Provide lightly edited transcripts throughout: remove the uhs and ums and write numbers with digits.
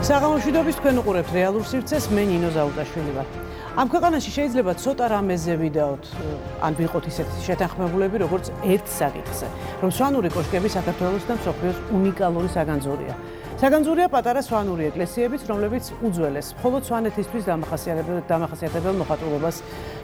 საღამოშვიდობის თქვენ უყურებთ რეალურ სივრცეს, მე ნინო ზაუდაშვილი ვარ. ამ ქვეყანაში შეიძლება ცოტა რამეზე ვიდეოთ, ან ვიყოთ ისეთ შეთანხმებულები, როგორც ერთ საკითხზე, რომ სვანური კოშკები საქართველოს და მსოფლიოს უნიკალური საგანძურია. საგანძურია პატარა სვანური ეკლესიებიც, რომლებიც უძველეს, მხოლოდ სვანეთისთვის დამახასიათებელ მოხატულობას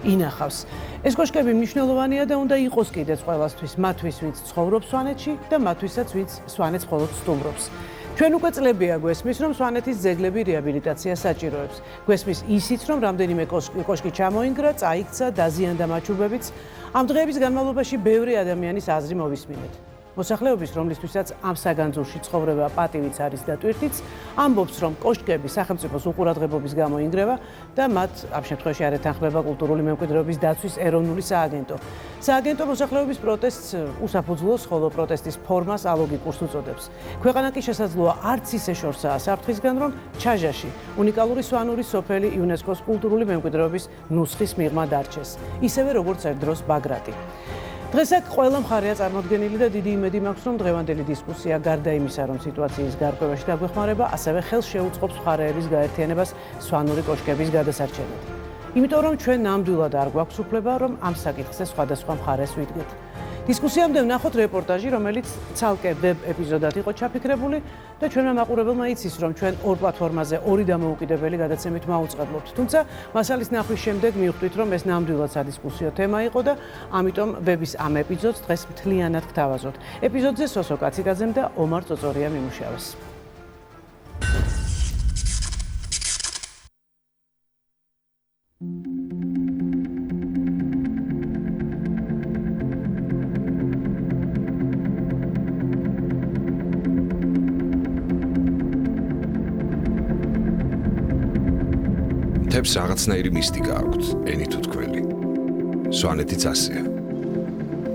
ინახავს. ეს კოშკები მნიშვნელოვანია და უნდა იყოს კიდეც ყველასთვის, მათთვის, ვინც ცხოვრობს სვანეთში და მათთვისაც, ვინც სვანეთს მხოლოდ სტუმრობს. ჩვენ უკვე წლებია გვესმის, რომ სვანეთის ძეგლები რეაბილიტაციას საჭიროებს. გვესმის ისიც, რომ რამდენიმე კოშკი ჩამოინგრა, წაიქცა, დაზიანდა მაჩუბებიც. ამ დღეების განმავლობაში ბევრი ადამიანის აზრი მოვისმინეთ. მოსახლეობის, რომლისთვისაც ამ საგანძურში ცხოვრება პატივიც არის და ტვირთიც, ამბობს, რომ კოშკები სახელმწიფოს უყურადღებობის გამო ინგრევა და მათ ამ შემთხვევაში არ ეთანხმება კულტურული მემკვიდრეობის დაცვის ეროვნული სააგენტო. სააგენტო მოსახლეობის პროტესტს უსაფუძვლოს, ხოლო პროტესტის ფორმას ალოგიკურს უწოდებს. ქვეყანა კი შესაძლოა არც ისე შორსაა საფრთხისგან, რომ ჩაჟაში უნიკალური სვანური სოფელი იუნესკოს კულტურული მემკვიდრეობის ნუსხის მიღმა დარჩეს, ისევე როგორც ერთ დროს ბაგრატი. დღეს აქ ყველა მხარეა წარმოდგენილი და დიდი იმედი მაქვს, რომ დღევანდელი დისკუსია გარდა იმისა, რომ სიტუაციის გარკვევაში დაგვეხმარება, ასევე ხელს შეუწყობს მხარეების გაერთიანებას სვანური კოშკების გადასარჩენად. იმიტომ რომ ჩვენ ნამდვილად არ გვაქვს უფლება, რომ ამ საკითხზე სხვადასხვა მხარეს ვიდგეთ. დისკუსიამდე ვნახოთ რეპორტაჟი, რომელიც ცალკე ვებ ეპიზოდად იყო ჩაფიქრებული და ჩვენმა მაყურებელმა იცის, რომ ჩვენ ორ პლატფორმაზე ორი დამოუკიდებელი გადაცემით მაუწყებლობთ. თუმცა მასალის ნახვის შემდეგ მივხვდით, რომ ეს ნამდვილად სადისკუსიო თემა იყო და ამიტომ ვების ამ ეპიზოდს დღეს მთლიანად გთავაზობთ. ეპიზოდზე სოსო კაციკაძემ და ომარ წოწორიამ იმუშავეს. თებს რაღაცნაირი მისტიკა აქვს, ენი თუ თქველი. სვანეთიც ასეა.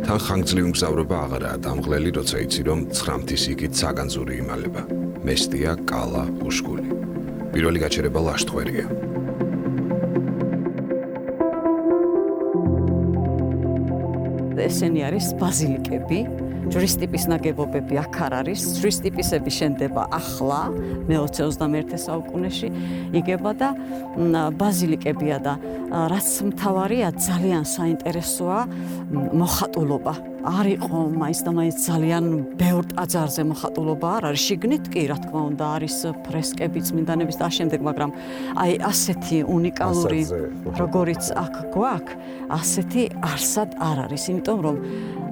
თან ხანგრძლივი მგზავრობა აღარაა დამღლელი, როცა იცი, რომ 9 მთის იქით საგანძური იმალება. მესტია, კალა, უშკული. პირველი გაჩერება ლაშტყვერია. ესენი არის ბაზილიკები. ჯვრის ტიპის ნაგებობები აქ არ არის. ჯვრის ტიპისები შენდება ახლა, მე-21 საუკუნეში იგება და ბაზილიკებია და რაც მთავარია, ძალიან საინტერესოა მოხატულობა. არ იყო მაინც და მაინც ძალიან ბევრ ტაძარზე მოხატულობა არ არის. შიგნით კი, რა თქმა უნდა, არის ფრესკები წმინდანების და ამავდროულად, მაგრამ აი ასეთი უნიკალური, როგორიც აქ გვაქვს, ასეთი არსად არ არის, იმიტომ რომ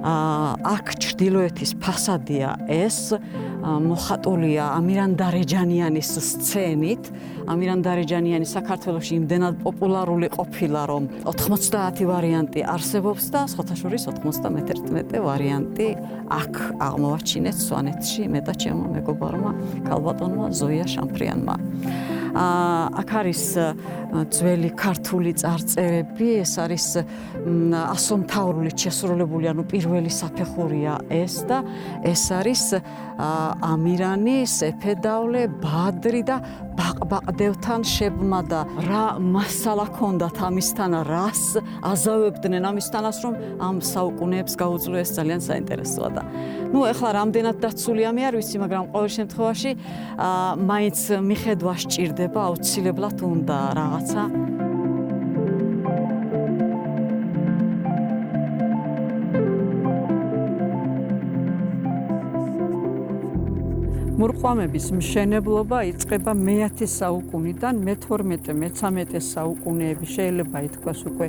აქ ჩრდილოეთის ფასადია ეს მოხატულია ამირანდარეჯანიანის სცენით. ამირანდარეჯანიანი საქართველოში იმდენად პოპულარული ყოფილა, რომ 90 ვარიანტი არსებობს და სხვათა შორის 91 ვარიანტი აქ აღმოვაჩინეთ სვანეთში მე და ჩემო მეგობარმა ქალბატონმა ზოია შამფრიანმა. აქ არის ძველი ქართული წარწერები, ეს არის ასომთავრულით შესრულებული, ანუ პირველი საფეხურია ეს და ეს არის ამირანი, სეფედავლე, ბადრი და ბაყბაყდევთან შებმა და რა მასალა ქონდათ ამისთან, რას აზავებდნენ ამისთანაც, რომ ამ საუკუნეებს გაუძლო ეს ძალიან საინტერესოა და ნუ ეხლა რამდენად დაცული ამი არ ვიცი, მაგრამ ყოველ შემთხვევაში მაინც მიხედვა სჭირდება, აუცილებლად უნდა რაღაცა. მურყვამების მშენებლობა იწყება მე-10 საუკუნიდან, მე-12-მე-13 საუკუნეები შეიძლება ითქვას უკვე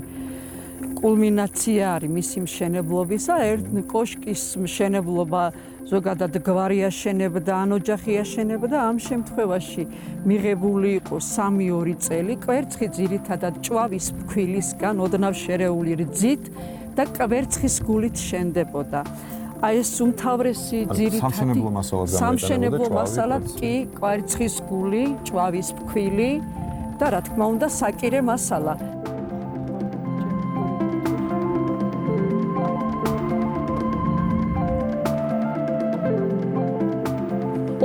კულმინაცია არის მისი მშენებლობისა. ერთ კოშკის მშენებლობა ზოგადად გვარი აშენებდა, ან ოჯახი აშენებდა. ამ შემთხვევაში მიღებული იყო 3-2 წელი. კვერცხი ძირითადად ჭვავის ფქვილისგან ოდნავ შერეული რძით და კვერცხის გულით შენდებოდა. აი ეს უმთავრესი ძირითადი სამშენებლო მასალად კი კვერცხის გული, ჭვავის ფქვილი და რა თქმა უნდა საკირე მასალა.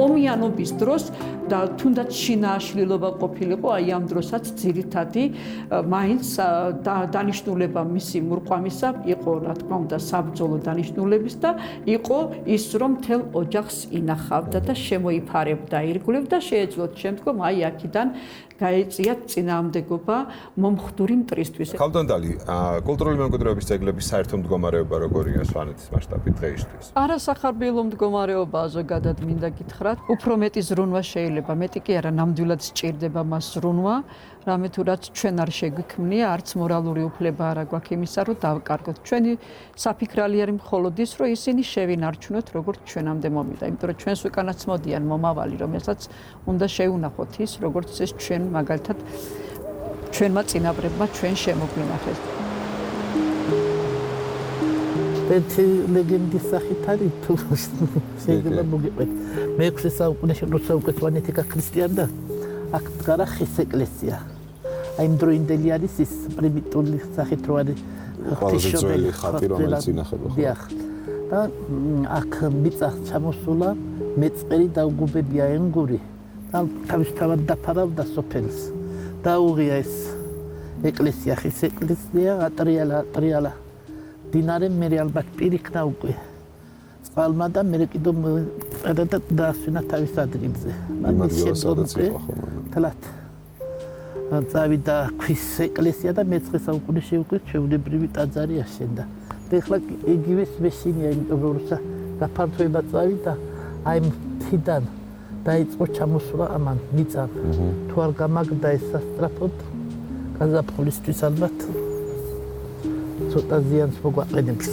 ომი ადამიანობის დროს და თუნდაც შინააშლილობა ყოფილიყო, აი ამ დროსაც ძირითადი მაინც დანიშნულება მისი მურყვამისა იყო, რა თქმა უნდა, საბრძოლო დანიშნულების და იყო ის, რომ მთელ ოჯახს ინახავდა და შემოიფარებდა ირგვლივ და შეეძლოთ შემდგომ აი აქედან გაეწიათ წინააღმდეგობა მომხდური მტრისთვის. ქალდონდალი, კულტურული მემკვიდრეობის ძეგლების საერთო მდგომარეობა როგორია სვანეთის მასშტაბით დღეისთვის? არასახარბიელო მდგომარეობაა ზოგადად მინდა გითხრათ. უფრო მეტი ზრუნვა შეიძლება, მეტი კი არა, ნამდვილად სჭირდება მას ზრუნვა, რამე თუ რაც ჩვენ არ შეგვიქმნია, არც მორალური უფლება არ აქვს იმისა, რომ დავკარგოთ. ჩვენი საფიქრალი არის მხოლოდ ის, რომ ისინი შევინარჩუნოთ, როგორც ჩვენამდე მომიდა. იმიტომ რომ ჩვენს უკანაც მოდიან მომავალი, რომელსაც უნდა შევუნახოთ ის, როგორც ეს ჩვენ მაგალითად ჩვენმა წინაპრებმა ჩვენ შემოგვინახეს. ერთი ლეგენდის სახით არის თუ შეიძლება მოგიყვეთ. მე-6 საუკუნეში როცა უკვე სვანეთი ქრისტიანდა, აქ დგარა ხის ეკლესია. აი იმ დროინდელი არის ის პრიმიტიული სახით რო არის ღვთისმშობელი ხატი, რომელიც ინახება. დიახ. და აქ მიწა ჩამოსულა, მეწყერი დაუგუბებია ენგური და თავისთავად დაფარავდა სოფელს. დაუღია ეს ეკლესია, ხის ეკლესია, ატრიალა. დინარე მერი ალბათ პირიქნა უკვე წყალმა და მერე კიდევ წერა და დაასვენა თავის ადგილზე. იმას სადაც იყო ხომ? თლათ წავიდა ქვის ეკლესია და მე-9 საუკუნეში უკვე ჩვეულებრივი ტაძარი აშენდა. და ეხლა იგივეს მეშინია, იმიტომ რომ როცა გაფართოება წავიდა, აი მთიდან დაიწყო ჩამოსვლა ამან მიწა. თუ არ გამაგდა ეს სასწრაფოდ, გაზაფხულისთვის ალბათ ცოტა ზიანს მოგვაყენებს.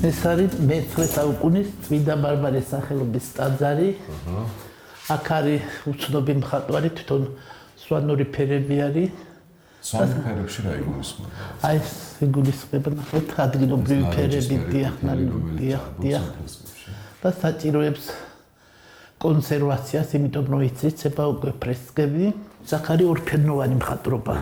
ეს არის მე-9 საუკუნის წმინდა ბარბარეს სახელობის ტაძარი. აქ არის უცნობი მხატვარი, თვითონ სვანური ფერები არის. სვანურ ფერებში რა იგულისხმება? აი ეს იგულისხმება ნახოთ, ადგილობრივი ფერები, დიახ. და საჭიროებს კონსერვაციას, იმიტომ რომ იწება უკვე ფრესკები. ზაქარი ორფერნოვანი მხატვრობა.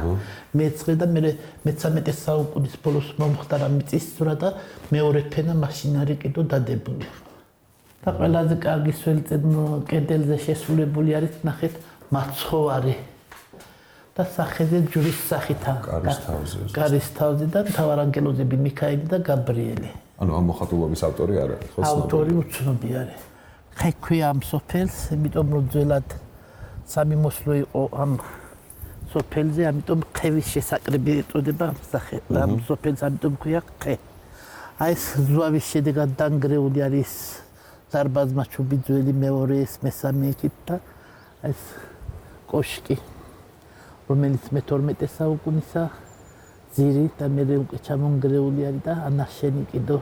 მე-9 და მე-13 საუკუნის ბოლოს მომხდარა მიწისძვრა და მეორე ფენა მაშინ არის კიდევ დადებული. და ყველაზე კარგი კედელზე შესრულებული არის ნახეთ მაცხოვარი. და სახეზე ჯვრის სახითა. კარის თავზე და მთავარანგელოზები მიქაელი და გაბრიელი. ანუ ამ მოხატულობის ავტორი არ არის, ხო? ავტორი უცნობი არის. ხექვია ამ სოფელს, იმიტომ რომ ძველად სამიმოსლო იყო ამ სოფელზე, ამიტომ ხევის შესაკრები ეწოდება ამ სოფელს, ამიტომ ქვია ხე. აი ეს ზვავის შედეგად დანგრეული არის დარბაზმა ჩუბი ძველი მეორე ეს მესამე იქით და ეს კოშკი, რომელიც მე-12 საუკუნისა ძირი და მერე უკვე ჩამონგრეული არის და ანაშენი კიდევ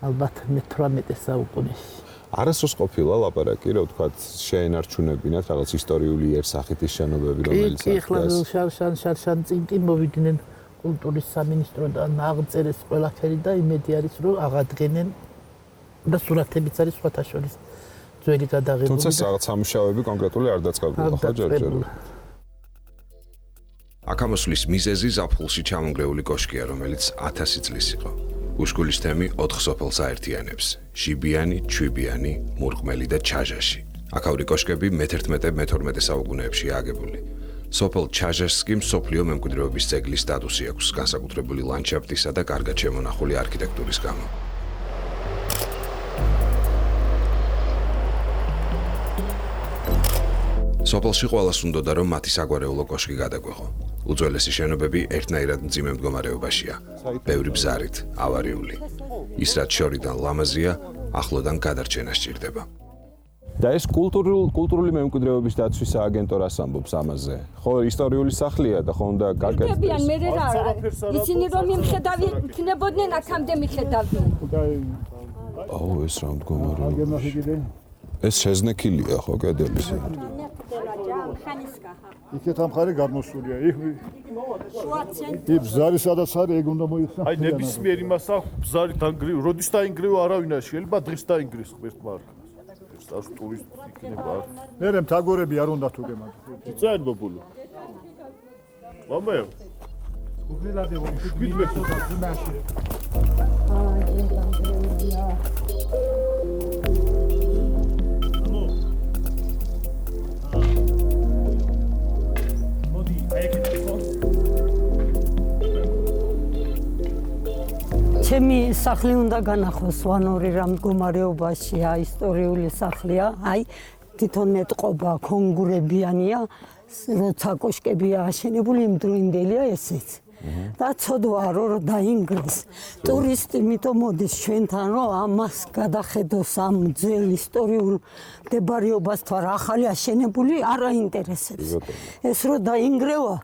ალბათ მე-18 საუკუნეში. არასდროს ყოფილა ლაპარაკი, რომ ვთქვათ, შეენარჩუნებინათ რაღაც ისტორიული იერსახითის შენობები, რომელიც კი, ახლა შარშან წინ კი მოვიდნენ კულტურის სამინისტრო და აღწერეს ყველაფერი და იმედი არის, რომ აღადგენენ და სურათებიც არის სხვათა შორის ძველი გადაღებული. თუმცა რაღაც სამუშაოები კონკრეტული არ დაწყებულა, ხო, ჟორჟოლიანი? ICOMOS-ლის მიზეზი ზაფხულში ჩამონგრეული კოშკია, რომელიც 1000 წლის იყო. უშკულის თემი 4 სოფელს აერთიანებს: ჟიბიანი, ჩვიბიანი, მურყმელი და ჩაჟაში. აქაური კოშკები მე-11-მე-12 საუკუნეებში ააგებული. სოფელ ჩაჟაშს კი მსოფლიო მემკვიდრეობის ძეგლის სტატუსი აქვს განსაკუთრებული ლანდშაფტისა და კარგად შემონახული არქიტექტურის გამო. სოფელში ყველას უნდოდა, რომ მათი საგვარეულო კოშკი გადაგვეღო. უძველესი შენობები ერთნაირად მძიმე მდგომარეობაშია. ბევრი ბზარით, ავარიული. ის რაც შორიდან ლამაზია, ახლოდან გადარჩენა სჭირდება. და ეს კულტურული მემკვიდრეობის დაცვის სააგენტო რას ამბობს ამაზე? ხო, ისტორიული სახლია და ხო უნდა გაგაცნოს. მე რა არის? ისინი რომ იმხედავი იქნებოდნენ, აქამდე მიხედავდნენ. აუ, ეს რა მდგომარეობა. ეს შეზნექილია ხო კედელი? იქეთ ამხარი გამოსულია. იქ ბზარი სადაც არის, ეგ უნდა მოიხსნა. აი ნებისმიერ იმას აქვს ბზარი დაინგრივ, როდის დაინგრივ არავინ არ შეიძლება დღეს დაინგრის ღმერთმა არქანას. ეს ტურისტი იქნება. მერე მთაგორები არ უნდა თუ გემად. იციან ბობულო. მომეო. უგლილადეო, ვიდმე ხოდა ძუნაში. ჩემი სახლი უნდა განახოს სვანური რა მდგომარეობაშია, ისტორიული სახლია, აი თვითონ მეტყობა კონგურებიანია, როცა კოშკებია აშენებული იმ დროინდელია ესეც. და ცოდვა რომ დაინგრეს. ტურისტი მითო მოდის ჩვენთან რომ ამას გადახედოს ამ ძველ ისტორიულ მდებარეობას თუ არა ახალი აშენებული არ აინტერესებს. ეს რომ დაინგრევა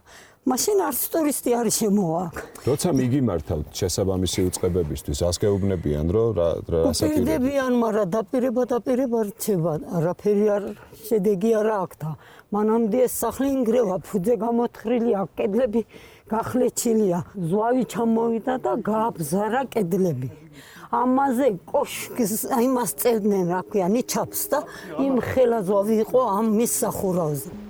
მაშინ არც ტურისტი არ შემოვა. როცა მიგიმართავთ შესაბამისი უწყებებისთვის, ასგეუბნებიან, რომ რასაკირებიან, მაგრამ დაპირება რჩება, არაფერი არ შედეგი არ აქვს და მანამდე ეს სახლი ინგრევა, ფუძე გამოთხრილია, კედლები გახლეჩილია, ზვავი ჩამოვიდა და გააბზარა კედლები. ამაზე კოშკს იმას წერდნენ, რა ქვია, ნიჩაბს და იმ ხელაზვავი იყო ამ მის სახურავზე.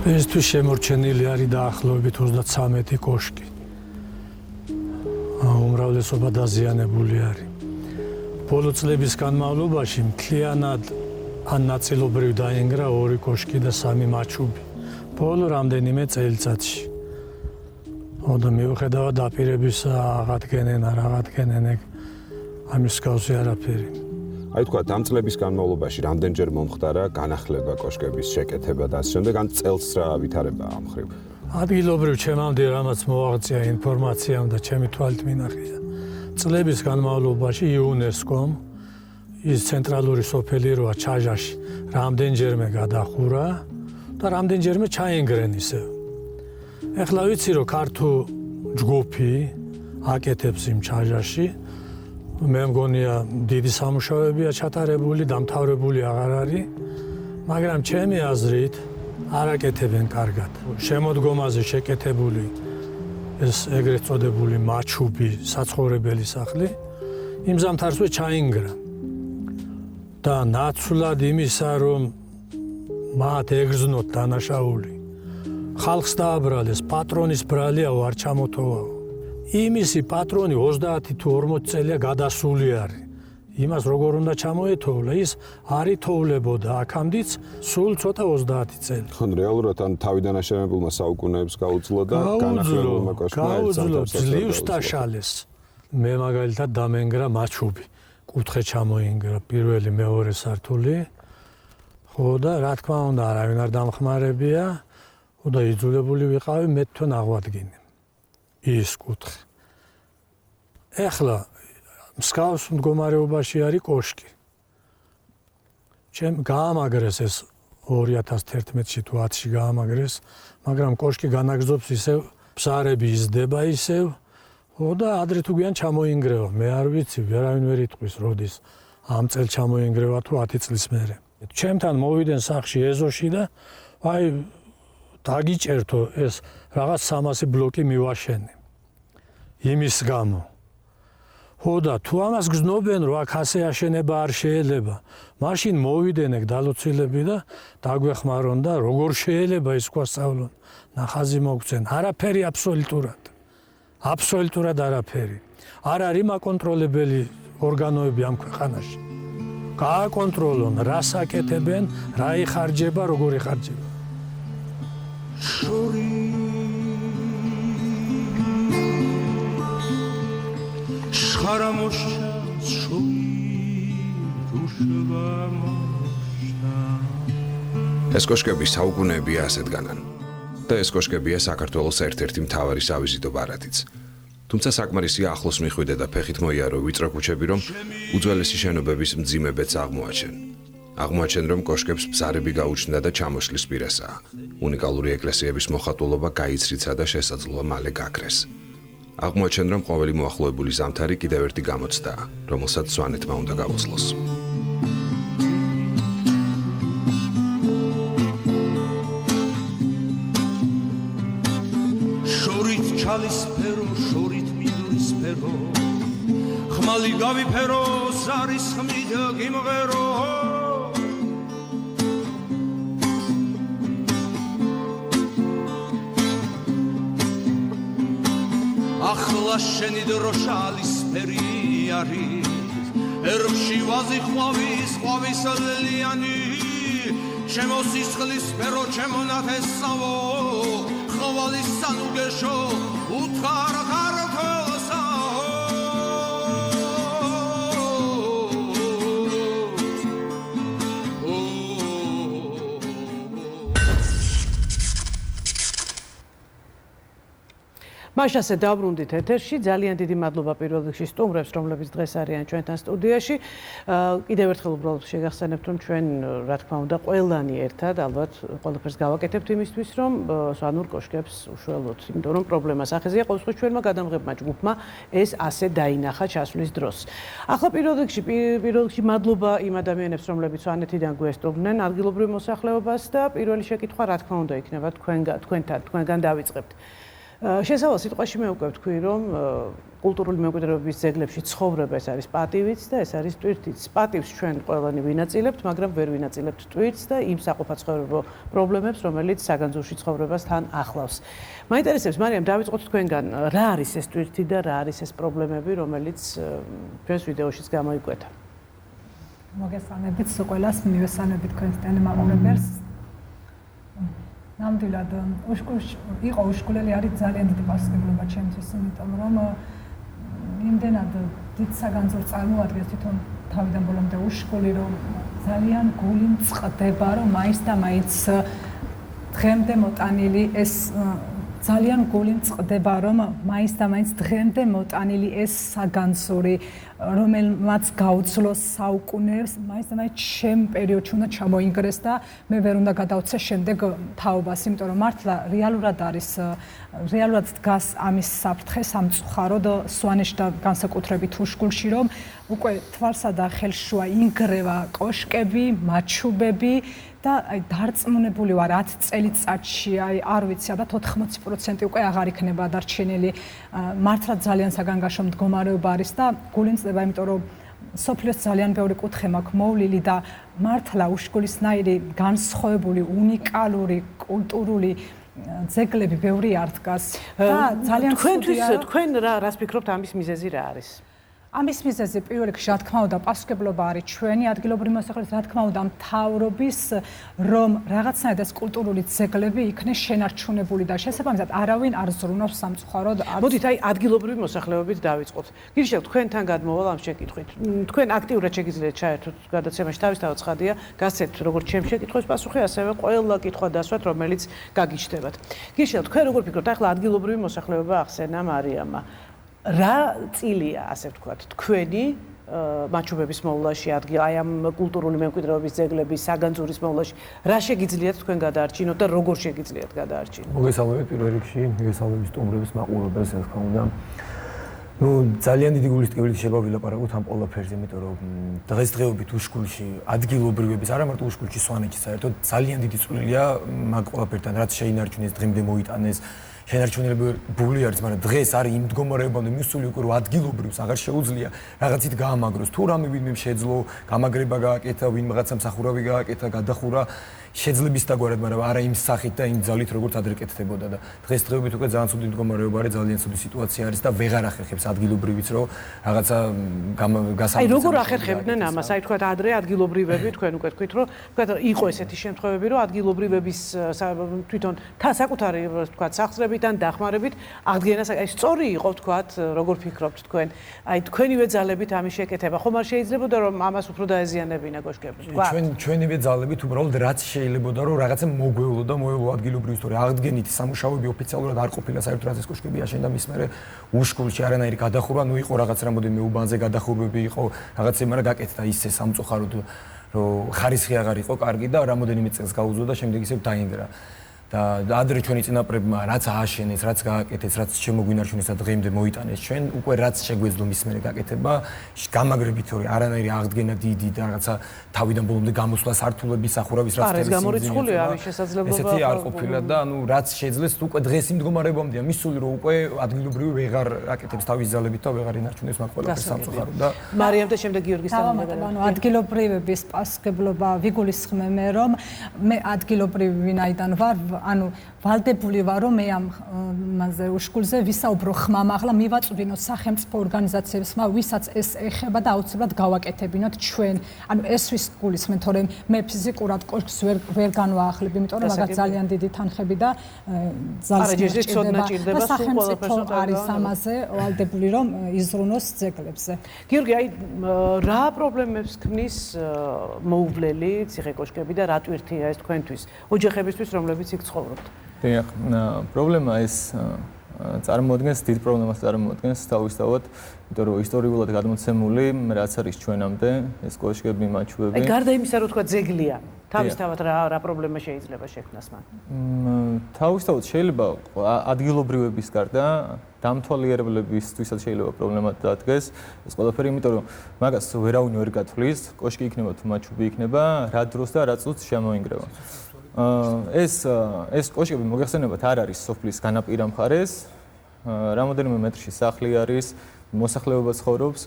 დღეისთვის შემორჩენილი არის დაახლოებით 33 კოშკი. უმრავლესობა დაზიანებული არის. ბოლო წლების განმავლობაში მთლიანად ან ნაწილობრივ დაინგრა 2 კოშკი და 3 მაჩუბი. ბოლო რამდენიმე წელიწადში. და მიუხედავად დაპირებისა აღადგენენ, არ აღადგენენ, ამის გავზე არაფერი. აი თქვა, ამ წლების განმავლობაში რამდენჯერ მომხდარა განახლება კოშკების შეკეთება და ასე შემდეგ, ან წელს რა ვითარება ამ ხრივ? ადგილობრივ ჩემამდე რამაც მოაღწია ინფორმაციამ და ჩემი თვალით მინახია. წლების განმავლობაში იუნესკომ ის ცენტრალური სოფელი როა ჩაჟაში რამდენჯერმე გადახურა და რამდენჯერმე ჩაინგრენ ისე. ეხლა ვიცი რომ ქართულ ჯგუფი აკეთებს იმ ჩაჟაში. მე მგონია დიდი სამუშაოებია ჩატარებული, დამთავრებული აღარ არის, მაგრამ ჩემი აზრით არ აკეთებენ კარგად. შემოდგომაზე შეკეთებული ეს ეგრეთ წოდებული მაჩუბი საცხოვრებელი სახლი იმ ზამთარსვე ჩაინგრა. და ნაცვლად იმისა, რომ მათ ეგრძნოთ დანაშაული, ხალხს დააბრალეს, პატრონის ბრალიაო არ ჩამოთოვაო. იმისი პატრონი 30 თუ 40 წელია გადასული არის. იმას როგორ უნდა ჩამოეთოვლა, ის არ ითოვლებოდა აქამდეც სულ ცოტა 30 წელი. ხან რეალურად ან თავიდან აშენებულმა საუკუნეებს გაუძლო და განახლებულმა კოშკმა გაუძლო ძლივს დაშალეს. მე მაგალითად დამენგრა მაჩუბი. კუთხე ჩამოინგრა პირველი მეორე სართული. ხო და რა თქმა უნდა არავინ არ დამხმარებია. ხო და იძულებული ვიყავი მე თვითონ აღვადგინე. ის კუთხე. ეხლა მსგავს მდგომარეობაში არის კოშკი. ჩემ გაამაგრეს ეს 2011-ში თუ 10-ში გაამაგრეს, მაგრამ კოშკი განაგრძობს ისევ, ბზარები იზრდება ისევ, და ადრე თუ გვიან ჩამოინგრევა. მე არ ვიცი, ვერავინ ვერ იტყვის, როდის ამ წელს ჩამოინგრევა თუ 10 წლის მერე. ჩემთან მოვიდნენ სახში ეზოში და აი დაგიჭერთო ეს რაღაც 300 ბლოკი მივაშენე. იმის გამო. ხო და თუ ამას გზნობენ, რომ აქ ასე აშენება არ შეიძლება, მაშინ მოვიდნენ ეგ დალოცილები და დაგვეხმარონ და როგორ შეიძლება ის გვასწავლონ, ნახაზი მოგცენ. არაფერი აბსოლუტურად. აბსოლუტურად არაფერი. არ არის მაკონტროლებელი ორგანოები ამ ქვეყანაში. გააკონტროლონ, რას აკეთებენ, რა იხარჯება, როგორ იხარჯება. ეს კოშკები საუკუნეებია ასეთ განან. და ეს კოშკებია საქართველოს ერთ-ერთი მთავარი სავიზიტო ბარათიც. თუმცა საკმარისია ახლოს მიხვიდე და ფეხით მოიარო ვიწრო ქუჩები, რომ უძველესი შენობების მძიმებიც აღმოაჩენ. აღმოაჩენ, რომ კოშკებს ბზარები გაუჩნდა და ჩამოსვლის პირასაა. უნიკალური ეკლესიების მოხატულობა გაიცრიცა და შესაძლოა მალე გაქრეს. აღმოაჩენ, რომ ყოველი მოახლოებული ზამთარი კიდევ ერთი გამოცდაა, რომელსაც სვანეთმა უნდა გაუძლოს. შორით ჩალისფერო, შორით მინდვრისფერო, ხმალი გავიფერო, ზარის ხმით გიმღერო. ახლა შენი დრო შალისფერი არის, ერში ვაზი ხვავის ხვავის ლელიანი ჩემო სისხლის სფერო ჩემო ნათესავო ხვავის სანუგეშო უთხარ ხარქოსა მაშასე დაბრუნდით ეთერში. ძალიან დიდი მადლობა პირველ რიგში სტუმრებს, რომლებიც დღეს არიან ჩვენთან სტუდიაში. კიდევ ერთხელ უბრალოდ შეგახსენებთ, რომ ჩვენ, რა თქმა უნდა, ყველანი ერთად ალბათ ყველაფერს გავაკეთებთ იმისთვის, რომ სვანურ კოშკებს უშუალოდ, იმიტომ რომ პრობლემას ახეზია ყოველ შემთხვევაში ჩვენმა გადამღებმა ჯგუფმა ეს ასე დაინახა ჩასვლის დროს. ახლა პირველ რიგში მადლობა იმ ადამიანებს, რომლებიც სვანეთიდან გვესტუმრნენ ადგილობრივ მოსახლეობას და პირველი შეკითხვა, რა თქმა უნდა, იქნება თქვენგან დავიწყებთ. შესავალ სიტყვაში მე უკვე ვთქვი, რომ კულტურული მემკვიდრეობის ძეგლებში ცხოვრება ეს არის პატივიც და ეს არის ტვირთიც. პატივს ჩვენ ყველანი ვინაწილებთ, მაგრამ ვერ ვინაწილებთ ტვირთს და იმ საყოფაცხოვრებო პრობლემებს, რომელიც საგანძურში ცხოვრებას თან ახლავს. მაინტერესებს, მარიამ, დავიწყოთ თქვენგან, რა არის ეს ტვირთი და რა არის ეს პრობლემები, რომელიც ჩვენს ვიდეოშიც გამოიკვეთა. მოგესალმებით ყველას, მივესალმებით თქვენს ტელემაყურებელს. ნამდვილად იყო უშკულელი არის ძალიან დიდი პასუხისმგებლობა ჩემთვის, იმიტომ რომ იმდენად დიდ საგანძურს წარმოადგენს თვითონ თავიდან ბოლომდე უშკული, რომ ძალიან გული მწყდება, რომ მაინც და მაინც დღემდე მოტანილი ეს ძალიან გული მწყდება, რომ მაინც და მაინც დღემდე მოტანილი ეს საგანძური, რომელმაც გაუძლოს საუკუნეებს, მაინც და მაინც ჩემ პერიოდში უნდა ჩამოინგრეს და მე ვერ უნდა გადავცე შემდეგ თაობას, იმიტომ რომ მართლა რეალურად დგას ამის საფრთხე სამწუხაროდ სვანეთში და განსაკუთრებით უშკულში, რომ უკვე თვალსა და ხელშუა ინგრევა კოშკები, მაჩუბები და დარწმუნებული ვარ 10 წელიწადში, არ ვიცი, ალბათ 80% უკვე აღარ იქნება დარჩენილი. მართლა ძალიან საგანგაშო მდგომარეობა არის და გული მწყდება, იმიტომ რომ სოფლიოს ძალიან ბევრი კუთხე მაქვს მოვლილი და მართლა უშკულისნაირი განსხვავებული, უნიკალური, კულტურული ძეგლები ბევრი არ დგას. და ძალიან თქვენ რას ფიქრობთ ამის მიზეზი რა არის? ამის მიზეზი პირველ რიგში, რა თქმა უნდა, პასუხისმგებლობა არის ჩვენი ადგილობრივი მოსახლეობის, რა თქმა უნდა, მთავრობის, რომ რაღაცნაირად ეს კულტურული ძეგლები იქნეს შენარჩუნებული და შესაბამისად არავინ არ ზრუნავს სამწუხაროდ. მოდით, ადგილობრივი მოსახლეობით დავიწყოთ. გირშელ, თქვენთან გადმოვალ ამ შეკითხვით. თქვენ აქტიურად შეგიძლიათ ჩაერთოთ გადაცემაში, თავისთავად ცხადია, გასცეთ როგორც ჩემ შეკითხვის პასუხი, ასევე ყველა კითხვა დასვათ, რომელიც გაგიჩნდებათ. გირშელ, თქვენ როგორ ფიქრობთ, ახლა ადგილობრივი მოსახლეობა ახსენა მარიამა. რა წილია, ასე ვთქვათ, თქვენი მაჩუბების მოვლაში, აი ამ კულტურული მემკვიდრეობის ძეგლების, საგანძურის მოვლაში, რა შეგიძლიათ თქვენ გადაარჩინოთ და როგორ შეგიძლიათ გადაარჩინოთ? მოგესალმებით პირველ რიგში, მოგესალმებით სტუმრების მაყურებელს, რა თქმა უნდა. ძალიან დიდი გულის ტკივილით შეიძლება ვილაპარაკოთ ამ ყველაფერზე, იმიტომ რომ დღესდღეობით უშკულში ადგილობრივების, არა მარტო უშკულში, სვანეთში საერთოდ ძალიან დიდი წვლილია მაგ ყველაფერთან, რაც შეინარჩუნეს, დღემდე მოიტანეს. შენარჩუნებული არის, მაგრამ დღეს არის იმ მდგომარეობამდე მისული უკვე, რომ ადგილობრივს აღარ შეუძლია რაღაცით გაამაგროს. თუ რამე ვინმე შეძლო, გამაგრება გააკეთა, ვინმეღაცა მსახურავი გააკეთა, გადახურა, შეძლების დაგვარად, მაგრამ არა იმ სახით და იმ ძალით, როგორც ადრე კეთდებოდა და დღესდღეობით უკვე ძალიან ცუდი მდგომარეობა არის, ძალიან ცუდი სიტუაცია არის და ვეღარ ახერხებს ადგილობრივიც, რომ რაღაცა გასამართლებლად. აი როგორ ახერხებდნენ ამას? აი თქვათ ადრე ადგილობრივები, თქვენ უკვე თქვით, რომ თქვათ იყო ესეთი შემთხვევები, რომ ადგილობრივების თვითონ საკუთარი თქვათ სახსრებიდან დახმარებით აღდგენას, აი სწორი იყო თქვათ, როგორ ფიქრობთ თქვენ? აი თქვენივე ძალებით ამის შეკეთება ხომ არ შეიძლებოდა რომ ამას უფრო დაეზიანებინა კოშკები? ჩვენივე ძალებით უბრალოდ რაც შეიძლებოდა რომ რაღაცა მოგვევლო და მოევლო ადგილობრივი ისტორია აღდგენით სამუშაოები ოფიციალურად არ ყოფილა საერთოდ რაც ეს კოშკები აშენდა მის მერე უშკულში არანაირი გადახურვა, ნუ იყო რაღაც რამოდენიმე უბანზე გადახურვები იყო რაღაცა, მაგრამ გაკეთდა ისე სამწუხაროდ რომ ხარისხი აღარ იყო კარგი და რამოდენიმე წელს გაუძლო და შემდეგ ისევ დაინგრა. და ადრე ჩვენი წინაპრებმა რაც ააშენეს, რაც გააკეთეს, რაც შემოგვინარჩუნეს და დღემდე მოიტანეს ჩვენ, უკვე რაც შეგვეძლო მის მერე გაკეთება, გამაგრებით თორე არანაირი აღდგენა დიდი და რაღაცა თავიდან ბოლომდე გამოსვლა სართულების, სახურავის რაც ეს გამორიცხულია ამის შესაძლებლობა. ესეთი არ ყოფილა და ანუ რაც შეძლეს უკვე დღეს იმ მდგომარეობამდეა მისული, რომ უკვე ადგილობრივი ვეღარ აკეთებს თავის ძალებით და ვეღარ ინარჩუნებს მაგ ყველაფერს სამწუხაროდ და მარიამ და შემდეგ გიორგის თანამდებობა. ანუ ადგილობრივების პასუხისმგებლობა ვიგულისხმე მე, რომ მე ადგილობრივი ვინაიდან ვარ ანუ ვალდებული ვარ რომ მე ამ მასზე უშკულზე ვისაუბრო ხმამ ახლა მივაწვდინოთ სახელმწიფო ორგანიზაციებს ვისაც ეს ეხება და აუცილებლად გავაკეთებინოთ ჩვენ ანუ ეს ვის გულისხმენ თორემ მე ფიზიკურად კოშკს ვერ განვაახლებ იმიტომ რომ მაგას ძალიან დიდი თანხები და ძალიან ჭირდება სახელმწიფო არის ამაზე ვალდებული რომ იზრუნოს ძეგლებზე გიორგი აი რა პრობლემებს ქმნის მოუვლელი ციხე-კოშკები და რა ტვირთია ეს თქვენთვის ოჯახებისთვის რომლებიც იქ ცხოვრობთ დიახ პრობლემა ეს წარმოადგენს დიდ პრობლემას წარმოადგენს თავისთავად იმიტომ რომ ისტორიულად გადმოცემული რაც არის ჩვენამდე ეს კოშკები მაჩვევები აი გარდა იმისა რომ თქვა ძეგლია თავისთავად რა პრობლემა შეიძლება შექმნას მან თავისთავად შეიძლება ადგილობრივების გარდა დამთვალიერებლებისთვისაც შეიძლება პრობლემა დადგეს ეს ყველაფერი იმიტომ რომ მაგას ვერავინ ვერ გათვლის კოშკი იქნება თუ მაჩვევი იქნება რა დროს და რა წუთს შემოინგრევა ეს კოშკები მოგეხსენებათ არ არის სოფლის განაპირა მხარეს რამოდენიმე მეტრში სახლი არის მოსახლეობა ცხოვრობს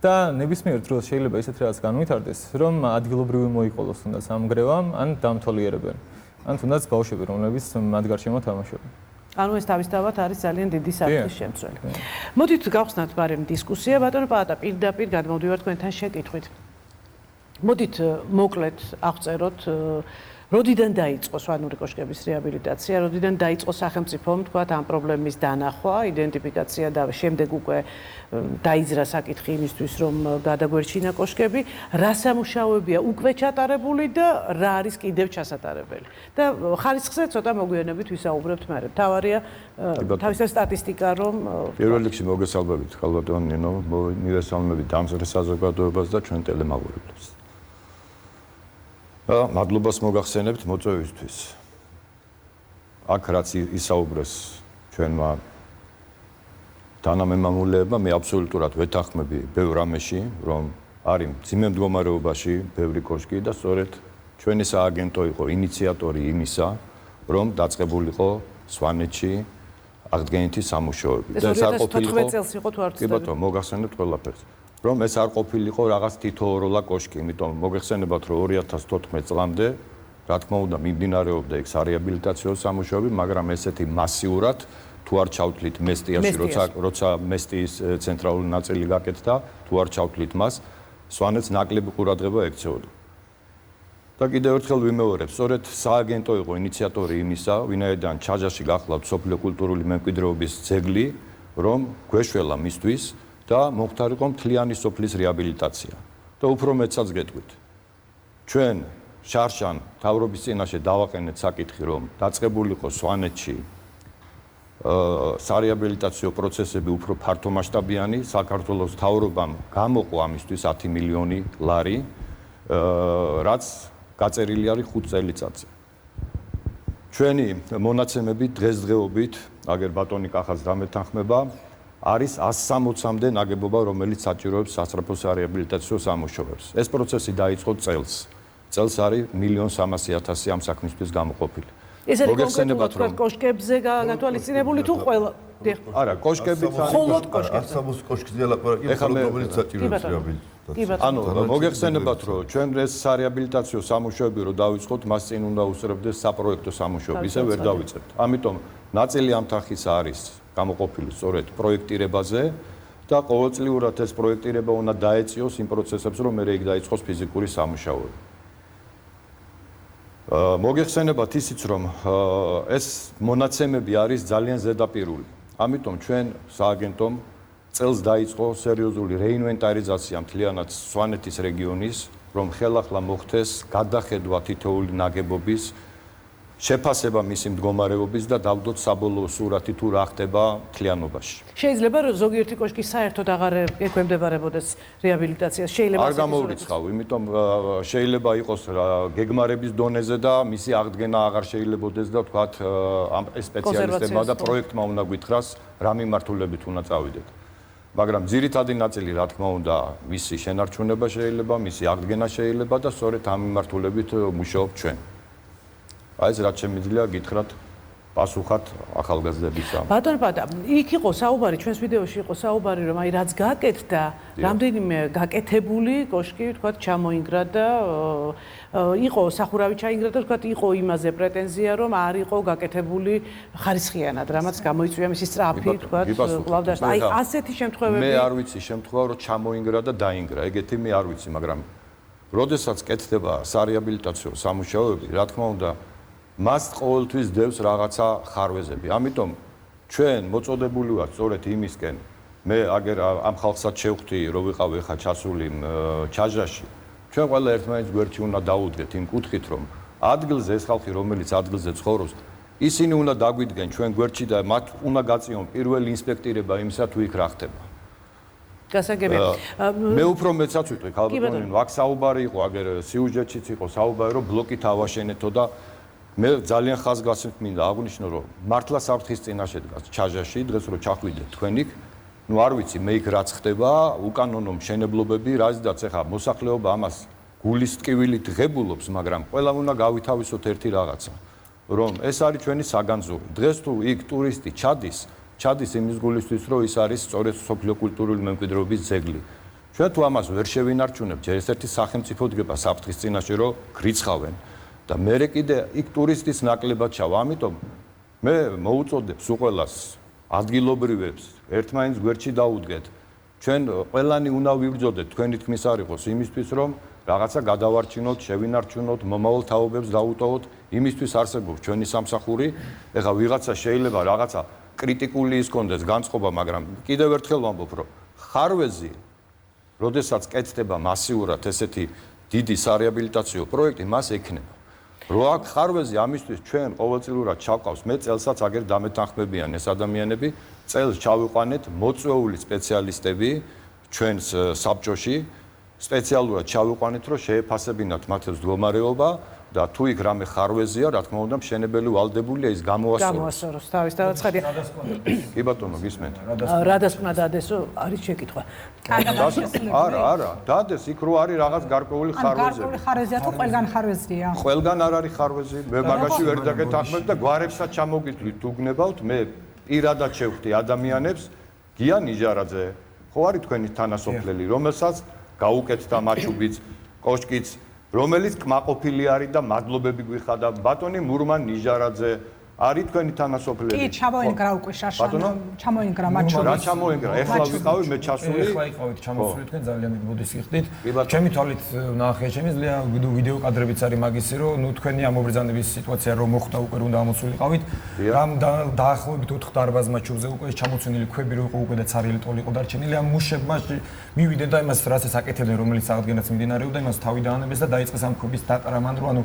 და ნებისმიერ დროს შეიძლება ისეთ რაღაც განვითარდეს რომ ადგილობრივი მოიყოლოს თუნდაც ამ გრევამ ან დამთვალიერებელი ან თუნდაც ბავშვები რომლებიც მათ გარშემო თამაშობენ ანუ ეს თავისთავად არის ძალიან დიდი საფრთხის შემცველი. მოდით გავხსნათ ბარემ დისკუსია ბატონო პაატა პირდაპირ გადმოვდივარ თქვენთან შეკითხვით. მოდით მოკლედ აღწეროთ როდიდან დაიწყო სვანური კოშკების რეაბილიტაცია, როდიდან დაიწყო სახელმწიფომ თქვათ ამ პრობლემის დანახვა, იდენტიფიკაცია და შემდეგ უკვე დაიძრა საკითხი იმისთვის, რომ გადაგვერჩინა კოშკები, რა სამუშაოებია უკვე ჩატარებული და რა არის კიდევ ჩასატარებელი. და ხარისხზე ცოტა მოგვიანებით ვისაუბრებთ მერე. თავარია თავისთავად სტატისტიკა, რომ პირველ რიგში მოგესალმებით ხალბატონ ნინო, მივესალმებით დამზრდ საზოგადოებას და ჩვენ ტელემაყურებლებს. მადლობას მოგახსენებთ მოწვევისთვის. აქ რაც ისაუბრეს ჩვენმა თანამემამულეებმა, მე აბსოლუტურად ვეთანხმები ბევრ რამეში, რომ არის მძიმე მდგომარეობაში ბევრი კოშკი და სწორედ ჩვენი სააგენტო იყო ინიციატორი იმისა, რომ დაწყებულიყო სვანეთში აღდგენითი სამუშაოები. და ეს არ ყოფილიყო 2014 წელს იყო თუ არ ვცდები. კი ბატონო, მოგახსენებთ ყველაფერს. რომ ეს არ ყოფილიყო რაღაც თითოეულა კოშკი, იმიტომ მოგეხსენებათ რომ 2014 წლამდე რა თქმა უნდა მიმდინარეობდა ეგ სარეაბილიტაციო სამუშაოები, მაგრამ ესეთი მასიურად თუ არ ჩავთვლით მესტიაში, როცა მესტიის ცენტრალური ნაწილი გაკეთდა, თუ არ ჩავთვლით მას, სვანეთს ნაკლები ყურადღება ექცეოდა. და კიდევ ერთხელ ვიმეორებ, სწორედ სააგენტო იყო ინიციატორი იმისა, ვინაიდან ჩაჯაში გახლავთ სოფლიო კულტურული მემკვიდრეობის ძეგლი, რომ გვეშველა მისთვის და მომხდარიყო მთლიანი სოფლის რეაბილიტაცია. და უფრო მეცაც გეტყვით. ჩვენ შარშან თავრობის წინაშე დავაყენეთ საკითხი, რომ დაწყებულიყო სვანეთში სარეაბილიტაციო პროცესები უფრო ფართომასშტაბიანი, საქართველოს თავრობამ გამოყო ამისთვის 10 მილიონი ლარი, რაც გაწერილი არის 5 წელიწადზე. ჩვენი მონაცემები დღესდღეობით, აგერ ბატონი კახაც დამეთანხმება, არის 160-მდე ნაგებობა, რომელიც საჭიროებს სასწრაფო სარეაბილიტაციო სამუშაოებს. ეს პროცესი დაიწყო წელს. წელს არის 1.300.000 ამ საქმისთვის გამოყოფილი. ეს არის კონკრეტულად კოშკებზე გათვალისწინებული თუ ყველა? არა, კოშკებიც არის. მხოლოდ კოშკებზე. არსებობს კოშკზე ლაპარაკია, რომელიც საჭიროებს რეაბილიტაციას. ანუ მოგეხსენებათ, რომ ჩვენ ეს სარეაბილიტაციო სამუშაოები რო დავიწყოთ, მას წინ უნდა უსწრებდეს საპროექტო სამუშაოები, ისე ვერ დავიწყებთ. ამიტომ ნაწილი ამ თანხის არის გამოყოფილი სწორედ პროექტირებაზე და ყოველწლიურად ეს პროექტირება უნდა დაეწიოს იმ პროცესებს, რომ მერე იქ დაიწყოს ფიზიკური სამუშაოები. მოგეხსენებათ ისიც, რომ ეს მონაცემები არის ძალიან ზედაპირული. ამიტომ ჩვენ სააგენტომ წელს დაიწყო სერიოზული რეინვენტარიზაცია მთლიანად სვანეთის რეგიონის, რომ ხელახლა მოხდეს გადახედვა თითოეული ნაგებობის შეფასება მისი მდგომარეობის და დავდოთ საბოლოო სურათი თუ რა ხდება მთლიანობაში. შეიძლება რომ ზოგიერთი კოშკი საერთოდ აღარ ექვემდებარებოდეს რეაბილიტაციას. შეიძლება არ გამოვრიცხავ, იმიტომ შეიძლება იყოს გეგმარების დონეზე და მისი აღდგენა აღარ შეიძლებაოდეს და თქვათ ამ სპეციალისტებმა და პროექტმა უნდა გითხრას რა მიმართულებით უნდა წავიდეთ. მაგრამ ძირითადი ნაწილი რა თქმა უნდა მისი შენარჩუნება შეიძლება, მისი აღდგენა შეიძლება და სწორედ ამ მიმართულებით მუშაობთ ჩვენ. აი ეს რაც შემიძლია გითხრათ პასუხად ახალგაზრდების ამ. ბატონო, იქ იყო საუბარი, ჩვენს ვიდეოში იყო საუბარი, რომ აი რაც გაკეთდა, რამდენიმე გაკეთებული კოშკი, თქვათ, ჩამოინგრა და იყო სახურავი ჩაინგრა და თქვათ, იყო იმაზე პრეტენზია, რომ არ იყო გაკეთებული ხარისხიანად, რამაც გამოიწვია მისი სწრაფი, თქვათ, კლავდაშ. აი ასეთი შემთხვევები. მე არ ვიცი შემთხვევა, რომ ჩამოინგრა და დაინგრა. ეგეთი მე არ ვიცი, მაგრამ როდესაც კეთდება სარეაბილიტაციო სამუშაოები, რა თქმა უნდა, მას ყოველთვის დევს რაღაცა ხარვეზები. ამიტომ ჩვენ მოწოდებული ვართ სწორედ იმისკენ. მე აგერ ამ ხალხსაც შევხვდი, რომ ვიყავ ეხა ჩასული ჩაჟაში. ჩვენ ყველა ერთმანეთს გვერდში უნდა დაუდგეთ იმ კუთხით, რომ ადგილზე ეს ხალხი, რომელიც ადგილზე ცხოვრობს, ისინი უნდა დაგვიდგენ ჩვენ გვერდში და მათ უნდა გაწიონ პირველი ინსპექტირება იმისა თუ იქ რა ხდება. გასაგებია. მე უფრო მეცაც ვიტყვი, ქალბატონო, აქ საუბარი იყო, აგერ სიუჟეტშიც იყო საუბარი, რომ ბლოკით ავაშენეთო და მე ძალიან ხაზგასმით მინდა აღვნიშნო, რომ მართლა საფრთხის წინაშე დგას ჩაჟაში, დღეს რო ჩახვიდეთ თქვენ იქ, ნუ არ ვიცი, მე იქ რაც ხდება, უკანონო მშენებლობები, რაზედაც ეხა მოსახლეობა ამას გულის ტკივილით ღებულობს, მაგრამ ყველა უნდა გავითავისოთ ერთი რაღაცა, რომ ეს არის ჩვენი საგანძური. დღეს თუ იქ ტურისტი ჩადის იმის გულისთვის, რომ ის არის სწორედ სოფლიო კულტურული მემკვიდრეობის ძეგლი. ჩვენ თუ ამას ვერ შევინარჩუნებთ, ერთ-ერთი სახელმწიფო დგება საფრთხის წინაშე, რომ გრიცხავენ. და მე კიდე იქ ტურისტის ნაკლებად ჩავა. ამიტომ მე მოუწოდებ სულ ადგილობრივებს ერთმანეთს გვერდში დაუდგეთ. ჩვენ ყველანი უნდა ვიბრძოდეთ, თქვენი თქმის არ იყოს იმისთვის, რომ რაღაცა გადავარჩინოთ, შევინარჩუნოთ, მომავალ თაობებს დაუტოვოთ, იმისთვის არსებობს ჩვენი სამსახური. ეხლა ვიღაცა შეიძლება რაღაცა კრიტიკული ის კონდეს განწყობა, მაგრამ კიდევ ერთხელ ვამბობ, რომ ხარვეზი, როდესაც კეთდება მასიურად ესეთი დიდი სარეაბილიტაციო პროექტი, მას ექნება. რო აქ ხარვეზი ამისთვის ჩვენ ყოველწლიურად ჩავყავს, მე წელსაც აგერ დამეთანხმებიან ეს ადამიანები, წელს ჩავიყვანეთ მოწვეული სპეციალისტები ჩვენს საბჭოში, სპეციალურად ჩავიყვანეთ, რომ შეეფასებინათ მათ მდგომარეობა და თუ იქ რამე ხარვეზია, რა თქმა უნდა, მშენებელი ვალდებულია ის გამოასწოროს თავის დააცხადია. კი ბატონო, გისმენთ. რადასკვნა დადესო არის შეკითხვა. არა, დადეს იქ რო არის რაღაც გარკვეული ხარვეზები. გარკვეული ხარვეზია თუ ყველგან ხარვეზია? ყველგან არ არის ხარვეზი. მე მაგაში ვერ დაგეთანხმებ და გვარებსაც ჩამოგიტვლით თუ გნებავთ, მე პირადად შევხვდი ადამიანებს, გია ნიჟარაძე, ხო არის თქვენი თანასოფლელი, რომელსაც გაუკეთდა მაჩუბიც, კოშკიც, რომელიც კმაყოფილი არის და მადლობები გვიხადა. ბატონი მურმან ნიჟარაძე არის თქვენი თანასოფლელი. კი, ჩამოინგრა უკვე შაშანა, ჩამოინგრა მაჩუბი. რა ჩამოინგრა? ეხლა ვიყავი მე ჩასული. ეხლა იყავით ჩამოსული თქვენ ძალიან დიდი ბოდის იხდით. ჩემი თვალით ნახე, შემიძლია ვიდეო კადრებიც არის მაგისი, რომ ნუ თქვენი ამობრძანების სიტუაცია რომ მოხდა უკვე უნდა ამოსულიყავით. რამ დაახლოებით 4 დარბაზ მაჩუბზე უკვე ჩამოცენილი ქვები რო იყო უკვე და ცარიელი ტოლი იყო დარჩენილი. ამ მუშებმა მივიდნენ და იმას რასაც აკეთებდნენ, რომელიც აღდგენაც მიმდინარეობდა, იმას თავი დაანებეს და დაიწყეს ამ ქვების დაყრამა, რომ ანუ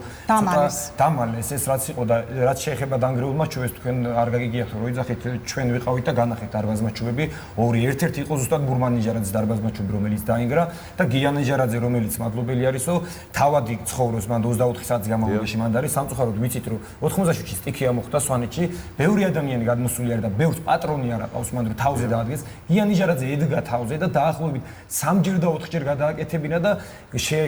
დამალეს ეს რაც იყო და რაც შეეხება დანგრეულმა ჩუბებს თქვენ არ გაგიგიათ რომ იძახით ჩვენ ვიყავით და განახეთ დარბაზმა ჩუბები ორი ერთ-ერთი იყო ზუსტად მურმან ნიჟარაძის დარბაზმა ჩუბი რომელიც დაინგრა და გია ნიჟარაძე რომელიც მადლობელი არისო თავადი ცხოვრობს მან 24 საათის განმავლობაში მან არის სამწუხაროდ ვიცით რომ 87-ში სტიქია მოხდა სვანეთში ბევრი ადამიანი გადმოსული არის და ბევრს პატრონი არ აყავს მან რომ თავზე დაადგეს გია ნიჟარაძე ედგა თავზე და დაახლოებით 3ჯერ და 4ჯერ გადააკეთებინა და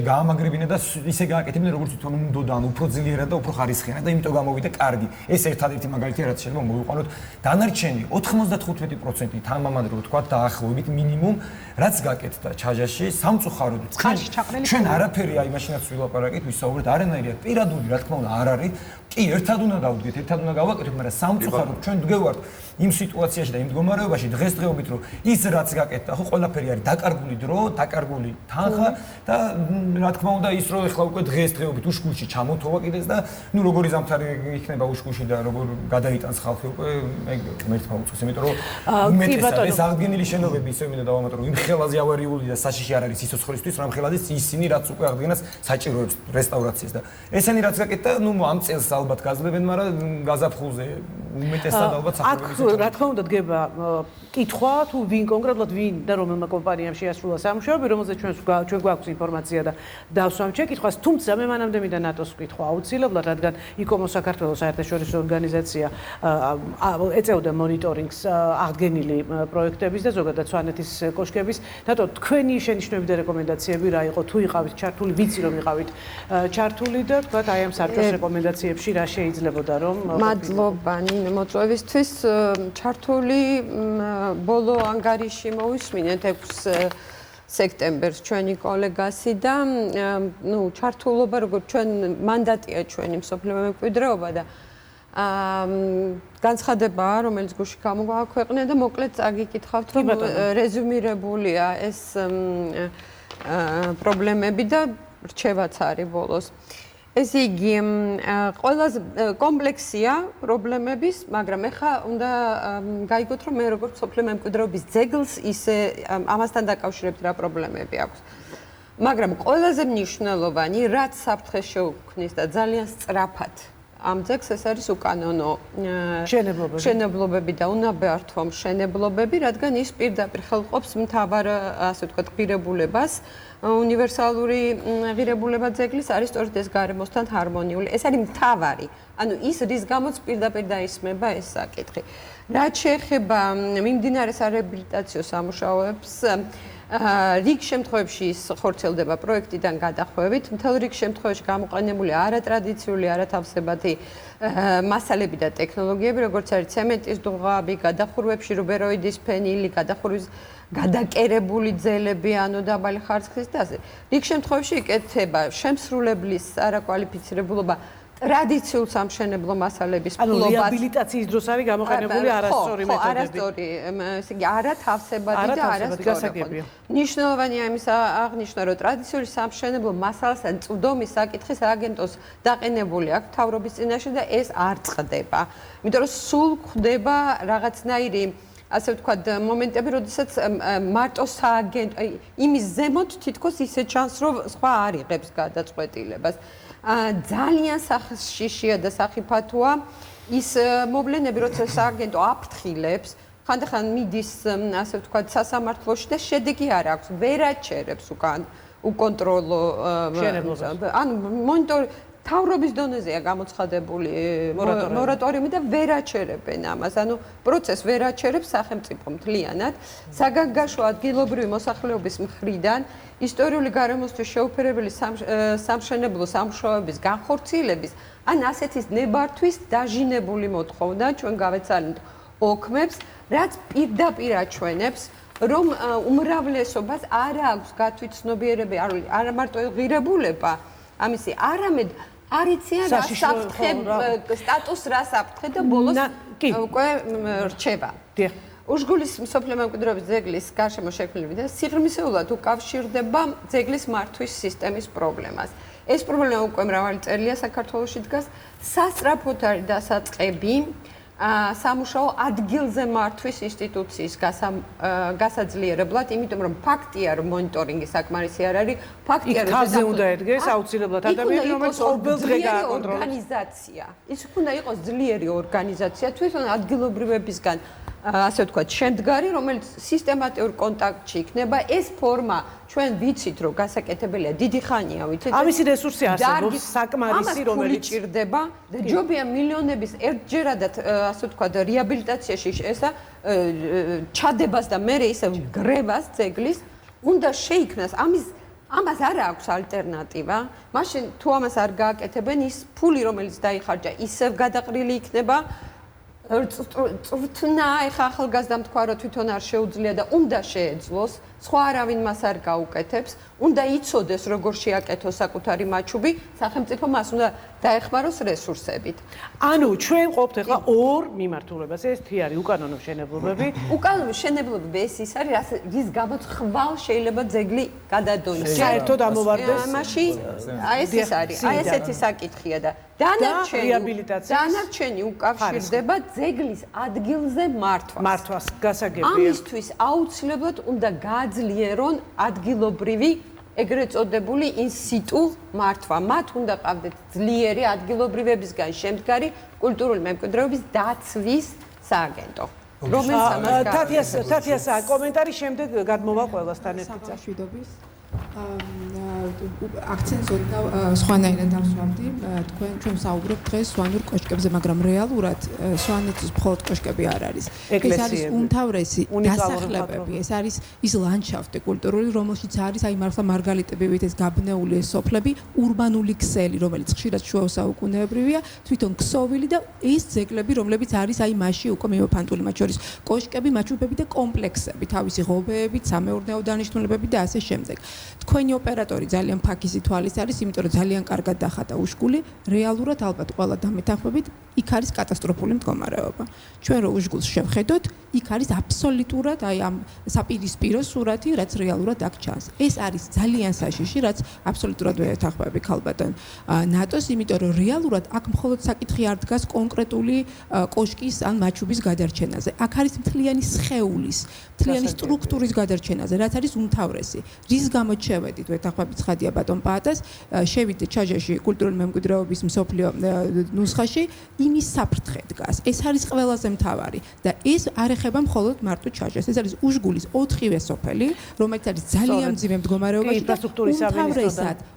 გაამაგრებინა და ისე გააკეთებინა როგორც თვითონ უნდოდა ან უფრო ძლიერად და უფრო ხარისხიანად და იმიტომ გამოვიდა კარგი ეს ერთადერთი მაგალითია რაც შეიძლება მოვიყვანოთ დანარჩენი 95% თამამად რო თქვა დაახლოებით მინიმუმ რაც გაკეთდა ჩაჟაში სამწუხაროდ ჩვენ არაფერი აი მაშინაც ვილაპარაკეთ ვისაუბრეთ არანაირი პირადული რა თქმა უნდა არ არის კი ერთად უნდა დავდგეთ ერთად უნდა გავაკეთოთ მაგრამ სამწუხაროდ ჩვენ დგევართ იმ სიტუაციაში და იმ მდგომარეობაში დღესდღეობით რომ ის რაც გაკეთდა ხო ყველაფერი არის დაკარგული დრო დაკარგული თანხა და რა თქმა უნდა ის რომ ეხლა უკვე დღესდღეობით უშკულში ჩამოთოვა კიდეც და ნუ როგორი ზამთარი იქნება უშკულში და როგორ გადაიტანს ხალხი უკვე მე მერტმა უწყეს იმიტომ რომ უმეტესად ეს აღდგენილი შენობები ისე მინდა დავამატო რომ იმ ხელაზე ავარიული და საშიში არ არის სიცოცხლისთვის რამ ხელაზეც ისინი რაც უკვე აღდგენას საჭიროებს რესტავრაციას და ესენი რაც გაკეთდა ნუ ამ წელს ალბათ გაძლევენ მაგრამ გაზაფხულზე უმეტესად ალბათ აქ რა თქმა უნდა დგება კითხვა თუ ვინ კონკრეტულად ვინ და რომელმა კომპანიამ შეასრულა სამუშაოები რომელზეც ჩვენ გვაქვს ინფორმაცია და დავსვამ შეკითხვას თუმცა მე მანამდე მინდა ნატოს კითხვა აუცილებლად რადგან ICOMOS საქართველოს საერთაშორისო ორგანიზაცია ეწეოდა მონიტორინგს აღდგენილი პროექტების და ზოგადად სვანეთის კოშკების ნატო თქვენი შენიშვნები და რეკომენდაციები რა იყო თუ იყავით ჩართული ვიცი რომ იყავით ჩართული და თქვა აი ამ საბჭოს რეკომენდაციებში რა შეიძლებოდა რომ მადლობანი მოწვევისთვის ჩართული ბოლო ანგარიში მოვისმინეთ 6 სექტემბერს ჩვენი კოლეგასი და ჩართულობა როგორც ჩვენ მანდატია ჩვენი მსოფლიო მემკვიდრეობა და განცხადებაა რომელიც გუშინ გამოგვაქვეყნე და მოკლედ წაგიკითხავთ რომ რეზუმირებულია ეს პრობლემები და რჩევაც არის ბოლოს. ესე იგი, ყველაზე კომპლექსია პრობლემების, მაგრამ ეხლა უნდა გაიგოთ, რომ მე როგორც სოფლიო მემკვიდრეობის ძეგლს ისე ამასთან დაკავშირებით რა პრობლემები აქვს. მაგრამ ყველაზე მნიშვნელოვანი, რაც საფრთხეს შეუქმნის და ძალიან სწრაფად ამ ძეგლს ეს არის უკანონო მშენებლობები და უნაბართო მშენებლობები, რადგან ის პირდაპირ ხელყოფს მთავარ, ასე ვთქვათ, ღირებულებას. უნივერსალური ღირებულება ძეგლის არის სწორედ ეს გარემოსთან ჰარმონიული. ეს არის მთავარი. ანუ ის რის გამოც პირდაპირ დაისმება ეს საკითხი. რაც შეეხება მიმდინარე სარეაბილიტაციო სამუშაოებს, რიგ შემთხვევებში ის ხორციელდება პროექტიდან გადახვევით. მთელ რიგ შემთხვევაში გამოყენებული არატრადიციული, არათავსებადი მასალები და ტექნოლოგიები, როგორც არის ცემენტის დუღაბი, გადახურვებში რუბეროიდის ფენილი, გადახურვის გადაკერებული ძელები, ანუ დაბალი ხარისხის და ასე. რიგ შემთხვევაში იკეთება შემსრულებლის არაკვალიფიცირებულობა ტრადიციულ სამშენებლო მასალების ფლობას. ანუ რეაბილიტაციის დროს არის გამოყენებული არასწორი მეთოდები. არასწორი, ესე იგი არათავსებადი და არასწორი. მნიშვნელოვანია იმის აღნიშნა, რომ ტრადიციული სამშენებლო მასალასთან წვდომის საკითხის აგენტოს დაყენებული აქვს მთავრობის წინაშე და ეს არ წყდება. იმიტომ რომ სულ ხდება რაღაცნაირი ასე ვთქვათ, მომენტები, როდესაც მარტო სააგენტო იმის ზემოთ თითქოს ისე ჩანს, რომ სხვა არ იღებს გადაწყვეტილებას. ძალიან სახშიშია და სახიფათოა ის მოვლენები, როცა სააგენტო აფრთხილებს, ხანდახან მიდის, ასე ვთქვათ, სასამართლოში და შედეგი არ აქვს, ვერ აჩერებს უკან უკონტროლო ანუ მონიტორი თავრობის დონეზეა გამოცხადებული მორატორიუმი და ვერ აჩერებენ ამას. ანუ პროცესს ვერ აჩერებს სახელმწიფო მთლიანად. საგანგაშო ადგილობრივი მოსახლეობის მხრიდან ისტორიული გარემოსთვის შეუფერებელი სამშენებლო სამუშაოების განხორციელების ან ასეთის ნებართვის დაჟინებული მოთხოვნა ჩვენ გავეცალით ოქმებს, რაც პირდაპირ აჩვენებს რომ უმრავლესობას არ აქვს გათვითცნობიერება, არა მარტო ღირებულება ამისი, არამედ არიციან რა საფრთხე სტატუსს რა საფრთხე და ბოლოს უკვე რჩება. უშგულის მსოფლიო მემკვიდრეობის ძეგლის გარშემო შექმნილი და სიღრმისეულად უკავშირდება ძეგლის მართვის სისტემის პრობლემას. ეს პრობლემა უკვე მრავალი წელია საქართველოში დგას. სასწრაფოდ არის დასაწყები სამუშაო ადგილზე მართვის ინსტიტუციის გასაძლიერებლად, იმიტომ რომ ფაქტია, რომ მონიტორინგი საკმარისი არ არის, ფაქტია, რომ თავზე უნდა ედგეს აუცილებლად ადამიანი, რომელიც ყოველდღე გააკონტროლებს. ორგანიზაცია. ის უნდა იყოს ძლიერი ორგანიზაცია, თვითონ ადგილობრივებისგან ასე ვთქვათ, შემდგარი, რომელიც სისტემატიურ კონტაქტში იქნება. ეს ფორმა ჩვენ ვიცით, რომ გასაკეთებელია დიდი ხანია, ვიცით. ამისი რესურსი არსებობს, საკმარისი, რომელიც ჭირდება და ჯობია მილიონების ერთჯერადად, ასე ვთქვათ, რეაბილიტაციაში ესა ჩადებას და მერე ისე გრევას ძეგლის უნდა შეიქმნას. ამას არ აქვს ალტერნატივა. მაშინ თუ ამას არ გააკეთებენ, ის ფული, რომელიც დაიხარჯა, ისევ გადაყრილი იქნება. წვრთნა ეხა ახალგაზრდამ თქვა რომ თვითონ არ შეუძლია და უნდა შეეძლოს, სხვა არავინ მას არ გაუკეთებს, უნდა იცოდეს როგორ შეაკეთოს საკუთარი მაჩუბი, სახელმწიფო მას უნდა დაეხმაროს რესურსებით. ანუ ჩვენ ყოფთ ეხლა ორ მიმართულებას, ერთი არის უკანონო მშენებლობები. უკანონო მშენებლობები ეს არის, რის გამოც ხვალ შეიძლება ძეგლი გადადონოს. საერთოდ ამოვარდეს. მაშინ ეს არის, ესეთი საკითხია და დანარჩენი უკავშირდება ძეგლის ადგილზე მართვას გასაგებია. ამისთვის აუცილებლად უნდა გააძლიერონ ადგილობრივი ეგრეთ წოდებული ინსიტუ მართვა. მათ უნდა ყავდეთ ძლიერი ადგილობრივებისგან შემდგარი კულტურული მემკვიდრეობის დაცვის სააგენტო. თათიას კომენტარი შემდეგ გადმოვა ყველასთან ერთად. აქცენტს ოდნავ სხვანაირად დავსვამდი. თქვენ ჩვენ საუბრობთ დღეს სვანურ კოშკებზე, მაგრამ რეალურად სვანეთის მხოლოდ კოშკები არ არის. ეს არის უმთავრესი დასახლებები, ეს არის ის ლანდშაფტი კულტურული, რომელშიც არის აი მართლა მარგალიტებივით ეს გაბნეული სოფლები, ურბანული ქსელი, რომელიც ხშირად შუა საუკუნეებრივია, თვითონ ქსოვილი და ეს ძეგლები, რომლებიც არის აი მასში უკვე მიმოფანტული, მათ შორის კოშკები, მაჩუბები და კომპლექსები, თავისი ღობეებით, სამეურნეო დანიშნულებებით და ასე შემდეგ. თქვენი ოპერატორი ძალიან ფაქიზი თვალის არის, იმიტომ რომ ძალიან კარგად დახატა უშგული, რეალურად ალბათ ყველა დამეთანხმებით, იქ არის კატასტროფული მდგომარეობა. ჩვენ რო უშგულს შევხედოთ, იქ არის აბსოლუტურად აი ამ საპირისპირო სურათი, რაც რეალურად აქ ჩანს. ეს არის ძალიან საშიში, რაც აბსოლუტურად ვერ ეთანხმები ქალბატონ ნატოს, იმიტომ რომ რეალურად აქ მხოლოდ საკითხი არ დგას კონკრეტული კოშკის ან მაჩუბის გადარჩენაზე. აქ არის მთლიანი სხეულის, მთლიანი სტრუქტურის გადარჩენაზე, რაც არის უმთავრესი. რის გამოც შევედით, ვეთანხმებით ცხადია ბატონ პაატას, შევიდეთ ჩაჟაში კულტურული მემკვიდრეობის მსოფლიო ნუსხაში, იმის საფრთხე დგას. ეს არის ყველაზე მთავარი და ეს არ ეხება მხოლოდ მარტო ჩაჟას. ეს არის უშგულის 4-ვე სოფელი, რომელიც არის ძალიან მძიმე მდგომარეობაში და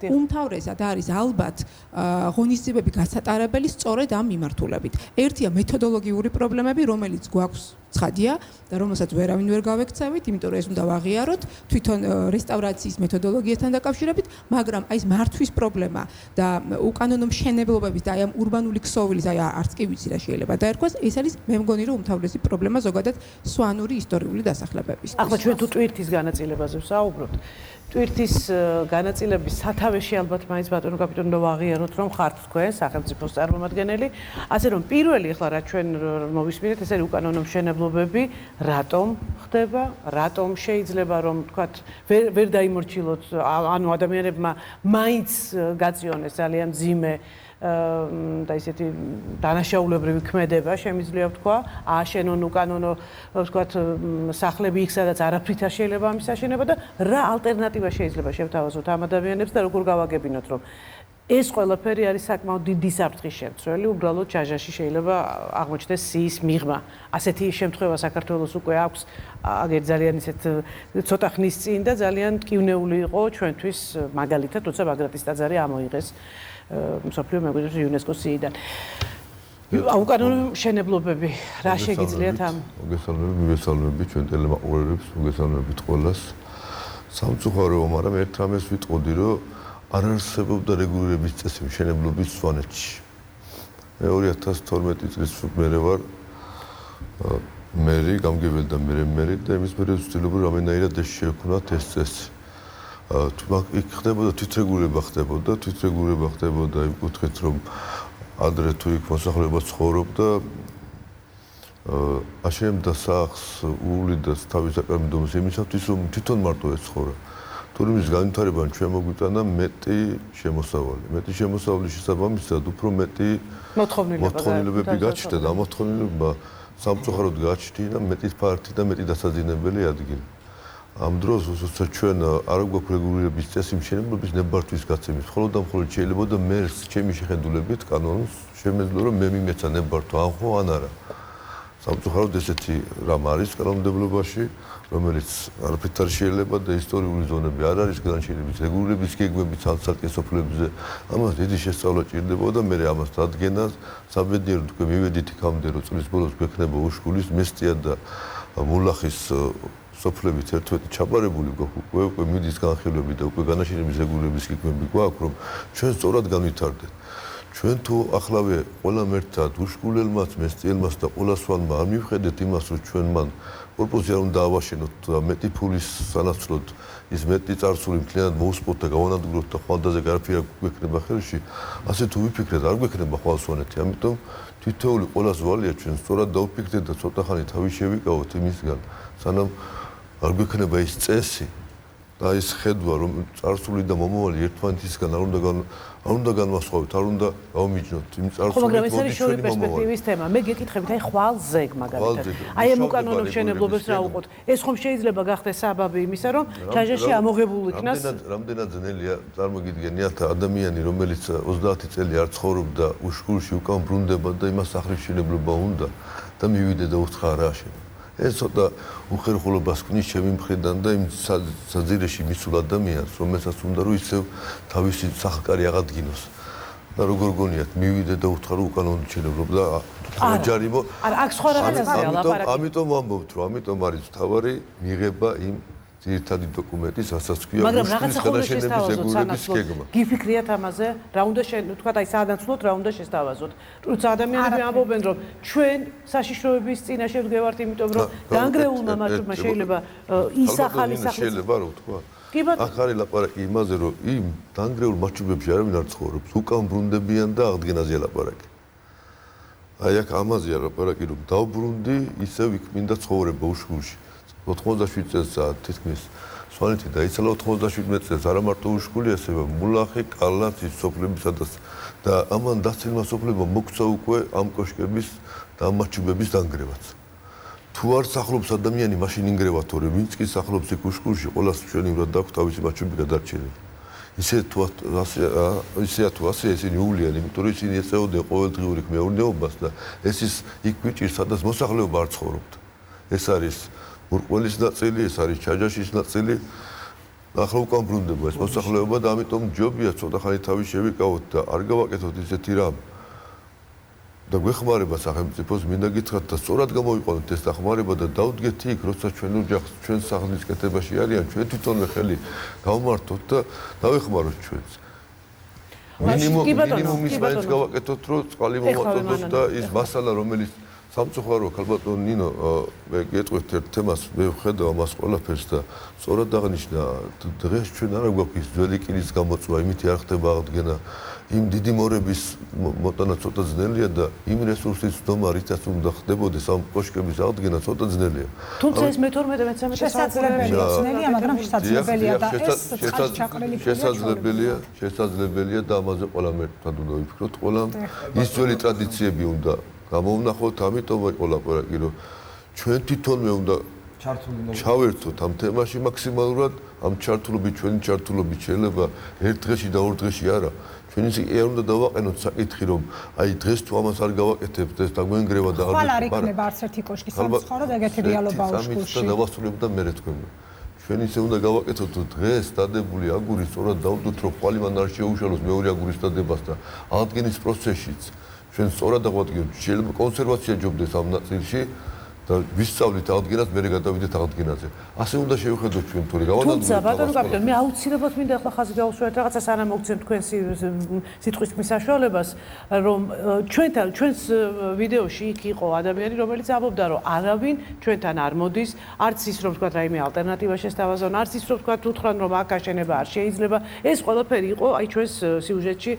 უმთავრესად არის ალბათ ღონისძიებები გასატარებელი სწორედ ამ მიმართულებით. ერთია მეთოდოლოგიური პრობლემები, რომელიც გვაქვს ცხადია და რომელსაც ვერავინ ვერ გავექცევით, იმიტომ რომ ეს უნდა ვაღიაროთ თვითონ რესტავრაციის მეთოდოლოგიასთან დაკავშირებით, მაგრამ აი ეს მართვის პრობლემა და უკანონო მშენებლობების და აი ამ ურბანული ქსოვილის, აი არც კი ვიცი რა შეიძლება დაერქვას, ეს არის მე მგონი რომ უმთავრესი პრობლემა ზოგადად სვანური ისტორიული დასახლებების. ახლა ჩვენ თუ ტვირთის განაწილებაზე ვსაუბრობთ, ტვირთის განაწილების სათავეში ალბათ მაინც ბატონო კაპიტონი რომ ვაღიაროთ, რომ ხართ თქვენ სახელმწიფოს წარმომადგენელი, ასე რომ პირველი ახლა რა ჩვენ მოვისმინეთ, ეს არის უკანონო მშენებლობები, რატომ ხდება, რატომ შეიძლება რომ თქვათ ვერ დაიმორჩილოთ, ანუ ადამიანებმა მაინც გაწიონეს ძალიან მძიმე და ისეთი დანაშაულებრივი ქმედება შემიძლია ვთქვა, ააშენონ უკანონო ვთქვათ სახლები იქ, სადაც არაფრით არ შეიძლება ამის აშენება და რა ალტერნატივა შეიძლება შევთავაზოთ ამ ადამიანებს და როგორ გავაგებინოთ, რომ ეს ყველაფერი არის საკმაოდ დიდი საფრთხის შემცველი, უბრალოდ ჩაჟაში შეიძლება აღმოჩნდეს სიის მიღმა. ასეთი შემთხვევა საქართველოს უკვე აქვს, აგერ ძალიან ისეთ ცოტა ხნის წინ და ძალიან ტკივნეული იყო ჩვენთვის, მაგალითად, როცა ბაგრატის ტაძარი ამოიღეს მსოფლიო მემკვიდრეობის იუნესკოს სიიდან. უკანონო მშენებლობები, რა შეგიძლიათ ამ? მოგესალმები ჩვენ ტელემაყურებლებს, მოგესალმებით ყველას. სამწუხაროა, მაგრამ ერთ რამეს ვიტყოდი, რომ არ არსებობდა რეგულირების წესი მშენებლობის სვანეთში. მე 2012 წლის მერე ვარ მერი, გამგებელი და მერი და იმის მერე ვცდილობ რომ რამენაირად ეს შევქმნათ ეს წესი. იქ ხდებოდა თვითრეგულირება ხდებოდა იმ კუთხით რომ ადრე თუ იქ მოსახლეობა ცხოვრობდა აშენებდა სახლს, უვლიდას თავის საკრემდომს იმისათვის რომ თვითონ მარტო ეცხოვრა. თურმის განვითარებამ ჩვენ მოგვიტანა მეტი შემოსავლის შესაბამისად უფრო მეტი მოთხოვნილებები გაჩნდა და მოთხოვნილება სამწუხაროდ გაჩნდა მეტი ფართი და მეტი დასაძინებელი ადგილი. ამ დროს უბრალოდ ჩვენ არ გვაქვს რეგულირების წესი მშენებლობის ნებართვის გაცემის. მხოლოდ და მხოლოდ შეიძლება და მე ჩემი შეხედულებით კანონს შემეძლო რომ მე მიმეცა ნებართვა ან ხო ან არა. სამწუხაროდ ესეთი რამ არის კანონმდებლობაში, რომელიც არაფრით არ შეიძლება და ისტორიული ზონები არ არის განშენების რეგულირების გეგმები ცალ-ცალკე სოფლებზე. ამას დიდი შესწავლა ჭირდებოდა და მე ამას დადგენას საბედნიეროდ უკვე მივედით იქამდე რომ წლის ბოლოს გვექნება უშგულის, მესტია და მულახის სოფლებით ერთმანეთს ჩაბარებული უკვე მიდის განხილვები და უკვე განაშენების რეგულირების გეგმები გვაქვს რომ ჩვენ სწორად განვითარდეთ. ჩვენ თუ ახლავე ყველამ ერთად უშგულელმაც, მესტიელმაც და ყველასვანმა არ მივხედეთ იმას რომ ჩვენ მან კორპუსი არ უნდა ავაშენოთ და მეტი ფულის სანაცვლოდ ის მეტი წარსული მთლიანად მოусპოთ და გავანადგუროთ და ხვალდაზე გარაფერი გვექნება ხელში, ასე თუ ვიფიქრეთ არ გვექნება ხვალ სვანეთი. ამიტომ თითოეული ყველას ვალია ჩვენ სწორად დავფიქრდეთ და ცოტა ხანი თავი შევიკავოთ იმისგან, სანამ არ გვექნება ის წესი და ის ხედვა რომ წარსული და მომავალი ერთმანეთისგან არ უნდა განვასხვავოთ, არ უნდა გავმიჯნოთ იმ წარსულით. მაგრამ ეს არის შორი პერსპექტივის თემა. მე გეკითხებით, აი ხვალ ზეგ მაგალითად. აი ამ უკანონო მშენებლობებს რა უყოთ? ეს ხომ შეიძლება გახდეს საბაბი იმისა, რომ ჩაჟაში ამოღებულ იქნას? რამდენად ძნელია წარმოგიდგენიათ ადამიანი, რომელიც 30 წელი არ ცხოვრობდა უშგულში, უკან ბრუნდება და იმას სახლის მშენებლობა უნდა და მივიდე და უცხა რა აშენა. ეს ცოტა უხერხულობას ქმნის ჩემი მხრიდან და იმ საძირეში მისულ ადამიანს, რომელსაც უნდა რომ ისევ თავისი სახკარი აღადგინოს. და როგორ გონიათ, მივიდე და უთხარო უკანონმდებლობ და ჯარიმო. აქ სხვა რაღაცაა ლაპარაკი. ამიტომ ვამბობთ, რომ ამიტომ არის თავარი მიღება იმ ძირითადი დოკუმენტის, რასაც ქვია მაგრამ რაღაცა ხოლმე შესთავაზოთ სანაცვლოდ. გიფიქრიათ ამაზე, რა უნდა თქვა აი საადანცვლოდ რა უნდა შესთავაზოთ. როცა ადამიანები ამბობენ, რომ ჩვენ საშიშროების წინაშე ვდგევართ, იმიტომ რომ განგრეულმა მართლობა შეიძლება ისახალი სახლის შეიძლება რა ვთქვა. აქ არის ლაპარაკი იმაზე, რომ იმ დანგრეულ მაჩუბებში არავინ არ ცხოვრობს, უკან ბრუნდებიან და აღდგენაზე ლაპარაკი. აი აქ ამაზეა ლაპარაკი, რომ დავბრუნდი, ისევ იქ მინდა ცხოვრება უშქულში. 87 წელსა თითქმის სვანეთი დაიცალა 97 წელს არა მარტო უშქული, ასევე მულახი, კალათი, სოფლებისა და ამან დასცინმა სოფლებმა მოგცა უკვე ამ კოშკების და ამ მაჩუბების დანგრევაც. თუ არ სახლობს ადამიანი, მაშინ ინგრევა თორე ვინც კი სახლობს იქ უშქულში, ყველას ჩვენივრად დაგვთ თავისი მაჩუბი გადარჩენილი. ისე თუ ასე ისინი უვლიან, იმიტომ რომ ისინი ეწეოდნენ ყოველდღიურ მეურნეობას და ეს ის იქ ვიჭირს, სადაც მოსახლეობა არ ცხოვრობთ. ეს არის მურყველის ნაწილი, ეს არის ჩაჯაშის ნაწილი. ახლა უკან ბრუნდება ეს მოსახლეობა და ამიტომ ჯობია ცოტა ხანი თავი შევიკავოთ და არ გავაკეთოთ ისეთი რამ. და გვეხმარება სახელმწიფოს, მინდა გითხრათ და სწორად გამოვიყვანოთ ეს დახმარება და დავდგეთ იქ, როცა ჩვენ ოჯახს, ჩვენ სახლის კეთებაში არიან, ჩვენ თვითონვე ხელი გავმართოთ და დავეხმაროთ ჩვენს. მინიმუმის მაინც გავაკეთოთ, რომ წყალი მომაწოდოს და ის მასალა, რომელიც სამწუხარო ქალბატონ ნინო მე გეტყვით ერთ თემას, მე ვხედავ ამას ყველაფერს და სწორად აღნიშნა, დღეს ჩვენ არა გვაქვს ის ძველი კირის გამოწვა, იმით არ ხდება აღდგენა. იმ დიდი მორების მოტანა ცოტა ძნელია და იმ რესურსის დომა, რითაც უნდა ხდებოდეს ამ კოშკების აღდგენა ცოტა ძნელია. თუმცა ეს მე-12 შესაძლებელია, ძნელია, მაგრამ შესაძლებელია და ეს ჩაყრილი შესაძლებელია და ამაზე ყველა მერთად უნდა ვიფიქროთ, ყველამ ის ძველი ტრადიციები უნდა გამოვნახოთ, ამიტომ იყო ლაპარაკი, რომ ჩვენ თვითონვე უნდა ჩავერთოთ ამ თემაში მაქსიმალურად, ამ ჩართულობით, ჩვენი ჩართულობით შეიძლება ერთ დღეში და ორ დღეში არა. ჩვენ ისე არ უნდა დავაყენოთ საკითხი, რომ აი დღეს თუ ამას არ გავაკეთებთ, ეს დაგვენგრევა და ხვალ არ იქნება არც ერთი კოშკი სამცხარო და ეგეთი რეალობა უშქულში. და დავასრულებთ და მერე თქვენ. ჩვენ ისე უნდა გავაკეთოთ, რომ დღეს დადებული აგური სწორად დავდოთ, რომ ხვალ მან არ შეუშალოს მეორე აგურის დადებას და აღდგენის პროცესშიც ჩვენ სწორად დავადგინოთ, შეიძლება კონსერვაცია ჯობდეს ამ ნაწილში და ვისწავლით აღდგენას, მერე გადავიდეთ აღდგენაზე. ასე უნდა შევხედოთ ჩვენ თორე გავანადგურებთ. თუმცა ბატონო კაპიტონ, მე აუცილებლად მინდა ახლა ხაზი გავუსვათ რაღაცა სანამ მოგცემ თქვენ სიტყვის თქმის საშუალებას, რომ ჩვენს ვიდეოში იქ იყო ადამიანი, რომელიც ამბობდა, რომ არავინ ჩვენთან არ მოდის, არც ის რომ თქვა რაიმე ალტერნატივა შესთავაზონ, არც ის რომ თქვა უთხრან რომ აქ აშენება არ შეიძლება. ეს ყველაფერი იყო აი ჩვენს სიუჟეტში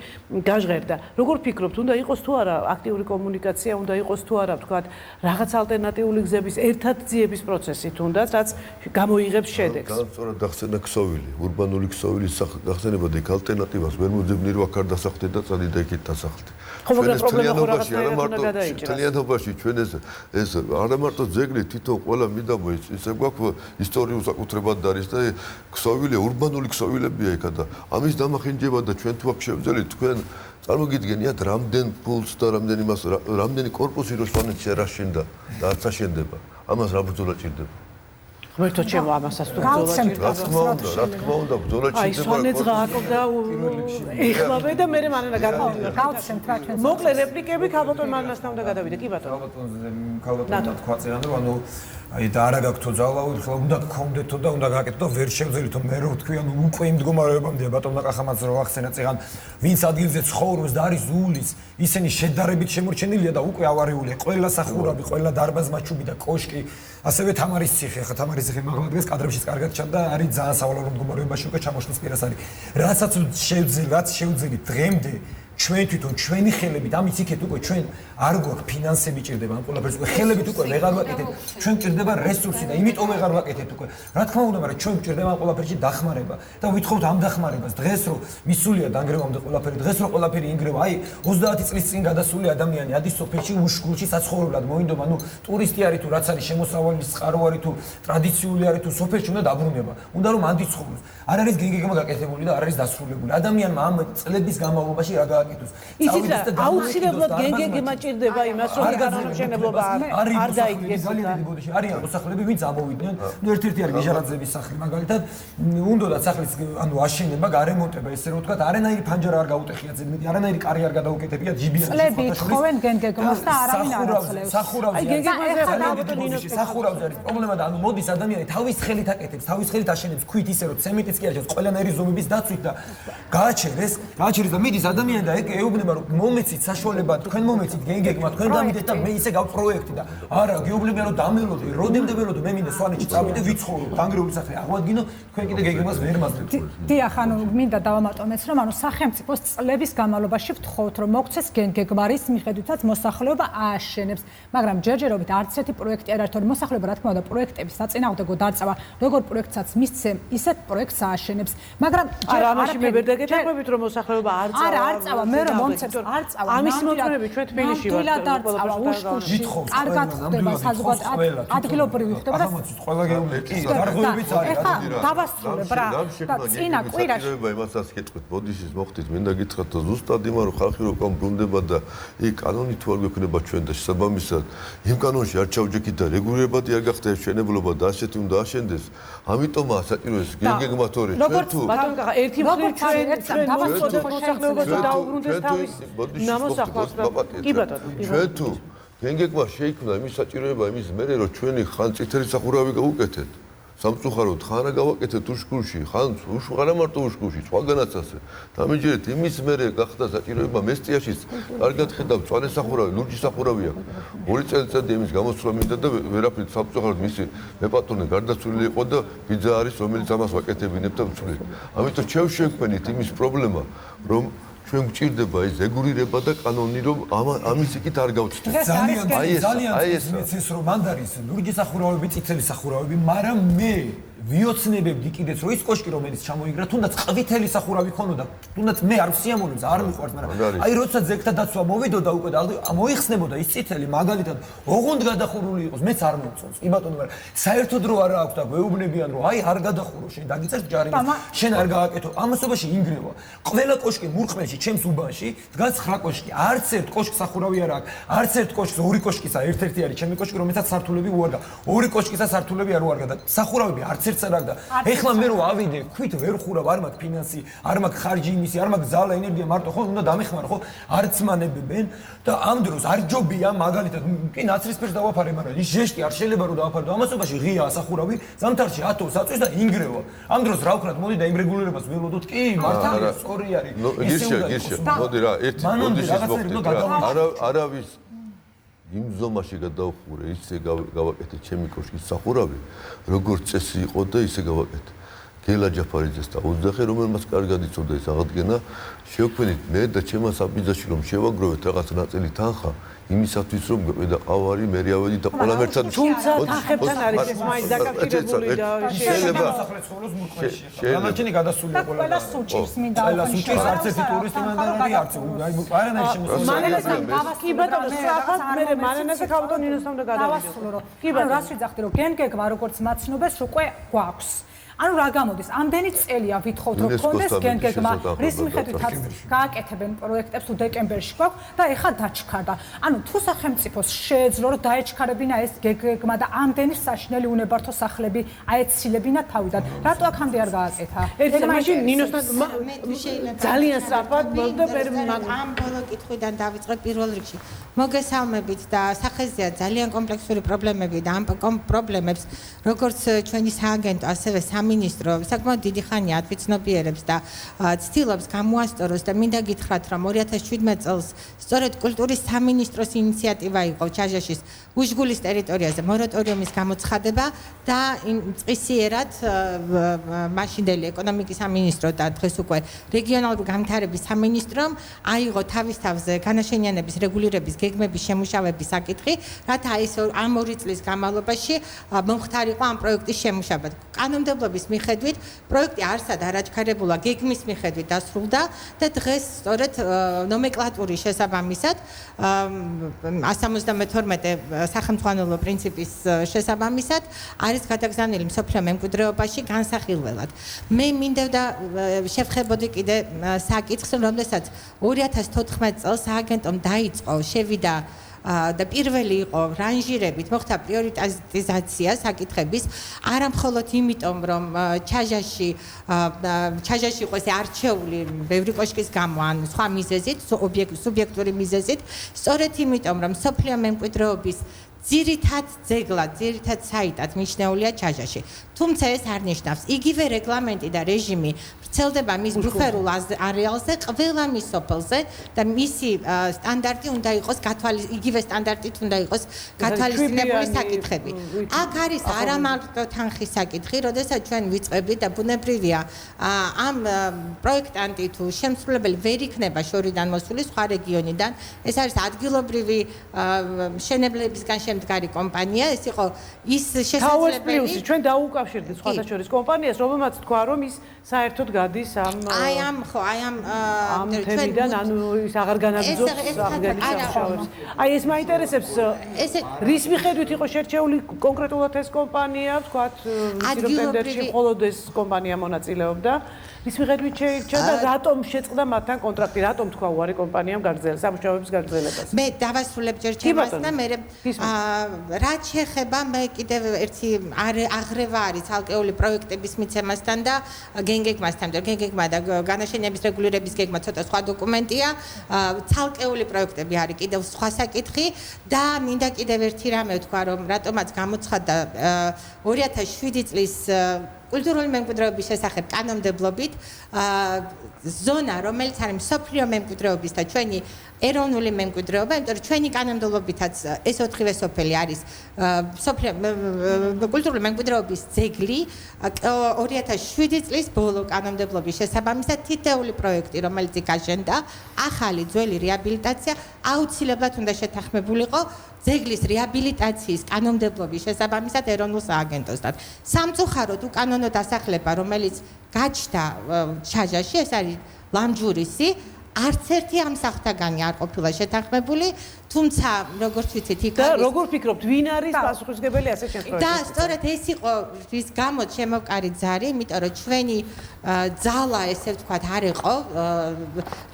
გაჟღერდა. როგორ ფიქრობთ, უნდა იყოს თუ არა აქტიური კომუნიკაცია, უნდა იყოს თუ არა თქვა რაღაც ალტერნატიული გზების ერთად ძიების პროცესი თუნდაც, რაც გამოიღებს შედეგს. განსწორად დახსენა ქსოვილი, ურბანული ქსოვილის დახსენება და იქ ალტერნატივას ვერ მოძებნი რომ აქ არ დასახლდე და წადიდე იქით დასახლდე. ხო, მაგრამ პრობლემა ხო რაღაცნაირად უნდა გადაიჭრას. თლიანობაში ჩვენ ეს არა მარტო ძეგლი, თვითონ ყველა მიდამო ისე გვაქვს ისტორიულ საკუთრებად არის და ქსოვილია, ურბანული ქსოვილებია იქა და ამის დამახინჯება და ჩვენ თუ აქ შევძელით თქვენ წარმოგიდგენიათ რამდენ ფულს და რამდენი კორპუსი რო სვანეთში არ აშენდა და არც აშენდება. ამას რა ბრძოლა ჭირდება? ღმერთო ჩემო, ამასაც თუ ბრძოლა ჭირდება. რა თქმა უნდა, ბრძოლა ჭირდება. აი სვანეთს გააკობდა ეხლავე და მე მანენა გადავიდა. გავცემთ რა ჩვენ. მოკლე რეპლიკები ქალბატონ მარნასთან უნდა გადავიდე. კი ბატონო. ქალბატონო თქვა წერან რომ ანუ აი და არა გაქვთო ძალაო, ხლა უნდა გქონდეთო და უნდა გააკეთო და ვერ შევძელითო მე რო ვთქვი, ანუ უკვე იმ მდგომარეობამდე ბატონმა კახამაც რო ახსენა წეგან, ვინც ადგილზე ცხოვრობს და არის უulis, ისინი შედარებით შემორჩენილია და უკვე ავარიულია. ყველა სახურავი, ყველა დარბაზ-მაჩუბი და კოშკი, ასევე თამარის ციხე, ხა თამარის ციხე მაღლა დღეს კადრებშიც კარგად ჩანდა, არის ძალიან სავალალო მდგომარეობაში უკვე ჩამოშლის პირას არის. რასაც შევძელით დღემდე ჩვენ თვითონ ჩვენი ხელებით ამის იქეთ უკვე ჩვენ არ გვაქვს ფინანსები ჭირდება ამ ყველაფერს უკვე ხელებით უკვე ვეღარ ვაკეთებთ ჩვენ ჭირდება რესურსი და იმიტომ ვეღარ ვაკეთებთ უკვე რა თქმა უნდა მაგრამ ჩვენ ჭირდება ამ ყველაფერში დახმარება და ვითხოვთ ამ დახმარებას დღეს რომ მისულია დანგრევამდე ყველაფერი დღეს რომ ყველაფერი ინგრევა აი 30 წლის წინ გადასული ადამიანი ადის სოფელში უშქულში საცხოვრებლად მოინდომა ნუ ტურისტი არის თუ რაც არის შემოსავალი წყარო არის თუ ტრადიციული არის თუ სოფელში უნდა დაბრუნება უნდა რომ ანდი ცხოვროს არ არის გეგმა გაკეთებული და არ არის დასრულებული ადამიანმა ამ წლების განმავლობაში რა გააკეთოს. ისიც აუცილებლად გენგეგი მაჭირდება იმას, რომ განაუშენებლობა არ დაიდგეს. ძალიან დიდი ბოდიში არიან მოსახლეები, ვინც ამოვიდნენ. ნუ ერთ-ერთი არის ნიჟარაძეების სახლი, მაგალითად, უნდათ სახლის ანუ აშენება, გარემონტება, ესე რომ ვთქვათ, არანაირი ფანჯარა არ გაუტეხია ზედმეტი, არანაირი კარი არ გადაუკეთებია ჯიბიანის. წლები ითხოვენ გენგეგმას და არავინ არ აცლევს. სახურავზე. აი გენგეგმაზე სახურავზე არის პრობლემა და ანუ მოდის ადამიანი თავის ხელით აკეთებს, თავის ხელით აშენებს ქვით ისე რომ ცემენტიც კი არჩევს ყველანაირი ზომების დაცვით და გააჩერეს და მიდის ადამიანი და ეუბნება რომ მომეცით საშუალება თქვენ მომეცით გენგეგმა თქვენ დამიდეთ და მე ისე გავპროექტი და არა გეუბნებიან რომ დამელოდე როდემდე ველოდე მე მინდა სვანეთში წავიდე ვიცხოვრო დანგრეული სახე აღვადგინო თქვენ კიდე გენგეგმას ვერ მაძლევთ. დიახ, ანუ მინდა დავამატომეც რომ ანუ სახელმწიფოს წლების განმავლობაში ვთხოვთ რომ მოგცეს გენგეგმარის მიხედვითაც მოსახლეობა ააშენებს, მაგრამ ჯერჯერობით არც ერთი პროექტი არ არის, თორემ მოსახლეობა რა თქმა უნდა პროექტების საწინააღმდეგო დაწვა, როგორ პროექტსაც მისცემ, ისეთ პროექტს ააშენებს, მაგრამ ამაში მე ვერ დაგეთანხმებით რომ მოსახლეობა არ წავა. არა, არ წავა, მე რომ მომცემს, არ წავა. ამის მოწმეები ჩვენ თბილისში ვართ. არ წავა, უშკულში. კარგად ხდება საზოგადოება, ადგილობრივი ხდება და ყველა გეუბნები კი, დარღვევებიც არის. ეხლა დავასრულებ რა. და წინა კვირაში იმასაც გეტყვით, ბოდიშის მოხდით, მინდა გითხრათ და ზუსტად იმან რომ ხალხი რო კამბრუნდება და იქ კანონი თუ არ გვექნება ჩვენ და შესაბამისად იმ კანონში არ ჩავჯექით და რეგულირებადი არ გახდა მშენებლობა და ასეთი უნდა აშენდეს. ამიტომაა საჭიროა გენგეგმა თორე ჩვენ თუ ერთი მხრივ ჩვენ დავასრულებთ მოსახლეობას და დაუბრუნდეს თავის ნამოსახლარს. კი ბატონო. ჩვენ თუ გენგეგმა შეიქმნა იმის საჭიროება იმის მერე რომ ჩვენი ხან წითელი სახურავი გავუკეთეთ. სამწუხაროდ ხან რა გავაკეთეთ უშკულში, ხან არა მარტო უშკულში, სხვაგანაც ასე. დამიჯერეთ იმის მერე გახდა საჭიროება მესტიაშიც. კარგად ხედავ, მწვანე სახურავი, ლურჯი სახურავი აქვს. 2 წელიწადი იმის გამოსვლა მინდა და ვერაფრით სამწუხაროდ მისი მეპატრონე გარდაცვლილი იყო და ბიძა არის, რომელიც ამას ვაკეთებინებ და ვწვლით. ამიტომ შევშევქმნით იმის პრობლემა, რომ ჩვენ გვჭირდება ეს რეგულირება და კანონი რომ ამის იქით არ გავწდეთ. ძალიან მეცეს რომ მანდარის ლურჯი სახურავები, წითელი სახურავები, მაგრამ მე ვიოცნებებდი კიდეც რომ ის კოშკი რომელიც ჩამოიგრა, თუნდაც ყვითელი სახურავი ქონოდა, თუნდაც მე არ ვსიამოვნებს, არ მიყვარს, მაგრამ აი როცა ზეგთა დაცვა მოვიდოდა უკვე და მოიხსნებოდა ის წითელი მაგალითად ოღონდ გადახურული იყოს, მეც არ მომწონს. კი ბატონო, მაგრამ საერთოდ რო არა აქვს და გვეუბნებიან რომ აი არ გადახურო, შენ დაგიწევს ჯარიმას, შენ არ გააკეთო. ამასობაში ინგრევა. ყველა კოშკი მურყმელში, ჩემს უბანში დგას 9 კოშკი. არც ერთ კოშკს სახურავი არ აქვს. არც ერთ კოშკს 2 კოშკისა, ერთ-ერთი არის ჩემი კოშკი, რომელსაც სართულები უარგა. 2 კოშკისა სართულები არ უარგა და სახურავები არც ერთ და ეხლა მე რო ავიდე, ქვით ვერ ხურავ, არ მაქვს ფინანსი, არ მაქვს ხარჯი იმისი, არ მაქვს ძალა, ენერგია, მარტო ხო უნდა დამეხმარო, ხო? არც მანებებენ და ამ დროს არ ჯობია მაგალითად, კი ნაცრისფერს დავაფარე, მაგრამ ის ჟეშტი არ შეიძლება რომ დავაფარო და ამასობაში ღია სახურავი, ზამთარში 10 საწვის და ინგრევა. ამ დროს რა ვქნათ, მოდი და იმ რეგულირებას ველოდოთ. კი, მართალია, სწორი არის. გირშელ, მოდი რა, ერთი ბოდიშის მოხდით რა. არავის იმ ზომაში გადავხურე, ისე გავაკეთე ჩემი კოშკის სახურავი, როგორც წესი იყო და ისე გავაკეთე. გელა ჯაფარიძეს დაუძახე, რომელმაც კარგად იცოდა ეს აღდგენა, შევქმნით მე და ჩემმა საბიძაში რომ შევაგროვეთ რაღაც ნაწილი თანხა, იმისათვის რომ გვეყიდა ყავარი, მერი ავედი და ყველა ერთად თუმცა თანხებთან არის ეს მაინც დაკავშირებული და შეიძლება მოსახლე ცხოვრობს მურყმელში. განაჩენი გადასულია ყველა სუჭირს მინდა ყველა სუჭირს არც ერთი ტურისტი მანდარი არც აი არანაირი შემოსავალი. კი ბატონო, საფათ მე მანენაზე კაპიტონ ინოსთან და გადავიდე. კი ბატონო, რას ვიძახდი რომ გენგეგმა როგორც მაცნობეს უკვე გვაქვს. ანუ რა გამოდის? ამდენი წელია ვითხოვთ რომ გქონდეს გენგეგმა, რის მიხედვითაც გააკეთებენ პროექტებს თუ დეკემბერში გვაქვს და ეხლა დაჩქარდა. ანუ თუ სახელმწიფოს შეეძლო რომ დაეჩქარებინა ეს გენგეგმა და ამდენი საშინელი უნებართო სახლები აეცილებინა თავიდან, რატო აქამდე არ გააკეთა? ერთი მაშინ ნინოსთან ძალიან სწრაფად და ამ ბოლო კითხვიდან დავიწყებ პირველ რიგში. მოგესალმებით და სახეზეა ძალიან კომპლექსური პრობლემები და ამ პრობლემებს როგორც ჩვენი სააგენტო ასევე სამინისტრო საკმაოდ დიდი ხანია ათვიცნობიერებს და ცდილობს გამოასწოროს და მინდა გითხრათ რომ 2017 წელს სწორედ კულტურის სამინისტროს ინიციატივა იყო ჩაჟაშის უშგულის ტერიტორიაზე მორატორიუმის გამოცხადება და წესიერად მაშინდელი ეკონომიკის სამინისტრო და დღეს უკვე რეგიონალური განვითარების სამინისტრომ აიღო თავის თავზე განაშენიანების რეგულირების გეგმების შემუშავების საკითხი, რათა ეს ამ 2 წლის განმავლობაში მომხდარიყო ამ პროექტის შემუშავა. კანონმდებლობის მეთოდოლოგიის მიხედვით პროექტი არსად არაჩქარებულა გეგმის მიხედვით დასრულდა და დღეს სწორედ ნომენკლატურის შესაბამისად 172 სახელმძღვანელო პრინციპის შესაბამისად არის გადაგზავნილი მსოფლიო მემკვიდრეობაში განსახილველად. მე მინდოდა შევხებოდი კიდე საკითხს, რომელსაც 2014 წელს სააგენტომ დაიწყო, შევიდა და პირველი იყო რანჟირებით, მოხდა პრიორიტიზაცია საკითხების, არა მხოლოდ იმიტომ, რომ ჩაჟაში იყო ესე არჩეული ბევრი კოშკის გამო, ან სხვა მიზეზით, სუბიექტური მიზეზით, სწორედ იმიტომ, რომ მსოფლიო მემკვიდრეობის ძირითად ძეგლად, ძირითად საიტად მიჩნეულია ჩაჟაში. თუმცა ეს არ ნიშნავს, იგივე რეგლამენტი და რეჟიმი ვრცელდება მის ბუფერულ არეალზე, ყველა მის სოფელზე და მისი სტანდარტი უნდა იყოს იგივე სტანდარტით უნდა იყოს გათვალისწინებული საკითხები. აქ არის არა მარტო თანხის საკითხი, როდესაც ჩვენ ვიწყებით და ბუნებრივია ამ პროექტანტი თუ შემსრულებელი ვერ იქნება შორიდან მოსული სხვა რეგიონიდან, ეს არის ადგილობრივი მშენებლებისგან შემდგარი კომპანია, ეს იყო ის შესაძლებელი. ჩვენ დაუკავშირდით სხვათა შორის კომპანიას, რომელმაც თქვა, რომ ის საერთოდ გადის ამ თემიდან, ანუ ის აღარ განაგრძობს აღგანისამუშავებს. აი ეს მაინტერესებს, რის მიხედვით იყო შერჩეული კონკრეტულად ეს კომპანია, ვთქვათ, ტენდერში მხოლოდ ეს კომპანია მონაწილეობდა. რის მიხედვით შეირჩა და რატომ შეწყდა მათთან კონტრაქტი, რატომ თქვა უარი კომპანიამ სამუშაოების გაგრძელებას? მე დავასრულებ ჯერ ჩემს და მე რაც შეეხება მე კიდევ ერთი აღრევა არის ცალკეული პროექტების მიცემასთან და გენგეგმასთან და გენგეგმა და განაშენების რეგულირების გეგმა ცოტა სხვა დოკუმენტია, ცალკეული პროექტები არის კიდევ სხვა საკითხი და მინდა კიდევ ერთი რამე ვთქვა, რომ რატომაც გამოცხადდა 2007 წლის კულტურული მემკვიდრეობის შესახებ კანონმდებლობით ზონა, რომელიც არის მსოფლიო მემკვიდრეობის და ჩვენი ეროვნული მემკვიდრეობა, იმიტომ რომ ჩვენი კანონმდებლობითაც ეს 4-ვე სოფელი არის კულტურული მემკვიდრეობის ძეგლი 2007 წლის ბოლო კანონმდებლობის შესაბამისად თითეული პროექტი, რომელიც გაშენდა, ახალი ძველი რეაბილიტაცია აუცილებლად უნდა შეთანხმებულიყო ძეგლის რეაბილიტაციის კანონმდებლობის შესაბამისად ეროვნულ სააგენტოსთან. სამწუხაროდ უკანონო დასახლება, რომელიც გაჩნდა ჩაჟაში, ეს არის ლამჯურისი, არც ერთი ამ სახლთაგანი არ ყოფილა შეთანხმებული, თუმცა როგორც ვიცით, იქ არის. და როგორ ფიქრობთ, ვინ არის პასუხისმგებელი ასე შემთხვევაში? და სწორედ ეს იყო რის გამოც შემოვკარით ზარი, იმიტომ რომ ჩვენი ძალა, ესე ვთქვათ, არ იყო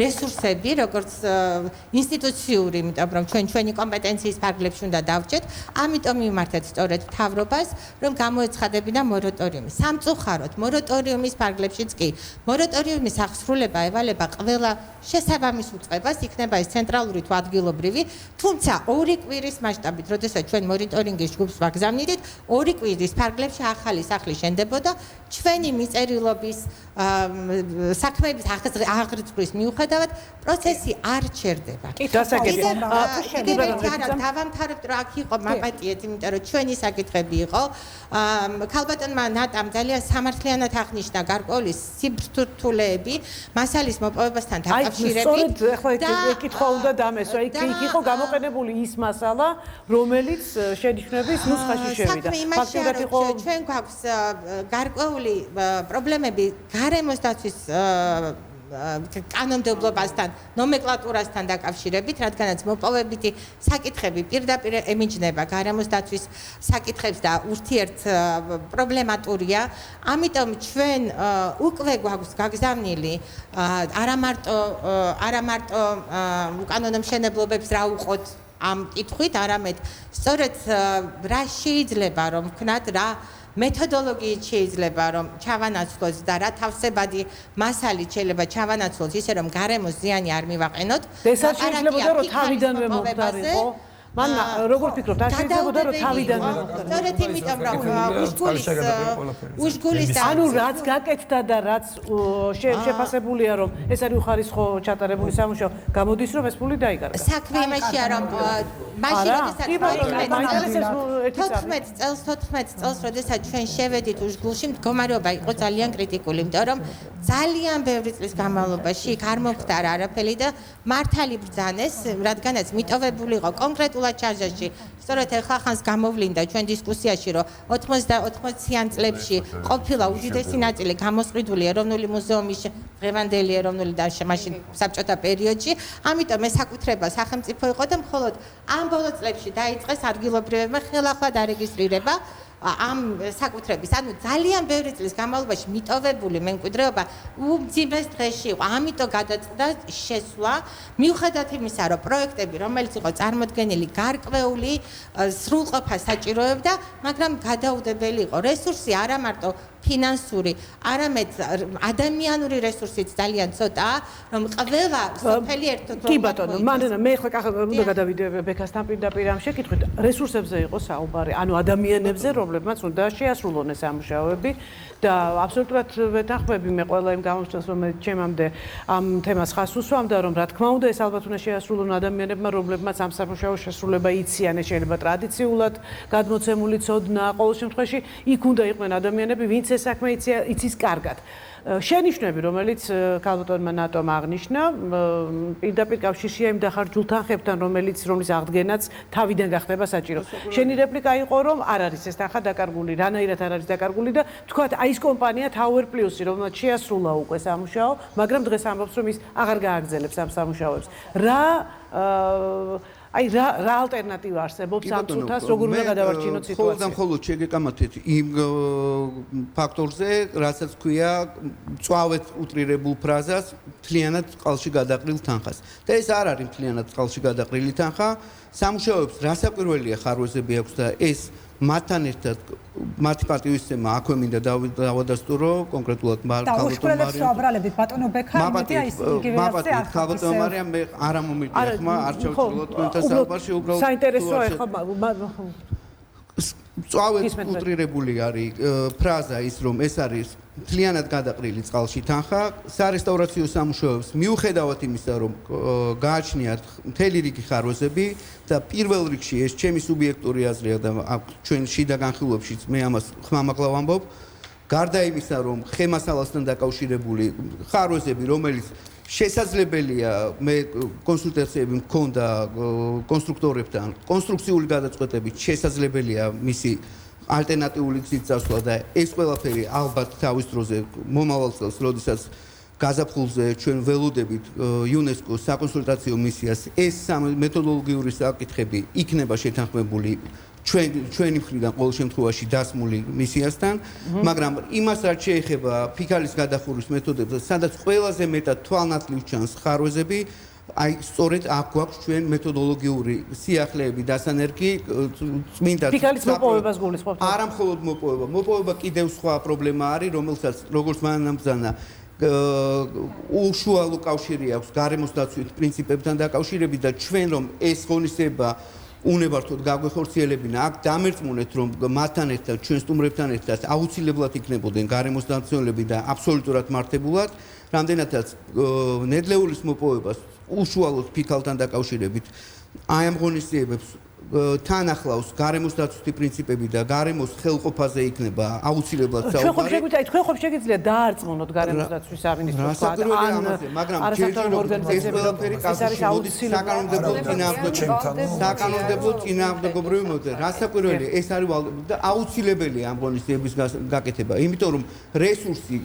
რესურსები, როგორც ინსტიტუციური, იმიტომ რომ ჩვენი კომპეტენციის ფარგლებში უნდა დავჭეთ, ამიტომ მიმართეთ სწორედ მთავრობას, რომ გამოეცხადებინა მორატორიუმი. სამწუხაროდ, მორატორიუმის ფარგლებშიც კი, მორატორიუმის აღსრულება ევალება ყველა შესაბამის უწყებას, იქნება ეს ცენტრალური თუ ადგილობრივი, თუმცა 2 კვირის მასშტაბით, როდესაც ჩვენ მონიტორინგის ჯგუფს ვაგზავნით, 2 კვირის ფარგლებში ახალი სახლი შენდებოდა, ჩვენი მიწერილობის საქმეების აღრიცხვის მიუხედავად პროცესი არ ჩერდება. დავამთავრებთ, რომ აქ იყო მაპატიეთ, იმიტომ რომ ჩვენი საკითხები იყო. ქალბატონმა ნატამ ძალიან სამართლიანად აღნიშნა გარკვეული სიბრძოლეები მასალის მოპოვებასთან დაკავშირებით. და ეკითხვა უნდა დამესვა, იქ იყო გამოყენებული ის მასალა, რომელიც შენიშვნების ნუსხაში შევიდა. ფაქტობრივად იყო ჩვენ გვაქვს გარკვეული პრობლემები გარემოს დაცვის კანონმდებლობასთან, ნომენკლატურასთან დაკავშირებით, რადგანაც მოპოვებითი საკითხები პირდაპირ ემიჯნება გარემოს დაცვის საკითხებს და ურთიერთ პრობლემატურია. ამიტომ ჩვენ უკვე გვაქვს გაგზავნილი არა მარტო უკანონო მშენებლობებს რა უყოთ ამ კითხვით, არამედ სწორედ რა შეიძლება რომ ვქნათ, რა მეთოდოლოგიით შეიძლება რომ ჩავანაცვლოს და რა თავსებადი მასალით შეიძლება ჩავანაცვლოს ისე რომ გარემოს ზიანი არ მივაყენოთ. ეს არ შეიძლება რომ თავიდანვე მოხდარიყო. მან როგორ ფიქრობთ, არ შეიძლება რომ თავიდანვე მოხდარიყო. სწორედ იმიტომ რომ უშგულის ანუ რაც გაკეთდა და რაც შეფასებულია რომ ეს არის უხარისხო ჩატარებული სამუშაო, გამოდის რომ ეს ფული დაიკარგა. საქმე იმაშია რომ მაშინ როდესაც 14 წელს როდესაც ჩვენ შევედით უშგულში, მდგომარეობა იყო ძალიან კრიტიკული, იმიტომ რომ ძალიან ბევრი წლის განმავლობაში იქ არ მომხდარა არაფერი და მართალი ბრძანეს, რადგანაც მიტოვებული იყო კონკრეტულად ჩარჟაში სწორედ ახლა ხანს გამოვლინდა ჩვენ დისკუსიაში, რომ 80-90-იან წლებში ყოფილა უდიდესი ნაწილი გამოსყიდული ეროვნული მუზეუმის დღევანდელი ეროვნული და მაშინ საბჭოთა პერიოდში, ამიტომ ეს საკუთრება სახელმწიფო იყო და მხოლოდ ამ ბოლო წლებში დაიწყეს ადგილობრივებმა ხელახლა დარეგისტრირება ამ საკუთრების, ანუ ძალიან ბევრი წლის განმავლობაში მიტოვებული მემკვიდრეობა უმძიმეს დღეში იყო. ამიტომ გადაწყდა შესვლა, მიუხედავად იმისა, რომ პროექტები, რომელიც იყო წარმოდგენილი გარკვეული სრულყოფას საჭიროებდა, მაგრამ გადაუდებელი იყო. რესურსი არა მარტო ფინანსური, არამედ ადამიანური რესურსიც ძალიან ცოტაა, რომ ყველა სოფელი ერთად კი ბატონო, მე ახლა უნდა გადავიდე ბექასთან პირდაპირ ამ შეკითხვით. რესურსებზე იყო საუბარი, ანუ ადამიანებზე, რომლებმაც უნდა შეასრულონ ეს ამუშავებები და აბსოლუტურად ვეთანხმები მე ყველა იმ გამოსვლას, რომ ჩემამდე ამ თემას ხას უსვამდა, რომ რა თქმა უნდა ეს ალბათ უნდა შეასრულონ ადამიანებმა, რომლებმაც ამ სამუშაოს შესრულება იციან, შეიძლება ტრადიციულად გადმოცემული ცოდნა, ყოველ შემთხვევაში იქ უნდა იყვნენ ადამიანები, ვინც ეს საქმე იცის კარგად. შენიშვნები, რომელიც კაპიტონმა ნატომ აღნიშნა, პირდაპირ კავშირშია იმ დახარჯულ თანხებთან, რომლის აღდგენაც თავიდან გახდება საჭირო. შენი რეპლიკა იყო, რომ არ არის ეს თანხა დაკარგული, რანაირად არ არის დაკარგული და თქვათ, აი ეს კომპანია Tower Plus-ი, რომელსაც შეასრულა უკვე სამუშაო, მაგრამ დღეს ამბობს, რომ ის აღარ გააგრძელებს ამ სამუშაოებს. აი რა ალტერნატივა არსებობს ამ წუთას, როგორ უნდა გადავარჩინოთ სიტუაცია? ხოლმე შეგეკამათეთ იმ ფაქტორზე, რასაც ქვია წვავეთ უტრირებულ ფრაზას, მთლიანად წყალში გადაყრილ თანხას. და ეს არ არის მთლიანად წყალში გადაყრილი თანხა, სამუშაოებს რასაკვირველია ხარვეზები აქვს და ეს მათთან ერთად მათი პატივისცემა აქვე მინდა დავადასტურო კონკრეტულად კაპიტონს ვაბრალებდით ბატონო ბექარი ის იგივეაცე არ კაპიტონ მარიამ მე არ ამომიწია ხმა არ ჩავჭრილო თქვენთან საუბარში უბრალოდ საინტერესოა ხო წავეთ უტრირებული არის ფრაზა ის რომ ეს არის მთლიანად გადაყრილი წყალში თანხა სარესტავრაციო სამუშაოებს მიუხედავად იმისა რომ გააჩნიათ მთელი რიგი ხარვეზები და პირველ რიგში ეს ჩემი სუბიექტური აზრია და ჩვენ შიდა განხილვებშიც მე ამას ხმამაღლა ვამბობ გარდა იმისა რომ ხემასალასთან დაკავშირებული ხარვეზები რომელიც შესაძლებელია მე კონსულტაციები მქონდა კონსტრუქტორებთან კონსტრუქციული გადაწყვეტებით შესაძლებელია მისი ალტერნატიული გზით წასვლა და ეს ყველაფერი ალბათ თავის დროზე მომავალ წელს როდესაც გაზაფხულზე ჩვენ ველოდებით იუნესკოს საკონსულტაციო მისიას ეს მეთოდოლოგიური საკითხები იქნება შეთანხმებული ჩვენი მხრიდან ყოველ შემთხვევაში დასმული მისიასთან, მაგრამ იმას რაც შეეხება ფიქალის გადახურვის მეთოდებზე, სადაც ყველაზე მეტად თვალნათლივ ჩანს ხარვეზები, აი სწორედ აქ გვაქვს ჩვენ მეთოდოლოგიური სიახლეები დასანერგი წმინდა ფიქალის მოპოვებას გულისხმობთ. არა მხოლოდ მოპოვება კიდევ სხვა პრობლემა არის, რომელსაც როგორც მანამბრძანა უშუალო კავშირი აქვს გარემოს დაცვის პრინციპებთან დაკავშირებით და ჩვენ რომ ეს ღონისძიება უნებართოდ გაგვეხორციელებინა აქ დამერწმუნეთ რომ მათთან ერთად ჩვენ სტუმრებთან ერთად აუცილებლად იქნებოდნენ გარემოს დამცველები და აბსოლუტურად მართებულად რამდენადაც ნედლეულის მოპოვებას უშუალოდ ფიქალთან დაკავშირებით აი ამ ღონისძიებებს თან ახლავს გარემოს დაცვითი პრინციპები და გარემოს ხელყოფაზე იქნება აუცილებლად საუბარი. თქვენ ხომ შეგიძლიათ დაარწმუნოთ გარემოს დაცვის სამინისტროს მაგრამ ეს ყველაფერი კავშირში საკანონმდებლო წინააღმდეგობრივი მოდელი. რასაკვირველია ეს არის და აუცილებელია ამ ღონისძიების გაკეთება, იმიტომ რომ რესურსი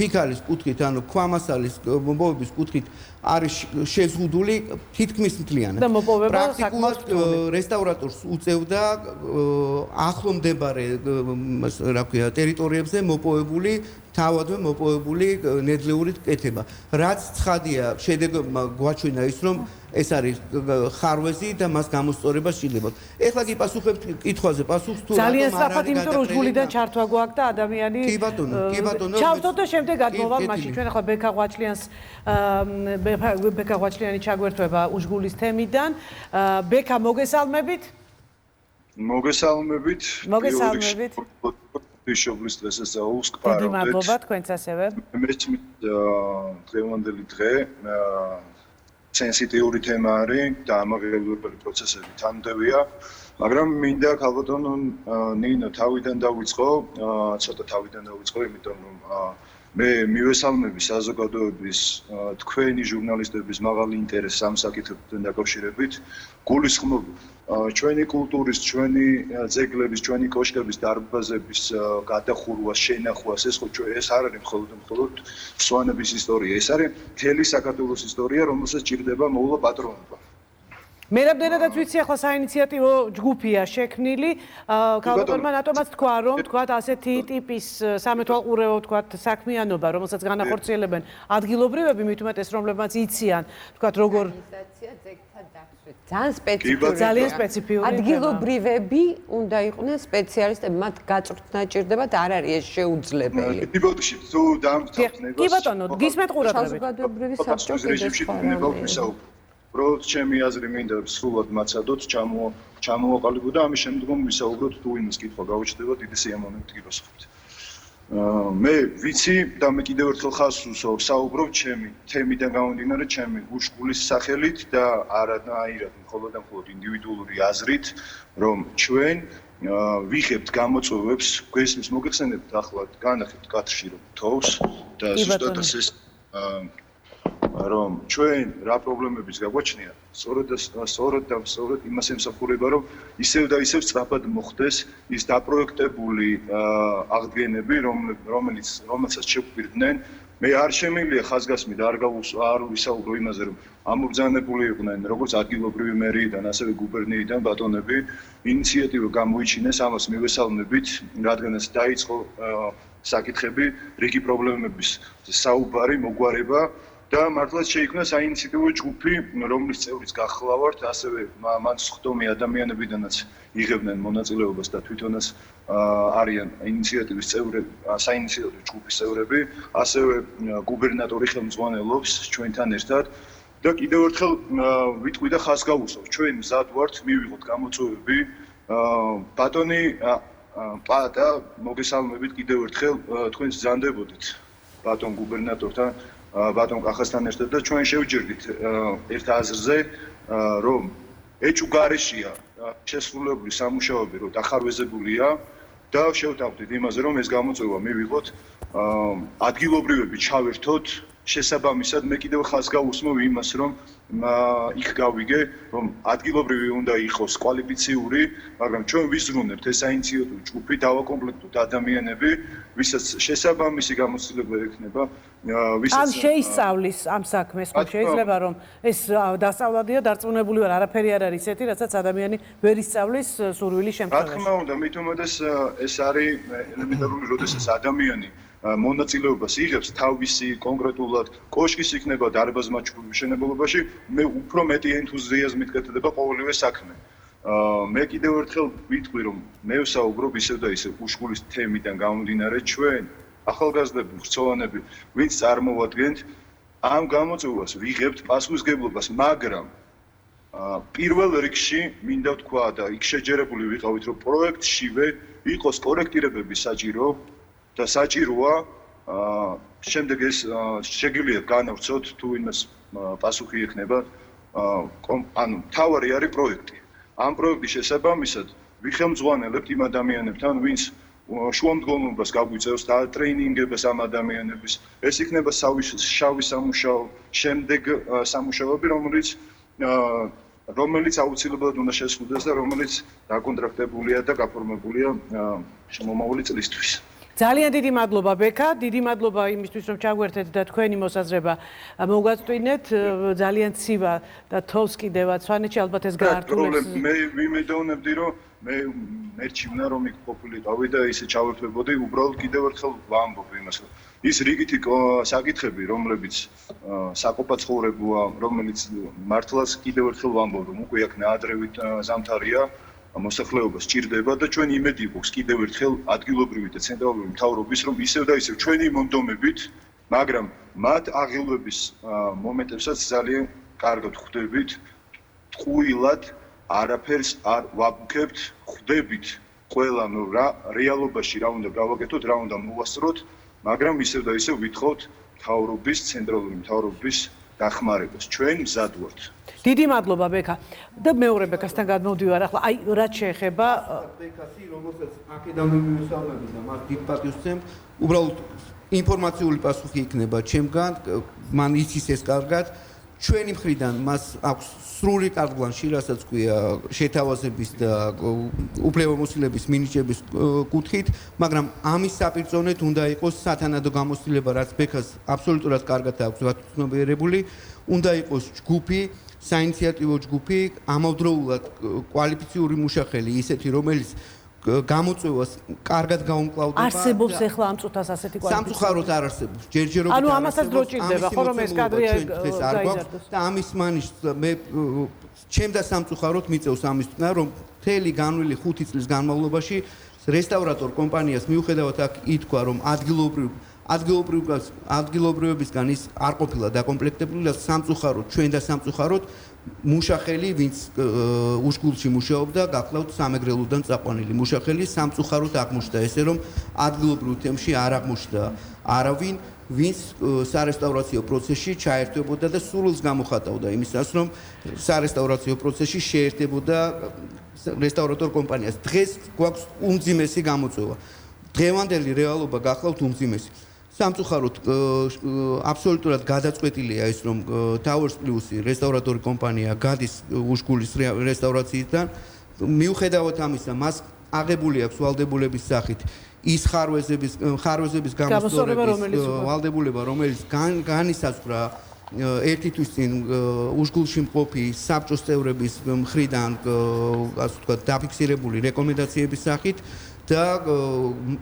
ფიქალის კუთხით, ანუ ქვამასალის მოპოვების კუთხით არის შეზღუდული თითქმის მთლიანად. და მოპოვება პრაქტიკულად რესტავრატორს უწევდა ახლომდებარე რა ქვია ტერიტორიებზე მოპოვებული თავადვე მოპოვებული ნედლეურით კეთება. რაც ცხადია, შედეგმა გვაჩვენა ის, რომ ეს არის ხარვეზი და მას გამოსწორება სჭირდება. ეხლა კი პასუხებთ კითხვაზე, პასუხს თუ ძალიან სწრაფად, იმიტომ რომ ჟგულიდან ჩართვა გვაქვს და ადამიანი კი ბატონო, ჩავთოთ და შემდეგ გადმოვალ მაშინ. ჩვენ ახლა ბექა ღვაჩლიანი ჩაგვერთვება უჟგულის თემიდან. ბექა მოგესალმებით? მოგესალმებით. ბიშოპის დღესასწაულს გყარავთ. დიდი მადლობა თქვენც ასევე. მესმით დღევანდელი დღე სენსიტიური თემა არის და ამაღლებელი პროცესები თანმდებია, მაგრამ მინდა კაპიტონ ნინო თავიდან დავიწყო, იმიტომ რომ მე მივესალმები საზოგადოების თქვენი ჟურნალისტების მაღალი ინტერესს ამ საკითხებთან დაკავშირებით. გულისხმობ ჩვენი კულტურის, ჩვენი ძეგლების, ჩვენი კოშკების, დარბაზების გადახურვას, შენახვას, ეს არ არის მხოლოდ სვანების ისტორია, ეს არის მთელი საქართველოს ისტორია, რომელსაც ჭირდება მოვლა პატრონობა. მე რამდენადაც ვიცი, ახლა საინიციატივო ჯგუფია შექმნილი. კაპიტონმა ნატომაც თქვა, რომ თქვათ ასეთი ტიპის სამეთვალყურეო თქვათ საქმიანობა, რომელსაც განახორციელებენ ადგილობრივები, მით უმეტეს რომლებმაც იციან, თქვათ როგორ ძალიან სპეციფიური ადგილობრივები უნდა იყვნენ სპეციალისტები, მათ გაწვრთნა ჭირდებათ, არ არის ეს შეუძლებელი. კი ბატონო, გისმენთ ყურადღებით. საზოგადოებრივი საბჭოს რეჟიმში იქნება ვისაუბროთ. Პროექტ ჩემი აზრი მინდა სრულად მაცადოთ, ჩამოვაყალიბო და ამის შემდგომ ვისაუბროთ თუ იმის კითხვა გაუჩნდება, დიდი სიამოვნებით გიპასუხებთ. მე ვიცი და მე კიდევ ერთხელ ხაზს ვსაუბრობ ჩემი თემიდან გამომდინარე, ჩემი უშკულის სახელით და არანაირად მხოლოდ ინდივიდუალური აზრით, რომ ჩვენ ვიღებთ გამოწვევებს, გვესმის მოგეხსენებთ ახლა განახეთ კადრში რომ თოვს და ზუსტად ეს რომ ჩვენ რა პრობლემების გაგვაჩნია, სწორედ იმას ემსახურება, რომ ისევ და ისევ სწრაფად მოხდეს ის დაპროექტებული აღდგენები, რომელსაც შეგვირდნენ. მე არ შემიძლია ხაზგასმით არ ვისაუბრო იმაზე, რომ ამობრძანებული იყვნენ როგორც ადგილობრივი მერიიდან, ასევე გუბერნიიდან ბატონები, ინიციატივა გამოიჩინეს, ამას მივესალმებით, რადგანაც დაიწყო საკითხები, რიგი პრობლემების საუბარი, მოგვარება და მართლაც შეიქმნა საინიციატივო ჯგუფი, რომლის წევრიც გახლავართ, ასევე მან სხდომი ადამიანებიდანაც იღებდნენ მონაწილეობას და თვითონაც არიან ინიციატივის წევრები, საინიციატივო ჯგუფის წევრები, ასევე გუბერნატორი ხელმძღვანელობს ჩვენთან ერთად და კიდევ ერთხელ ვიტყვი და ხაზს გავუსვავ, ჩვენ მზად ვართ მივიღოთ გამოწვევები, ბატონი პატა მოგესალმებით კიდევ ერთხელ თქვენ ზანდებოდით ბატონ გუბერნატორთან ბატონ კახასთან ერთად და ჩვენ შევჯერდით ერთ აზრზე, რომ ეჭვგარეშია შესრულებული სამუშაოები, რომ დახარვეზებულია და შევთავაზეთ იმაზე, რომ ეს გამოწვევა მივიღოთ, ადგილობრივები ჩავერთოთ, შესაბამისად მე კიდევ ხაზს გავუსმევ იმას, რომ იქ გავიგე, რომ ადგილობრივი უნდა იყოს კვალიფიციური, მაგრამ ჩვენ ვიზრუნებთ ეს საინიციატივო ჯგუფი, დავაკომპლექტოთ ადამიანები, ვისაც შესაბამისი გამოცდილება ექნება, ან შეისწავლის ამ საქმეს, ხო შეიძლება რომ ეს დასწავლადია, დარწმუნებული ვარ, არაფერი არ არის ისეთი, რასაც ადამიანი ვერ ისწავლის სურვილის შემთხვევაში. რა თქმა უნდა, მით უმეტეს ეს არის ელემენტარული, როდესაც ადამიანი მონაწილეობას იღებს თავისი კონკრეტულად კოშკის იქნება დარბაზ-მაჩვეულის მშენებლობაში, მე უფრო მეტი ენთუზიაზმით კეთდება ყოველივე საქმე. მე კიდევ ერთხელ ვიტყვი, რომ მე ვსაუბრობ ისევ და ისევ უშკულის თემიდან გამომდინარე, ჩვენ ახალგაზრდები, ხრცოვანები, ვინც წარმოვადგენთ, ამ გამოწვევას ვიღებთ პასუხისგებლობას, მაგრამ პირველ რიგში მინდა ვთქვა და იქ შეჯერებული ვიყავით, რომ პროექტშივე იყოს კორექტირებები საჭირო და საჭიროა შემდეგ ეს შეგვიძლია განავრცოთ თუ იმას პასუხი ექნება ანუ თავარი არის პროექტი. ამ პროექტის შესაბამისად ვიხელმძღვანელებთ იმ ადამიანებთან, ვინც შუამდგომლობას გაგვიწევს და ტრეინინგებას ამ ადამიანების. ეს იქნება შავი სამუშაო, შემდეგ სამუშაოები, რომელიც აუცილებლად უნდა შესრულდეს და რომელიც დაკონტრაქტებულია და გაფორმებულია შემომავალი წლისთვის. ძალიან დიდი მადლობა ბექა, დიდი მადლობა იმისთვის რომ ჩაგვერთეთ და თქვენი მოსაზრება მოგაწვინეთ, ძალიან ცივა და თოვს კიდევაც სვანეთში ალბათ ეს გაართულებს. მე ვიმედოვნებდი რომ მე მერჩივნა რომ იქ ყოფილიყავი და ისე ჩავერთვებოდი, უბრალოდ კიდევ ერთხელ ვამბობ იმას, რომ ის რიგითი საკითხები, რომლებიც საყოფა ცხოვრებაა, რომელიც მართლაც კიდევ ერთხელ ვამბობ, რომ უკვე აქ ნაადრევით ზამთარია მოსახლეობა სჭირდება და ჩვენ იმედი გვაქვს კიდევ ერთხელ ადგილობრივი და ცენტრალური მთავრობის, რომ ისევ და ისევ ჩვენი მომდომებით, მაგრამ მათ აღელვების მომენტებსაც ძალიან კარგად ხვდებით, ტყუილად არაფერს არ ვაბუქებთ, ხვდებით ყველა რეალობაში რა უნდა გავაკეთოთ, რა უნდა მოვასწროთ, მაგრამ ისევ და ისევ ვითხოვთ მთავრობის, ცენტრალური მთავრობის დახმარებას. ჩვენ მზად ვართ. დიდი მადლობა ბექა და მეორე ბექასთან გადმოვდივარ ახლა აი რაც შეეხება ბექასი რომელსაც აქედან მივისალმები და მას დიდ პატივს ვცემ უბრალოდ ინფორმაციული პასუხი იქნება ჩემგან მან იცის ეს კარგად ჩვენი მხრიდან მას აქვს სრული კარგლანში რასაც ქვია შეთავაზების და უფლებამოსილების მინიჭების კუთხით მაგრამ ამის საპირწონედ უნდა იყოს სათანადო გამოცდილება რაც ბექას აბსოლუტურად კარგად აქვს გაცნობიერებული უნდა იყოს ჯგუფი საინიციატივო ჯგუფი ამავდროულად კვალიფიციური მუშახელი ისეთი რომელიც გამოწვევას კარგად გაუმკლავდება არსებობს ახლა ამ წუთას ასეთი კვალიფიციური სამწუხაროდ არ არსებობს ჯერჯერობით ანუ ამასაც დრო ჭირდება ხო რომ ეს კადრი გაიზარდოს და ამის მანიშს მე ჩემ და სამწუხაროდ მიწევს ამის თქმა რომ მთელი განვლილი 5 წლის განმავლობაში რესტავრატორ კომპანიას მიუხედავად აქ ითქვა რომ ადგილობრივებისგან ის არ ყოფილა დაკომპლექტებული და სამწუხაროდ ჩვენ და სამწუხაროდ მუშახელი ვინც უშგულში მუშაობდა გახლავთ სამეგრელოდან წაყვანილი მუშახელი სამწუხაროდ აღმოჩნდა ესე რომ ადგილობრივ თემში არ აღმოჩნდა არავინ ვინც სარესტავრაციო პროცესში ჩაერთვებოდა და სურვილს გამოხატავდა იმისას რომ სარესტავრაციო პროცესში შეერთებოდა რესტავრატორ კომპანიას დღეს გვაქვს უმძიმესი გამოწვევა დღევანდელი რეალობა გახლავთ უმძიმესი სამწუხაროდ აბსოლუტურად გადაწყვეტილია ის რომ Towers Plus-ი რესტავრატორი კომპანია გადის უშგულის რესტავრაციიდან მიუხედავად ამისა მას აღებული აქვს ვალდებულების სახით ის ხარვეზების გამოსწორების ვალდებულება რომელიც განისაზღვრა ერთი თვის წინ უშგულში მყოფი საბჭოს წევრების მხრიდან ასე ვთქვათ დაფიქსირებული რეკომენდაციების სახით და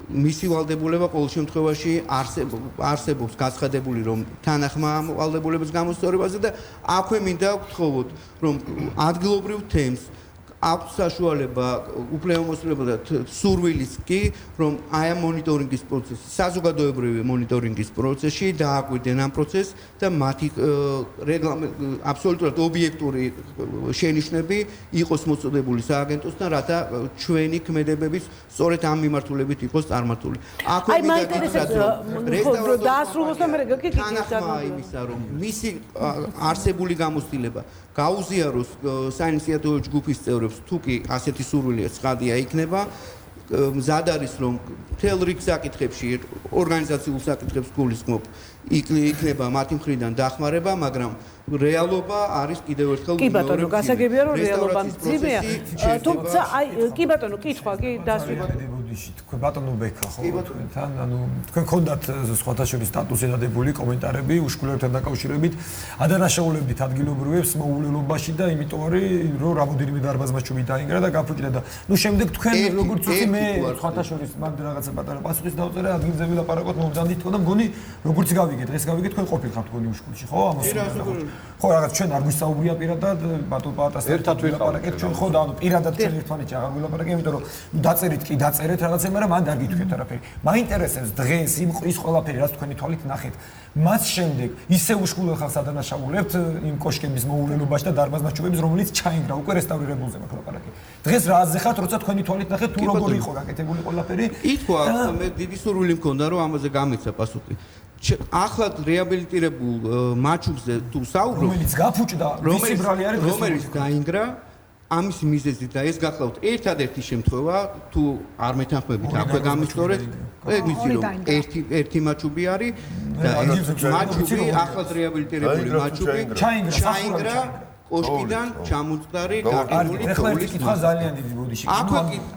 მისი ვალდებულება ყოველ შემთხვევაში არსებობს გაცხადებული რომ თანახმა ვალდებულების გამოსწორებაზე და აქვე მინდა ვთხოვოთ რომ ადგილობრივ თემს აქვს საშუალება უფლებამოსილება და სურვილიც კი რომ აი ამ მონიტორინგის პროცესი საზოგადოებრივი მონიტორინგის პროცესში დააკვირდნენ ამ პროცესს და მათი აბსოლუტურად ობიექტური შენიშვნები იყოს მოწოდებული სააგენტოსთან რათა ჩვენი ქმედებებიც სწორედ ამ მიმართულებით იყოს წარმართული. აქვე მინდა დაასრულოს და მე თანახმა იმისა რომ მისი არსებული გამოცდილება გაუზიაროს საინიციატივო ჯგუფის წევრებს თუ კი ასეთი სურვილია ცხადია იქნება მზად არის რომ მთელ რიგ საკითხებში ორგანიზაციულ საკითხებს გულისხმობ იქნება მათი მხრიდან დახმარება მაგრამ რეალობა არის კიდევ ერთხელ კი ბატონო გასაგებია რომ რეალობა მძიმეა თუმცა აი კი ბატონო კითხვა კი დასვით თქვენ ბატონო ბექა ხო თან ანუ თქვენ გქონდათ სხვათა შორის სტატუსი დადებული კომენტარები უშკულებთან დაკავშირებით ადანაშაულებდით ადგილობრივებს მოულელობაში და იმიტომ არის რომ რამოდენიმე დარბაზმაჩუბი დაინგრა და გაფუჭდა და ნუ შემდეგ თქვენ როგორც ვთქვი მე სხვათა შორის მაგ რაღაცა პატარა პასუხის დავწერე ადგილზე ვილაპარაკოთ მომძანდით თქო და მგონი როგორც გავიგე დღეს გავიგე თქვენ ყოფილხართ მგონი უშკულში ხო ხო რაღაც ჩვენ არ გვისაუბრია პირადად ბატონ პატასთან ერთად ვილაპარაკეთ ჩვენ ხო და ანუ პირადად ჩვენ ერთმანეთში აღარ ვილაპარაკეთ იმიტომ რომ დაწერით კი დაწერეთ რაღაცა მაგრამ მან არ გითხრეთ არაფერი მაინტერესებს დღეს იმ ის ყველაფერი რაც თქვენი თვალით ნახეთ მას შემდეგ ისე უშკულ ხალხს ადანაშაულებთ იმ კოშკების მოულელობაში და დარბაზმაჩუბების რომელიც ჩაინგრა უკვე რესტავრირებულზე მაქვს ლაპარაკი დღეს რა აზრზე ხართ როცა თქვენი თვალით ნახეთ თუ როგორ იყო გაკეთებული ყველაფერი ითქვა მე დიდი სურვილი მქონდა რომ ამაზე გამეცა პასუხი ახლად რეაბილიტირებულ მაჩუბზე თუ საუბრობ რომელიც გაფუჭდა ვისი ბრალი არის რომელიც დაინგრა ამის მიზეზი და ეს გახლავთ ერთადერთი შემთხვევა თუ არ მეთანხმებით აქვე გამისწორეთ ეგ ვიცი რომ ერთი მაჩუბი არის და მაჩუბი ახლად რეაბილიტირებული მაჩუბი ჩაინგრა კოშკიდან ჩამოწყდარი გაგებული თოვლის კითხვა ძალიან დიდი ბოდიში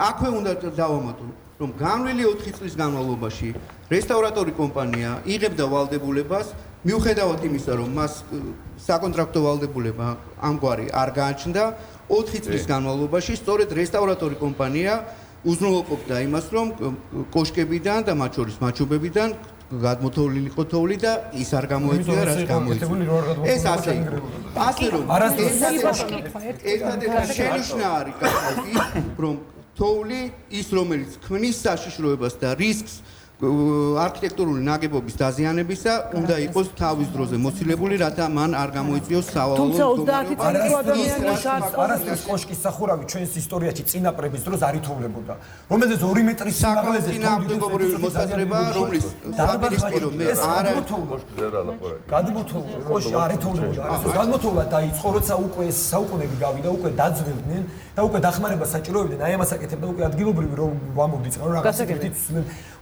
აქვე უნდა დავამატო რომ განვლილი 4 წლის განმავლობაში რესტავრატორი კომპანია იღებდა ვალდებულებას მიუხედავად იმისა რომ მას საკონტრაქტო ვალდებულება ამგვარი არ გააჩნდა 4 წლის განმავლობაში სწორედ რესტავრატორი კომპანია უზრუნველყოფდა იმას რომ კოშკებიდან და მათ შორის მაჩუბებიდან გადმოთოვლილიყო თოვლი და ის არ გამოიწვია რაც გამოიწვია ეს ასე რომ ერთადერთი შენიშვნა არის რომ თოვლი ის რომელიც ქმნის საშიშროებას და რისკს არქიტექტურული ნაგებობის დაზიანებისა უნდა იყოს თავის დროზე მოცილებული, რათა მან არ გამოიწვიოს სავალალო არასდროს კოშკის სახურავი ჩვენს ისტორიაში წინაპრების დროს არ ითოვლებოდა. რომელზეც 2 მეტრის სიმაღლეზე წინააღმდეგობრივი მოსაზრება, რომლის დაპირისპირო მე არ გადმოთოვლა კოშკი არ ითოვლებოდა. არასდროს გადმოთოვლა დაიწყო, როცა უკვე საუკუნეები გავიდა, უკვე დაძველდნენ და უკვე დახმარება საჭიროებდნენ. აი ამას აკეთებდა უკვე ადგილობრივი რომ ვამბობდი წყარო რაღაც ერთით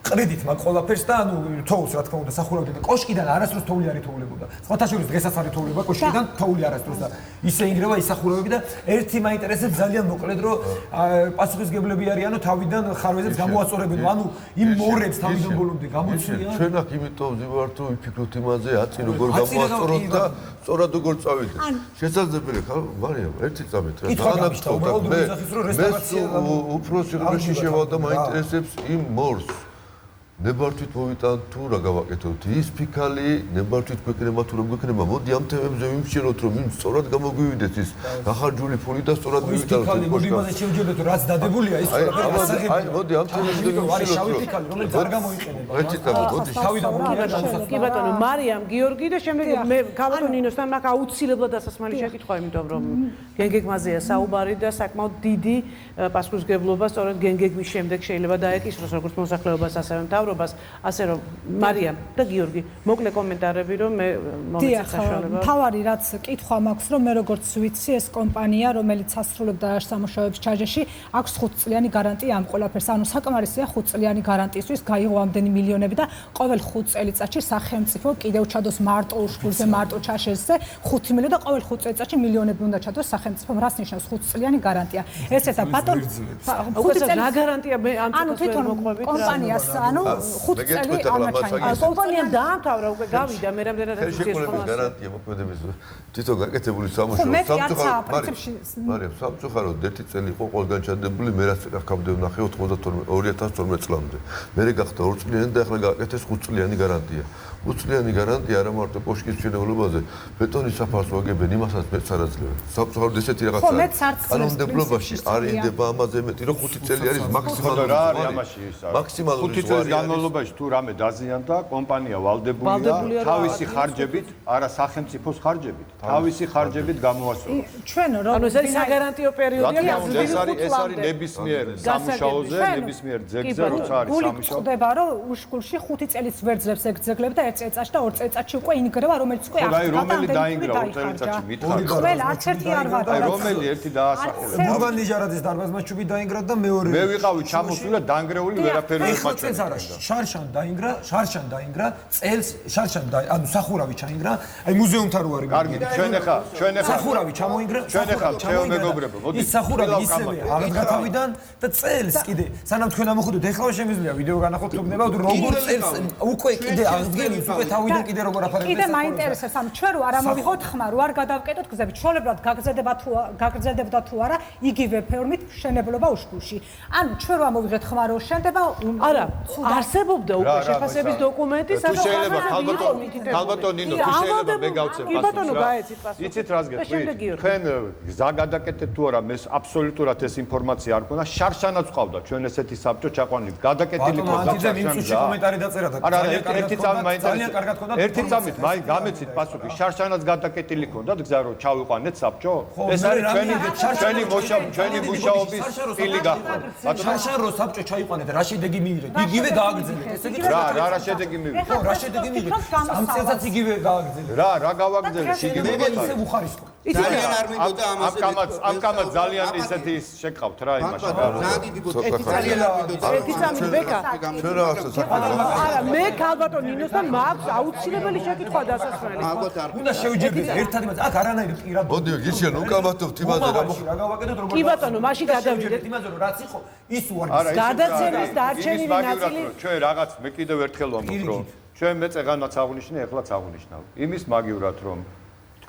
ყრედით მაგ ყველაფერს და ანუ თოვლს რა თქმა უნდა სახურავდნენ და კოშკიდან არასდროს თოვლი არ ითოვლებოდა. სხვათა შორის დღესაც არ ითოვლება კოშკიდან თოვლი არასდროს და ისე ინგრევა ის სახურავები და ერთი მაინტერესებს ძალიან მოკლედ რომ პასუხისგებლები არიანო თავიდან ხარვეზებს გამოაწორებენ. ანუ იმ მორებს თავიდან ბოლომდე გამოცვლიან. ჩვენ აქ იმიტომ ვიმართ რომ ვიფიქროთ იმაზე აწი როგორ გამოაწოროთ და სწორად როგორ წავიდეთ. შესაძლებელია ხა მარიამ ერთი წამით რა განაცხადოთ მე უფრო სიღრმეში შევალ და მაინტერესებს იმ მორს ნებართვით მოვიტან თუ რა გავაკეთოთ ის ფიქალი ნებართვით გვეკნება თუ რა გვეკნება მოდი ამ თემებზე ვიმშენოთ რომ იმ სწორად გამოგვივიდეს ის გახარჯული ფული და სწორად მივიტანოთ ფიქალი მოდი იმაზე შევჯერდეთ რომ რაც დადებულია ის აი მოდი ამ თემებზე ვიმშენოთ შავი ფიქალი რომელიც არ გამოიყენება ერთი წამი მოდი თავიდან კი ბატონო მარიამ გიორგი და შემდეგ მე კაპიტონ ნინოსთან მაგ აუცილებლად დასასმელი შეკითხვა იმიტომ რომ გენგეგმაზეა საუბარი და საკმაოდ დიდი პასუხისგებლობა სწორედ გენგეგმის შემდეგ შეიძლება დაეკისროს როგორც მოსახლეობას ასევე მთავრობას ასე რომ მარიამ და გიორგი მოკლე კომენტარები რომ მე მომეცეთ საშუალება თავარი რაც კითხვა მაქვს რომ მე როგორც ვიცი ეს კომპანია რომელიც ასრულებდა სამუშაოებს ჩაჟეში აქვს 5 წლიანი გარანტია ამ ყველაფერს ანუ საკმარისია 5 წლიანი გარანტიისთვის გაიღო ამდენი მილიონები და ყოველ 5 წელიწადში სახელმწიფო კიდევ ჩადოს მარტო უშქურზე მარტო ჩაშესზე 5 მილიონი და ყოველ 5 წელიწადში მილიონები უნდა ჩადოს სახელმწიფომ რას ნიშნავს 5 წლიანი გარანტია ესეა ბატონ 5 წელი რა გარანტია მე ანუ თვითონ კომპანიას ანუ 5 წელი ამაჩაია კომპანიამ დაამთავრა უკვე გავიდა მე რამდენად შეშეკულების გარანტია მოქმედების თვითონ გაკეთებული სამუშაო მარიამ სამწუხაროდ 1 წელი იყო ყველგან ჩადებული მე რაც ახავდე ვნახე 2012 წლამდე მე გახდა 2 წლიანი და ახლა გააკეთეს 5 წლიანი გარანტია 5 წლიანი გარანტია არა მარტო კოშკის მშენებლობაზე ბეტონის საფარს ვაგებენ იმასაც მეც არ აძლევენ სამწუხაროდ ესეთი რაღაცა კანონმდებლობაში არ ინდება ამაზე მეტი რომ 5 წელი არის მაქსიმალური რა არის ამაში ის არის მაქსიმალური 5 წლის განმავლობაში თუ რამე დაზიანდა კომპანია ვალდებულია თავისი ხარჯებით არა სახელმწიფოს ხარჯებით თავისი ხარჯებით გამოასწორებს ჩვენ რომ ანუ ეს საგარანტიო პერიოდია ეს არის ნებისმიერ სამუშაოზე ნებისმიერ ძეგლზე როცა არის სამუშაო ხდება რომ უშკულში 5 წელიც ვერძლებს ეგ და 1 წელიწადში და 2 წელიწადში უკვე ინგრევა რომელიც უკვე აი რომელი დაინგრა 2 წელიწადში მითხარ ყველა არც ერთი არ ვარ აი რომელი ერთი დაასახელა მოგა ნიჟარაძის დარბაზმა ჩუბი დაინგრა და მეორე მე ვიყავი ჩამოსული და დანგრეული ვერაფერი ვერ მაჩვენე შარშან დაინგრა წელს შარშან ანუ სახურავი ჩაინგრა აი მუზეუმთან რო არის კარგი ჩვენ ახლა სახურავი ჩამოინგრა ჩვენ ახლა ჩემო მეგობრებო მოდი ის სახურავი ისევე აღდგა თავიდან და წელს კიდე სანამ თქვენ ამოხდით ეხლა შემიძლია ვიდეო განახოთ თქნება როგორ წელს უკვე კიდე აღდგენით უკვე თავიდან კიდე როგორ აფარებდეს კიდე მაინტერესებს ანუ ჩვენ რო არ ამოვიღოთ ხმა რო არ გადავკეტოთ გზები ჩვეულებრივად გაგრძელდება თუ არა იგივე ფორმით მშენებლობა უშკულში ანუ ჩვენ რო ამოვიღეთ ხმა რო შენდება არა არსებობდა უკვე შეფასების დოკუმენტი თუ შეიძლება ხალბატონ ნინო თუ შეიძლება მე გავცემ პასუხს იცით რას გეტყვი თქვენ გზა გადაკეთეთ თუ არა მე აბსოლუტურად ეს ინფორმაცია არ მქონდა შარშანაც ყავდა ჩვენ ესეთი საბჭო ჩაყვანილი გადაკეთილი ქონდა კომენტარი დაწერა და ერთი წამი მაინტერესებს ერთი წამით მაინც გამეცით პასუხი შარშანაც გადაკეთილი ქონდათ გზა რომ ჩავიყვანეთ საბჭო ეს არის ჩვენი მუშაობის სტილი გახდა შარშან რო საბჭო ჩაიყვანეთ რა შედეგი მიიღეთ იგივე გააგრძელეთ ესე იგი რა შედეგი მიიღეთ ხო რა შედეგი მიიღეთ ამ წელსაც იგივე გააგრძელეთ რა გავაგრძელეთ იგივე ისე უხარისხო ძალიან არ მინდოდა ამ კამაც ძალიან ისეთი შეგყავთ რა იმაში ერთი წამი ბეკა არა მე კაპიტონ ნინოსთან მაქვს აუცილებელი შეკითხვა დასასრულს უნდა შევჯერდეთ ერთად იმას აქ არანაირი პირად მოდი გირშელ უკავათობთ იმაზე რა გავაკეთოთ როგორ კი ბატონო მაშინ გადავიდეთ იმაზე რომ რაც იყო ის უარი გადაცემის დარჩენილი ნაწილი ჩვენ რაღაც მე კიდევ ერთხელ ვამბობ რომ ჩვენ მე წეღანაც აღნიშნე ეხლაც აღნიშნავ იმის მაგივრად რომ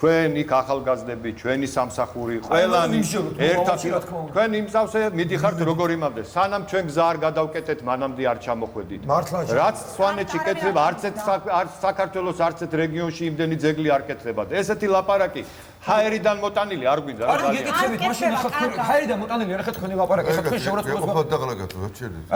თქვენ იქ ახალგაზრდები ჩვენი სამსახური ყველანი ერთად თქვენ იმსავსე მიდიხართ როგორ იმამდე სანამ ჩვენ გზა არ გადავკეტეთ მანამდე არ ჩამოხვედით რაც სვანეთში კეთდება არც საქართველოს არც ერთ რეგიონში იმდენი ძეგლი არ კეთდებათ ესეთი ლაპარაკი ჰაერიდან მოტანილი არ გვინდა რა. არა, გეკითხებით, მაშინ ახლა თქვენ ჰაერიდან მოტანილი არ ხეთ თქვენი ლაპარაკი, ახლა თქვენ შეურაცხყოფას გაყენეთ.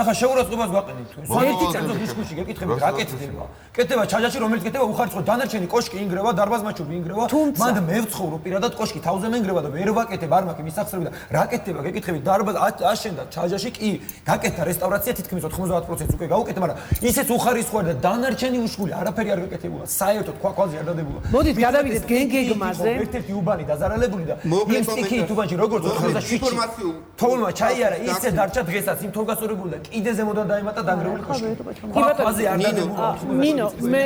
ახლა შეურაცხყოფას გაყენით. ერთი წელს დისკუსი გეკითხებით, რა კეთდება? კეთდება ჩაჯაში, რომელიც კეთდება უხარისხო დანარჩენი კოშკი ინგრევა, დარბაზმაჩუბი ინგრევა, მანდ მე ვცხოვრო პირადად კოშკი თავზე მენგრევა და ვერ ვაკეთებ, არ მაქვს მისახსრები და რა კეთდება? გეკითხებით, დარბაზ აშენდა ჩაჯაში კი გაკეთდა რესტავრაცია თითქმის 90% უკვე გაუკეთე, მაგრამ ისეც უხარისხოა და დანარჩენი უშკული არაფერი არ გეკეთებულა. საერთოდ ქვაკვალზე არ დადებულა. მოდით გადავიდეთ გენგეგმაზე. ერთ-ერთი უბანი დაზარალებული და იმ სტიქიის უბანში როგორც 87 თოვლმა ჩაიარა, ისე დარჩა დღესაც იმ თოლგასურებული და კიდე ზემოდან დაემატა დაგრეული კოშკი. ქვაზე არ დადებულა. ნინო, მე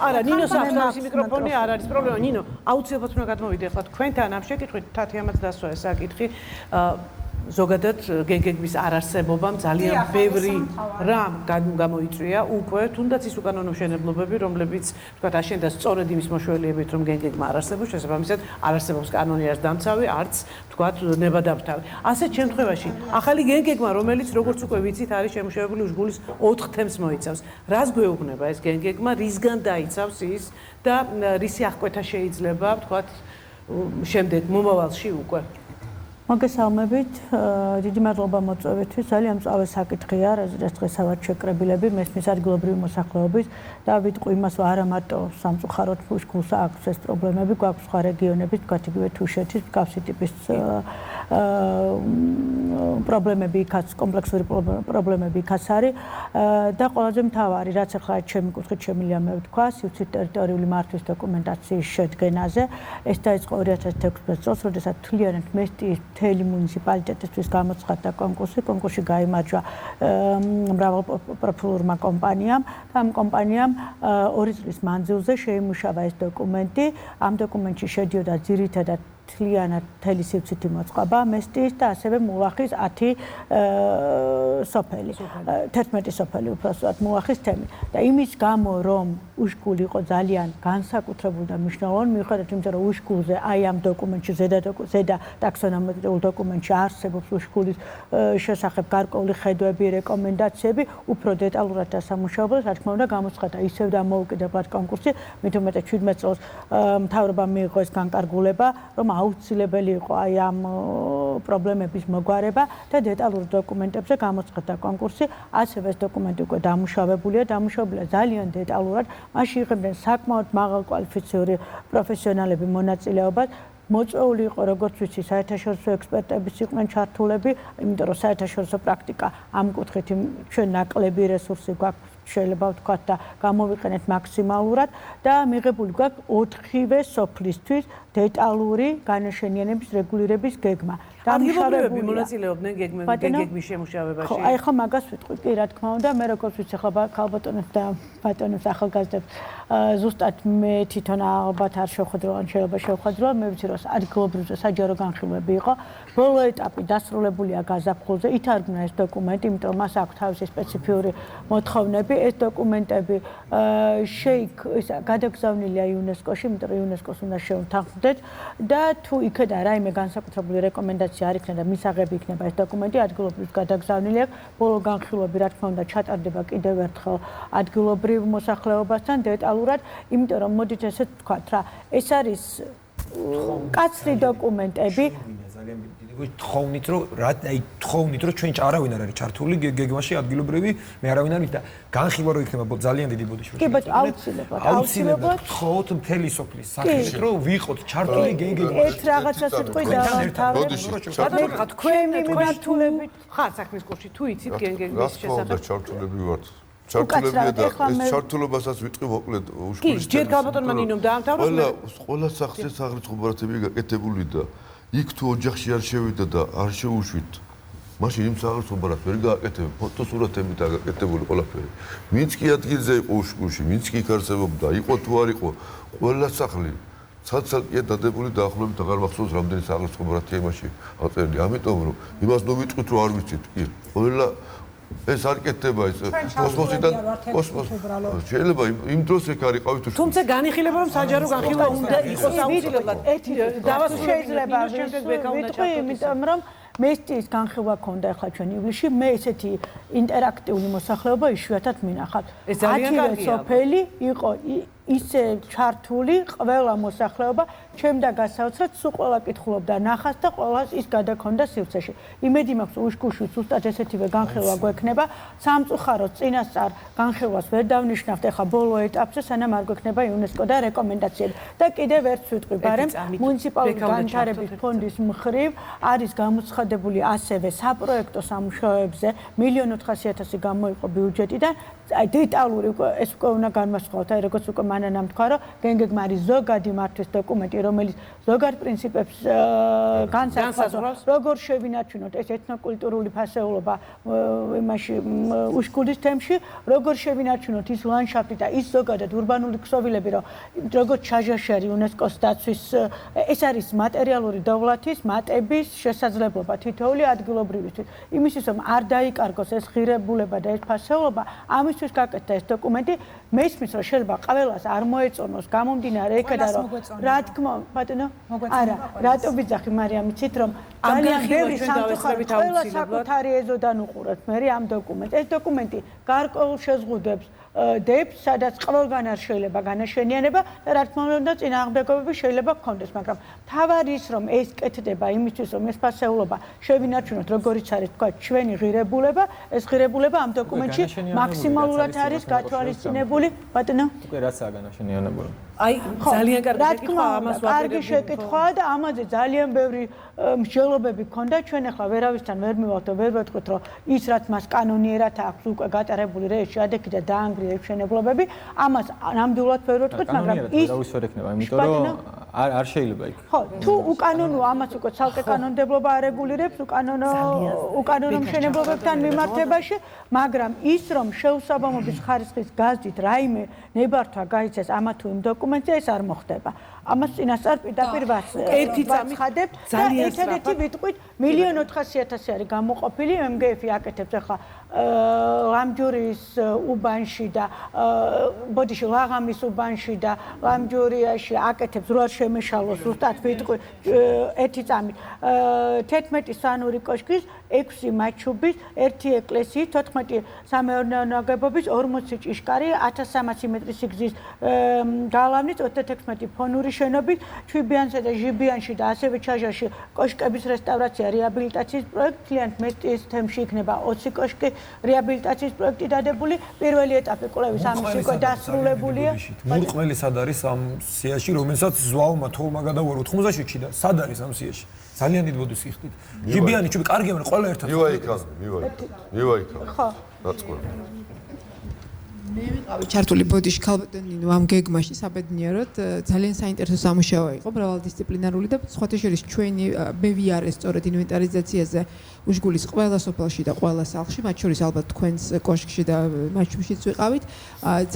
არა, ნინოს აქვს მიკროფონი, არ არის პრობლემა. ნინო, აუცილებლად უნდა გადმოვიდე ახლა თქვენთან ამ შეკითხვით, თათიამაც დასვა ეს საკითხი. ზოგადად გენგეგმის არარსებობამ ძალიან ბევრი რამ გამოიწვია უკვე, თუნდაც ის უკანონო მშენებლობები, რომლებიც თქვათ აშენდა სწორედ იმის მოშველიებით, რომ გენგეგმა არ არსებობს, შესაბამისად არ არსებობს კანონი არც დამცავი, არც თქვათ ნებადამთავი. ასეთ შემთხვევაში ახალი გენგეგმა, რომელიც როგორც უკვე ვიცით, არის შემუშავებული უშგულის 4 თემს მოიცავს. რას გვეუბნება ეს გენგეგმა, რისგან დაიცავს ის და რისი აღკვეთა შეიძლება თქვათ შემდეგ მომავალში უკვე? მოგესალმებით, დიდი მადლობა მოწვევისთვის. ძალიან მწვავე საკითხია, რაზეც დღესაც შეკრებილები მესმის ადგილობრივი მოსახლეობის და ვიტყვი იმას, რომ არა მარტო სამწუხაროდ უშკულს აქვს ეს პრობლემები, გვაქვს სხვა რეგიონების, თქვათ იგივე თუშეთის, მსგავსი ტიპის პრობლემები იქაც, კომპლექსური პრობლემები იქაც არის და ყველაზე მთავარი, რაც ახლა ჩემი კუთხით შემიძლია მე ვთქვა, სივრცის ტერიტორიული მართვის დოკუმენტაციის შედგენაზე. ეს დაიწყო 2016 წელს, როდესაც თვლიანად მესტიის მთელი მუნიციპალიტეტისთვის გამოცხადდა კონკურსი. კონკურსში გაიმარჯვა მრავალპროფილურმა კომპანიამ და ამ კომპანიამ 2 წლის მანძილზე შეიმუშავა ეს დოკუმენტი. ამ დოკუმენტში შედიოდა ძირითადად თლიანად მთელი სივრცითი მოწყობა მესტიის და ასევე მულახის 10 სოფელი, 11 სოფელი უბრალოდ მულახის თემი. და იმის გამო, რომ უშკული იყო ძალიან განსაკუთრებული და მნიშვნელოვანი, მიუხედავად იმისა, რომ უშკულზე აი ამ დოკუმენტში ზედა ტაქსონომეტრიულ დოკუმენტში არსებობს უშკულის შესახებ გარკვეული ხედვები, რეკომენდაციები, უფრო დეტალურად დასამუშავებლად, რა თქმა უნდა, გამოცხადდა ისევ და მოუკიდებლად კონკურსი, მით უმეტეს 17 წელს მთავრობამ მიიღო ეს განკარგულება, რომ აუცილებელი იყო აი ამ პრობლემების მოგვარება და დეტალურ დოკუმენტებზე გამოცხადდა კონკურსი. ასევე ეს დოკუმენტი უკვე დამუშავებულია ძალიან დეტალურად. მასში იღებდნენ საკმაოდ მაღალკვალიფიციური პროფესიონალები მონაწილეობას. მოწვეული იყო, როგორც ვიცი, საერთაშორისო ექსპერტების იყვნენ ჩართულები, იმიტომ რომ საერთაშორისო პრაქტიკა ამ კუთხით ჩვენ ნაკლები რესურსი გვაქვს, შეიძლება ვთქვათ და გამოვიყენეთ მაქსიმალურად და მიღებული გვაქვს 4-ვე სოფლისთვის დეტალური განაშენიანების რეგულირების გეგმა. ადგილობრივები მონაწილეობდნენ გეგმის შემუშავებაში. ხო, აი ხა მაგას ვიტყვი, კი რა თქმა უნდა, მე როგორც ვიცი, ხა ქალბატონებს და ბატონებს ახალგაზრდებს ზუსტად მე თვითონ ალბათ არ შევხვედრილ, ან შეიძლება შევხვედრილ, მე ვიცი, რომ ადგილობრივზე საჯარო განხილვები იყო. ბოლო ეტაპი დასრულებულია გაზაფხულზე, ითარგმნა ეს დოკუმენტი, იმიტომ რომ მას აქვს თავისი სპეციფიური მოთხოვნები. ეს დოკუმენტები გადაგზავნილია იუნესკოში, იმიტომ რომ იუნესკოს უნდა შევთანხმდეთ და თუ იქედა რაიმე განსაკუთრებული რეკომენდაცია არ იქნება და მისაღები იქნება ეს დოკუმენტი ადგილობრივ გადაგზავნილი აქვს. ბოლო განხილვები, რა თქმა უნდა, ჩატარდება კიდევ ერთხელ ადგილობრივ მოსახლეობასთან დეტალურად, იმიტომ რომ მოდით ესე ვთქვათ რა, ეს არის კაცრი დოკუმენტები. თხოვნით რომ ჩვენ არავინ არ არის ჩართული გეგმაში ადგილობრივი, მე არავინ არ ვიცი და განხილვა რო იქნება ძალიან დიდი ბოდიში. კი, ბატონო, აუცილებლად თხოვთ მთელი სოფლის სახით, რომ ვიყოთ ჩართული გეგმაში. ერთ რაღაცას ვიტყვი და ბატონო, თქვენი მიმართულებით ხარ საქმის კურსში, თუ იცით გეგმის შესახებ? ჩართულები ვართ. ჩართულებია და ეს ჩართულობასაც ვიტყვი მოკლედ უშკულის. კი, ჯერ ქალბატონმა ნინომ დაამთავრა. ყველა სახზე საღრიცხვო ბრათები გაკეთებული და იქ თუ ოჯახში არ შევიდა და არ შეუშვით, მაშინ იმ საღრიცხვო ბრათს ვერ გააკეთებ, ფოტოსურათებით არ გაკეთებული ყველაფერი. ვინც კი ადგილზე იყო უშკულში, ვინც კი არსებობდა, იყო თუ არ იყო, ყველა სახლი ცალ-ცალკეა დადებული და ახლობით აღარ მახსოვს რამდენი საღრიცხვო ბრათია იმაში აწერილი. ამიტომ რომ იმას ნუ ვიტყვით რომ არ ვიცით, კი, ყველა ეს არ კეთდება ეს კოსმოსიდან შეიძლება იმ დროს ეგ არ იყავით უშკული. თუმცა განიხილება რომ საჯარო განხილვა უნდა იყოს აუცილებლად. დავას შეიძლება ვიტყვი, იმიტომ რომ მესტიის განხილვა ქონდა ახლა ჩვენ ივლისში, მე ესეთი ინტერაქტიული მოსახლეობა იშვიათად მინახავთ. 10 სოფელი იყო ისე ჩართული ყველა მოსახლეობა ჩემდა გასაოცრად სულ ყველა კითხულობდა ნახას და ყველას ის გადაქონდა სივრცეში. იმედი მაქვს უშქუში ზუსტად ესეთივე განხილვა გვექნება. სამწუხაროდ წინასწარ განხილვას ვერ დავნიშნავთ ახლა ბოლო ეტაპზე, სანამ არ გვექნება იუნესკო და რეკომენდაციები. და კიდევ ერთ ვიტყვი, ბარემ მუნიციპალური განვითარების ფონდის მხრივ არის გამოცხადებული ასევე საპროექტო სამუშაოებზე 1.400.000 გამოიყო ბიუჯეტიდან. დეტალური ეს უკვე უნდა განმასხვაოთ, როგორც უკვე მანანამ თქვა, რომ გენგეგმა არის ზოგადი მართვის დოკუმენტი, რომელიც ზოგად პრინციპებს განსაზღვრავს, როგორ შევინარჩუნოთ ეს ეთნოკულტურული ფასეულობა იმაში უშქუდის თემში, როგორ შევინარჩუნოთ ის ლანდშაფტი და ის ზოგადად ურბანული ქსოვილები, რომ როგორც ჩაჟაშარი იუნესკოს დაცვის, ეს არის მატერიალური დოვლათის, მატების შესაძლებლობა თითოეული ადგილობრივისთვის. იმისთვის, რომ არ დაიკარგოს ეს ღირებულება და ეს ფასეულობა, ამისთვის გაკეთდა ეს დოკუმენტი. მესმის, რომ შეიძლება ყველას არ მოეწონოს გამომდინარე იქიდან, რომ რა თქმა უნდა, ბატონო, არა, რატო ვიძახი მარიამ, იცით, რომ ძალიან ბევრი სამწუხაროდ ყველა საკუთარი ეზოდან უყურებთ მერი ამ დოკუმენტს. ეს დოკუმენტი გარკვეულ შეზღუდვებს დებს, სადაც ყველგან არ შეიძლება განაშენიანება და რა თქმა უნდა წინააღმდეგობები შეიძლება გქონდეს, მაგრამ თავარი ის, რომ ეს კეთდება იმისთვის, რომ ეს ფასეულობა შევინარჩუნოთ, როგორიც არის თქვა, ჩვენი ღირებულება, ეს ღირებულება ამ დოკუმენტში მაქსიმალურად არის გათვალისწინებული, ბატონო. უკვე რაცაა განაშენიანებული? აი, ძალიან კარგი შეკითხვა, ამას კარგი შეკითხვაა და ამაზე ძალიან ბევრი მსჯელობები გქონდა. ჩვენ ახლა ვერავისთან ვერ მივალთ და ვერ ვეთქვით, რომ ის რაც მას კანონიერად აქვს უკვე გატარებული რეჟიმში ადექი და დაანგრია მშენებლობები, ამას ნამდვილად ვერ ვეთქვით, მაგრამ ის ვერავის ვერ ექნება, იმიტომ რომ არ შეიძლება იქ. ხო, თუ უკანონო ამას უკვე ცალკე კანონმდებლობა არეგულირებს უკანონო მშენებლობებთან მიმართებაში, მაგრამ ის რომ შეუსაბამობის ხარისხის გაზით რაიმე ნებართვა გაიცეს ამა თუ იმ დოკუმენტზე, ეს არ მოხდება. ამას წინასწარ პირდაპირ ვაცხადებ და ერთადერთი ვიტყვით 1.400.000 არის გამოყოფილი MGF-ი აკეთებს ახლა ლამჯურის უბანში და ბოდიში ლაღამის უბანში და ლამჯურიაში აკეთებს რო არ შემეშალოს ზუსტად ვიტყვი ერთი წამით 11 სანური კოშკის 6 მაჩუბის 1 ეკლესიის 14 სამეურნეო ნაგებობის 40 ჭიშკარი 1300 მეტრის სიგრძის გალავნით 36 ფონური შენობით ჩვიბიანსა და ჟიბიანში და ასევე ჩაჟაში კოშკების რესტავრაცია რეაბილიტაციის პროექტი მთლიანად მესტიის თემში იქნება 20 კოშკი რეაბილიტაციის პროექტი დადებული პირველი ეტაპი კვლევის ამის უკვე დასრულებულია მურყმელი სად არის ამ სიაში რომელსაც ზვაომა თოლმა გადავარო 87-ში და სად არის ამ სიაში ძალიან დიდ ბოდიშს იხდით ჟიბიანი ჩვი კარგია მაგრამ ყველა ერთად მივაიქა ხო დაწყობა მე ვიყავი ჩართული ბოდიში ქალბატონინო ამ გეგმაში საბედნიეროდ ძალიან საინტერესო სამუშაო იყო მრავალდისციპლინარული და სხვათა შორის ჩვენი ბევიარეს სწორედ ინვენტარიზაციაზე უშგულის ყველა სოფელში და ყველა სახლში მათ შორის ალბათ თქვენს კოშკში და მაჩუბშიც ვიყავით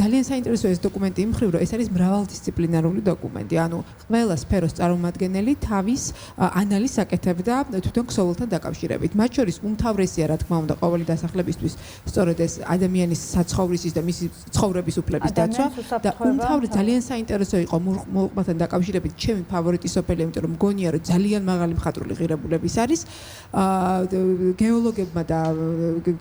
ძალიან საინტერესო ეს დოკუმენტი იმ მხრივ რომ ეს არის მრავალდისციპლინარული დოკუმენტი ანუ ყველა სფეროს წარმომადგენელი თავის ანალიზს აკეთებდა თვითონ ქსოვილთან დაკავშირებით მათ შორის უმთავრესია რა თქმა უნდა ყოველი დასახლებისთვის სწორედ ეს ადამიანის საცხოვრისის და მისი ცხოვრების უფლების დაცვა და უმთავრეს ძალიან საინტერესო იყო მურყმელთან დაკავშირებით ჩემი ფავორიტი სოფელი იმიტომ რომ მგონია რომ ძალიან მაღალი მხატვრული ღირებულების არის გეოლოგებმა და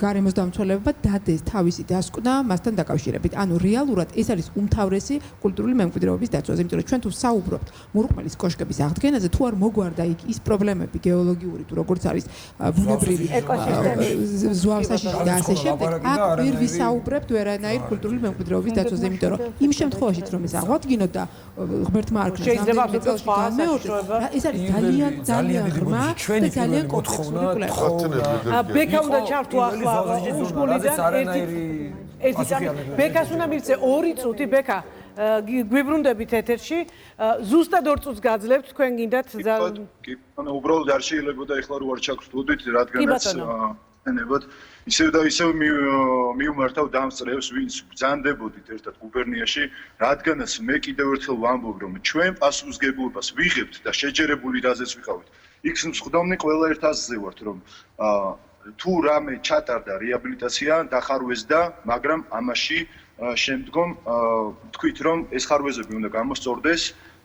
გარემოს დამცველებმა დადეს თავისი დასკვნა მასთან დაკავშირებით ანუ რეალურად ეს არის უმთავრესი კულტურული მემკვიდრეობის დაცვაზე იმიტომ რომ ჩვენ თუ საუბრობთ მურყმელის კოშკების აღდგენაზე თუ არ მოგვარდა იქ ის პრობლემები გეოლოგიური თუ როგორც არის ბუნებრივი ზღვასაშიში და ასე შემდეგ აქ ვერ ვისაუბრებთ ვერანაირ კულტურული მემკვიდრეობის დაცვაზე, იმიტომ რომ იმ შემთხვევაშიც რომ ეს აღვადგინოთ და ღმერთმა არ ქნას შეიძლება ამიტომ ეს არის ძალიან ღრმა და ძალიან კომპლექსური კვლევა. ბექა უნდა ჩართო ახლა უშგულიდან ერთი წამი. ბეკას უნდა მივცე 2 წუთი, ბეკა გვიბრუნდებით ეთერში. ზუსტად 2 წუთს გაძლევთ თქვენ გინდათ კი, ანუ უბრალოდ არ შეიძლებოდა ეხლა რო არ ჩაგსტუდით, რადგანაც ნებოდ ისევ და ისევ მიუმართავ დამსწრეებს ვინც ბრძანდებოდით ერთად გუბერნიაში რადგანაც მე კიდევ ერთხელ ვამბობ რომ ჩვენ პასუხისგებლობას ვიღებთ და შეჯერებული რაზეც ვიყავით იქ მსხვდომნი ყველა ერთ აზრზე ვართ რომ თუ რამე ჩატარდა რეაბილიტაცია დახარვეს და მაგრამ ამაში შემდგომ თქვით რომ ეს ხარვეზები უნდა გამოსწორდეს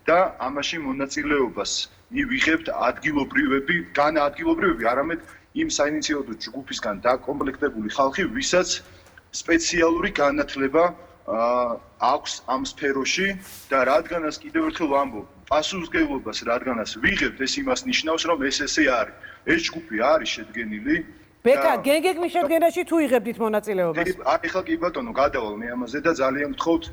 და ამაში მონაწილეობას მივიღებთ ადგილობრივები არამედ იმ საინიციატივო ჯგუფისგან დაკომპლექტებული ხალხი, ვისაც სპეციალური განათლება აქვს ამ სფეროში და რადგანაც კიდევ ერთხელ ვამბობ, პასუხისმგებლობას რადგანაც ვიღებთ, ეს იმას ნიშნავს, რომ ეს ესე არის. ეს ჯგუფი არის შედგენილი. ბეკა, გენგეგმის შედგენაში თუ იღებდით მონაწილეობას? ეხლა კი ბატონო, გადავალ მე ამაზე და ძალიან გთხოვთ,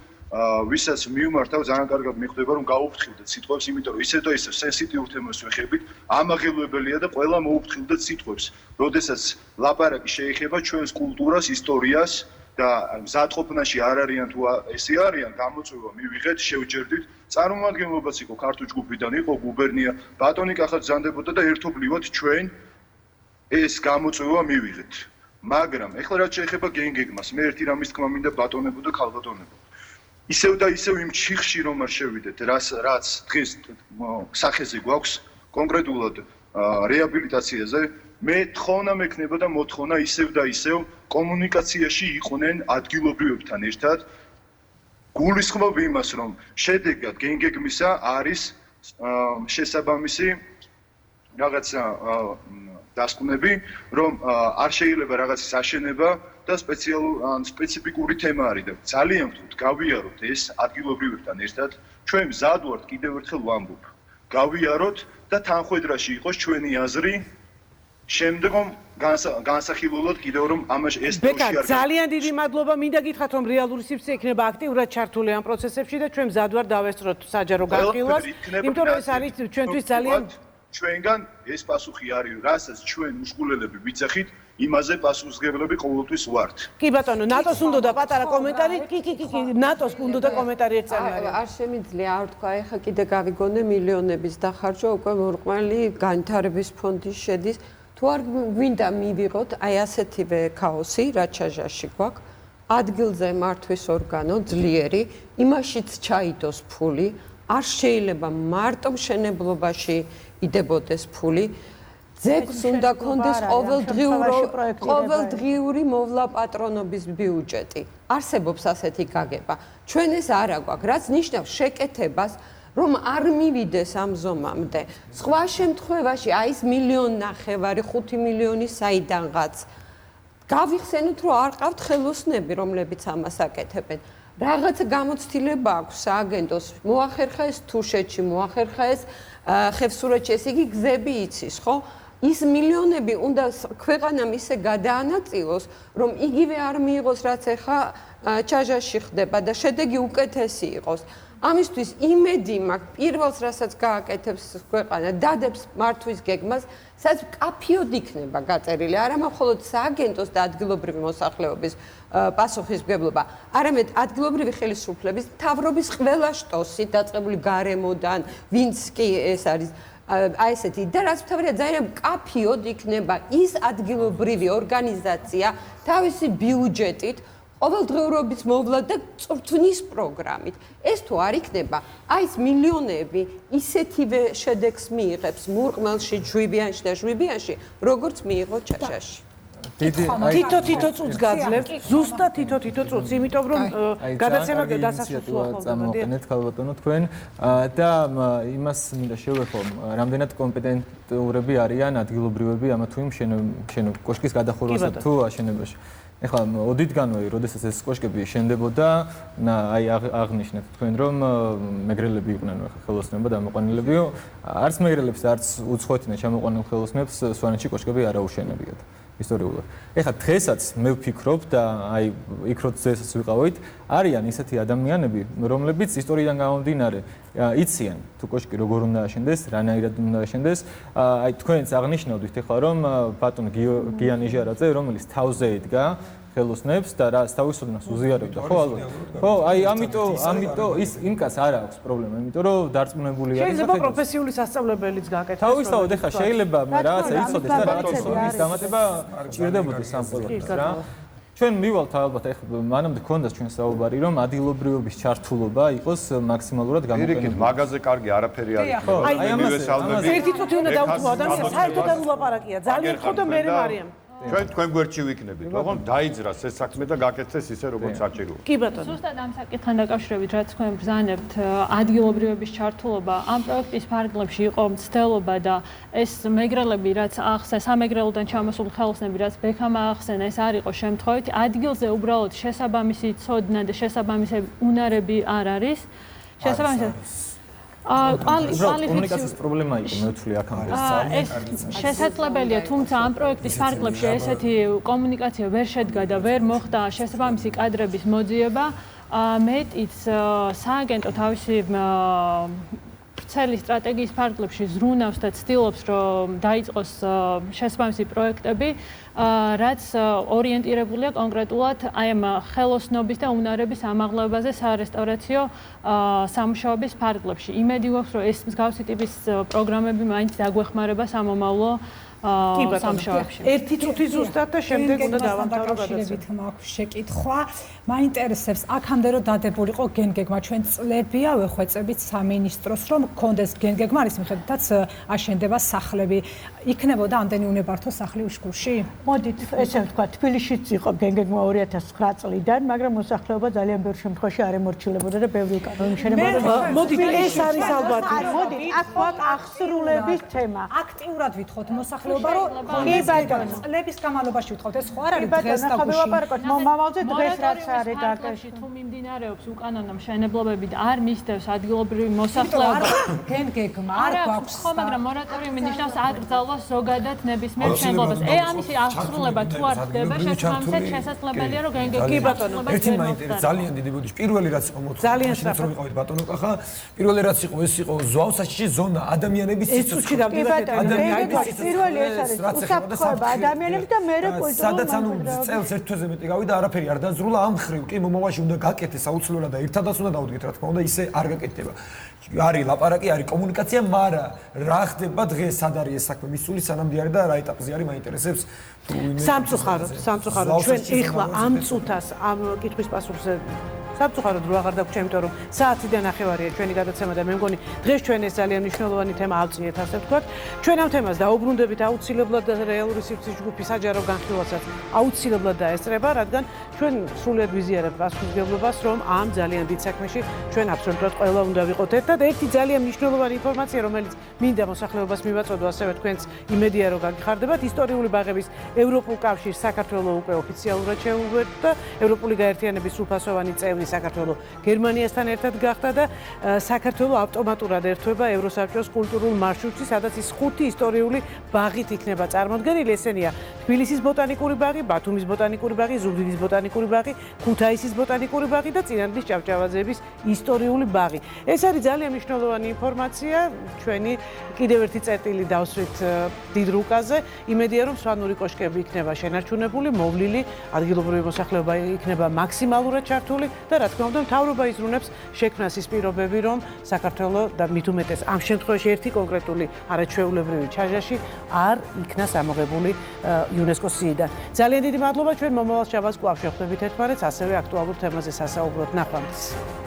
ვისაც მიუმართავ, ძალიან კარგად მიხვდება, რომ გაუფრთხილდეთ სიტყვებს, იმიტომ რომ ისე და ისე სენსიტიურ თემას ვეხებით, ამაღელვებელია და ყველა მოუფრთხილდეთ სიტყვებს. როდესაც ლაპარაკი შეეხება ჩვენს კულტურას, ისტორიას და მზადყოფნაში არ არიან თუ ესე არიან, გამოწვევა მივიღეთ, შევჯერდით. წარმომადგენლობაც იყო ქართულ ჯგუფიდან, იყო გუბერნია, ბატონი კახა ბრძანდებოდა და ერთობლივად ჩვენ ეს გამოწვევა მივიღეთ. მაგრამ ეხლა რაც შეეხება გენგეგმას, მე ერთი რამის თქმა მინდა ბატონებო და ქალბატონებო. ისევ და ისევ იმ ჩიხში რომ არ შევიდეთ, რაც დღეს სახეზე გვაქვს კონკრეტულად რეაბილიტაციაზე, მე თხოვნა მექნება და მოთხოვნა ისევ და ისევ კომუნიკაციაში იყვნენ ადგილობრივებთან ერთად. გულისხმობ იმას, რომ შედეგად გენგეგმისა არის შესაბამისი რაღაცა დასკვნები, რომ არ შეიძლება რაღაცის აშენება და სპეციფიკური თემა არის და ძალიან ვთქვით, გავიაროთ ეს ადგილობრივებთან ერთად, ჩვენ მზად ვართ კიდევ ერთხელ ვამბობ. გავიაროთ და თანხვედრაში იყოს ჩვენი აზრი, შემდგომ განსახილველად კიდევ რომ ამაში ეს ბეკა, ძალიან დიდი მადლობა, მინდა გითხრათ, რომ რეალური სივრცე იქნება აქტიურად ჩართული ამ პროცესებში და ჩვენ მზად ვართ დავესწროთ საჯარო განხილვას, იმიტომ რომ ეს არის ჩვენთვის ძალიან ჩვენგან ეს პასუხი არის, რასაც ჩვენ უშკულელები ვიცახით, იმაზე პასუხისმგებლები ყოველთვის ვართ. კი ბატონო, ნატოს უნდა პატარა კომენტარი, კი, ნატოს უნდა კომენტარი ერწამარი. არ შემიძლია არ თქვა, ეხა კიდე გავიგონე მილიონების დახარჯვა, უკვე მორყმალი განვითარების ფონდის შედის. თუ არ გვინდა მივიღოთ აი ასეთივე ქაოსი, რაც ჩაჟაში გვაქვს, ადგილზე მართვის ორგანო ძლიერი, იმაშიც ჩაიდოს ფული, არ შეიძლება მარტო მშენებლობაში იდებოდეს ფული. ძეგლს უნდა კონდეს ყოველდღიური მოვლაპატრონობის ბიუჯეტი. არსებობს ასეთი გაგება. ჩვენ ეს არ აგვაქვს, რაც ნიშნავს შეკეთებას, რომ არ მივიდეს ამ ზომამდე. სხვა შემთხვევაში აი ეს 1.5 მილიონი, 5 მილიონი საიდანღაც გავიხსენოთ, რომ არ ყავთ ხელოსნები, რომლებიც ამას აკეთებენ. რაღაც გამოცდილება აქვს სააგენტოს, მოახერხა ეს თუშეთში, მოახერხა ეს ხევსურეთში, ეს იგი გზები იცის, ხო? ის მილიონები უნდა ქვეყანამ ისე გადაანაწილოს, რომ იგივე არ მიიღოს, რაც ეხა ჩაჟაში ხდება და შედეგი უკეთესი იყოს. ამისთვის იმედი მაქვს, პირველს რასაც გააკეთებს ქვეყანა, დადებს მართვის გეგმას, სადაც კაფიოდ იქნება გაწერილი, არა მხოლოდ სააგენტოს და ადგილობრივი მოსახლეობის პასუხისმგებლობა, არამედ ადგილობრივი ხელისუფლების მთავრობის ყველა შტოსი დაწყებული გარემოდან, ვინც კი ეს არის აი ესეთი და რაც მთავარია ძალიან კაფიოდ იქნება ის ადგილობრივი ორგანიზაცია თავისი ბიუჯეტით ყოველდღიურობის მოვლა და წვრთნის პროგრამით. ეს თუ არ იქნება, აი ეს მილიონები ისეთივე შედეგს მიიღებს მურყმელში, ჯვიბიანში და ჟვიბიანში, როგორც მიიღო ჩაჟაში. თითო წუთს გაძლევთ, ზუსტად თითო წუთს, იმიტომ რომ გადაცემა დასასრულოა წარმოუყენეთ ქალბატონო თქვენ და იმას მინდა შევეხო, რამდენად კომპეტენტურები არიან ადგილობრივები ამა თუ იმ კოშკის გადახურვასა თუ აშენებაში. ეხლა ოდითგანვე, როდესაც ეს კოშკები შენდებოდა, აი აღნიშნეთ თქვენ, რომ მეგრელები იყვნენ ხელოსნებად ამოყვანილებიო, არც მეგრელებს, არც უცხოეთიდან ჩამოყვანილ ხელოსნებს სვანეთში კოშკები არ აუშენებიათ. ისტორიულად. ეხლა დღესაც მე ვფიქრობ და აი იქ როდესაც ვიყავით, არიან ისეთი ადამიანები, რომლებიც ისტორიიდან გამომდინარე იციან თუ კოშკი როგორ უნდა აშენდეს, რანაირად უნდა აშენდეს. აი თქვენც აღნიშნავდით ეხლა რომ ბატონ ნიჟარაძე, რომელიც თავზე იდგა ხელოსნებს და რა თავისუფლებას უზიარებდა, ხო ალბათ. ხო, აი ამიტომ ის იმკაც არ აქვს პრობლემა, იმიტომ რომ დარწმუნებული არის. შეიძლება პროფესიული სასწავლებელიც გააკეთოს. თავისთავად ეხლა შეიძლება რაღაცა იცოდეს და რაღაცა ის დამატება ჭირდებოდეს ამ ყველაფერს რა. ჩვენ მივალთ ალბათ ეხლა მანამდე ქონდას ჩვენ საუბარი რომ ადგილობრივობის ჩართულობა იყოს მაქსიმალურად გამოყენებული. მაგაზე კარგი არაფერი არ იქნება. აი ამაზე ერთი წუთი უნდა დავთვალო ადამიანს, საერთოდ არ ულაპარაკია. ძალიან ხო და მერი მარიამ. ჩვენ თქვენ გვერდში ვიქნებით, ოღონდ დაიძრას ეს საქმე და გაკეთდეს ისე როგორც საჭიროა. კი ბატონო. ზუსტად ამ საკითხთან დაკავშირებით, რაც თქვენ ბრძანებთ, ადგილობრივების ჩართულობა ამ პროექტის ფარგლებში იყო მცდელობა და ეს მეგრელები, რაც ახსნა, სამეგრელოდან ჩამოსული ხელოსნები, რაც ბექამა ახსნა, ეს არ იყო შემთხვევითი. ადგილზე უბრალოდ შესაბამისი ცოდნა და შესაბამისი უნარები არ არის. კომუნიკაციის პრობლემა იყო, მე ვთვლი აქამდე ძალიან კარგი წამოწევი. შესაძლებელია, თუმცა ამ პროექტის ფარგლებში ესეთი კომუნიკაცია ვერ შედგა და ვერ მოხდა შესაბამისი კადრების მოძიება. მეტიც სააგენტო თავისი ვრცელი სტრატეგიის ფარგლებში ზრუნავს და ცდილობს, რომ დაიწყოს შესაბამისი პროექტები, რაც ორიენტირებულია კონკრეტულად აი ამ ხელოსნობის და უნარების ამაღლებაზე სარესტავრაციო სამუშაოების ფარგლებში. იმედი გვაქვს, რომ ეს მსგავსი ტიპის პროგრამები მაინც დაგვეხმარება სამომავლო სამუშაოებში. ერთი წუთი ზუსტად და შემდეგ უნდა დავამთავრო გადაცემა. მაქვს შეკითხვა. მაინტერესებს აქამდე რომ დადებულიყო გენგეგმა, ჩვენ წლებია ვეხვეწებით სამინისტროს, რომ გქონდეს გენგეგმა, ის მიხედვითაც აშენდება სახლები. იქნებოდა ამდენი უნებართო სახლი უშკულში? მოდით, ესე ვთქვა, თბილისშიც იყო გენგეგმა 2009 წლიდან, მაგრამ მოსახლეობა ძალიან ბევრ შემთხვევაში არ ემორჩილებოდა და ბევრი უკანონო მშენებლობა. მოდით, ეს არის ალბათ. მოდით, აქ აღსრულების თემა. აქტიურად ვითხოვთ მოსახლეობა, რომ წლების განმავლობაში ვითხოვთ, ეს ხო არ არის დღეს და გუშინ. მომავალზე დღეს რაც არის დაკავშირებით, თუ მიმდინარეობს უკანონო მშენებლობები და არ მისდევს ადგილობრივი მოსახლეობა. გენგეგმა არ გვაქვს. ხო, მაგრამ მორატორიუმი ნიშნავს აკრძალვას ზოგადად ნებისმიერ მშენებლობას. ამისი აღსრულება თუ არ ხდება, შესაბამისად შესაძლებელია, რომ გენგეგმის აღსრულება ერთი მაინტერესებს ძალიან დიდი ბოდიში. პირველი რაც იყო მოთხოვნა, მაშინაც რომ ვიყავით ბატონო კახა, პირველი რაც იყო ეს იყო ზვავსაშიში ზონა ადამიანების სიცოცხლე. ადამიანების პირველი ეს არის უსაფრთხოება ადამიანების და მერე კულტურული. სადაც ანუ წელს ერთ თვეზე მეტი გავიდა, არაფერი არ დაძრულა ამ ხრივ. კი მომავალში უნდა გაკეთდეს აუცილებლად და ერთადაც უნდა დავუდგეთ, რა თქმა უნდა, ისე არ გაკეთდება. არის ლაპარაკი, არის კომუნიკაცია, მაგრამ რა ხდება დღეს, სად არის ეს საქმე მისული, სანამ მდიარი და რა ეტაპზე არის, მაინტერესებს. სამწუხაროდ, ჩვენ ეხლა ამ წუთას ამ კითხვის პასუხზე სამწუხაროდ რო აღარ დაგვჭირდა, იმიტომ რომ საათი და ნახევარია ჩვენი გადაცემა და მე მგონი დღეს ჩვენ ეს ძალიან მნიშვნელოვანი თემა ავწიეთ, ასე ვთქვათ. ჩვენ ამ თემას დაუბრუნდებით აუცილებლად და რეალური სივრცის ჯგუფი საჯარო განხილვასაც აუცილებლად დაესწრება, რადგან ჩვენ სრულიად ვიზიარებთ პასუხისმგებლობას, რომ ამ ძალიან დიდ საქმეში ჩვენ აბსოლუტურად ყველა უნდა ვიყოთ ერთად. ერთი ძალიან მნიშვნელოვანი ინფორმაცია, რომელიც მინდა მოსახლეობას მივაწოდო, ასევე თქვენც იმედია რომ გაგიხარდებათ, ისტორიული ბაღების ევროპულ კავშირს საქართველოს უკვე ოფიციალურად შეუერთდა, ევროპული გაერთიანების სრულფასოვანი წევრი საქართველოს გერმანიასთან ერთად გახდა და საქართველოს ავტომატურად ერთვება ევროსაბჭოს კულტურულ მარშრუტში, სადაც ის 5 ისტორიული ბაღით იქნება წარმოდგენილი. ესენია თბილისის ბოტანიკური ბაღი, ბათუმის ბოტანიკური ბაღი, ზუგდიდის ბოტანიკური ბაღი, ქუთაისის ბოტანიკური ბაღი და წინანდლის ჭავჭავაძეების ისტორიული ბაღი. ეს არის ძალიან მნიშვნელოვანი ინფორმაცია. ჩვენი კიდევ ერთი წერტილი დავსვით დიდ რუკაზე. იმედია რომ სვანური კოშკები იქნება შენარჩუნებული, მოვლილი, ადგილობრივი მოსახლეობა იქნება მაქსიმალურად ჩართული და რა თქმა უნდა მთავრობა იზრუნებს შექმნას ის პირობები, რომ საქართველოს და მით უმეტეს ამ შემთხვევაში ერთი კონკრეტული არაჩვეულებრივი ჩაჟაში არ იქნას ამოღებული იუნესკოს სიიდან. ძალიან დიდი მადლობა, ჩვენ მომავალ შაბათს კვლავ შევხვდებით ერთმანეთს, ასევე აქტუალურ თემაზე სასაუბროთ. ნახვამდის.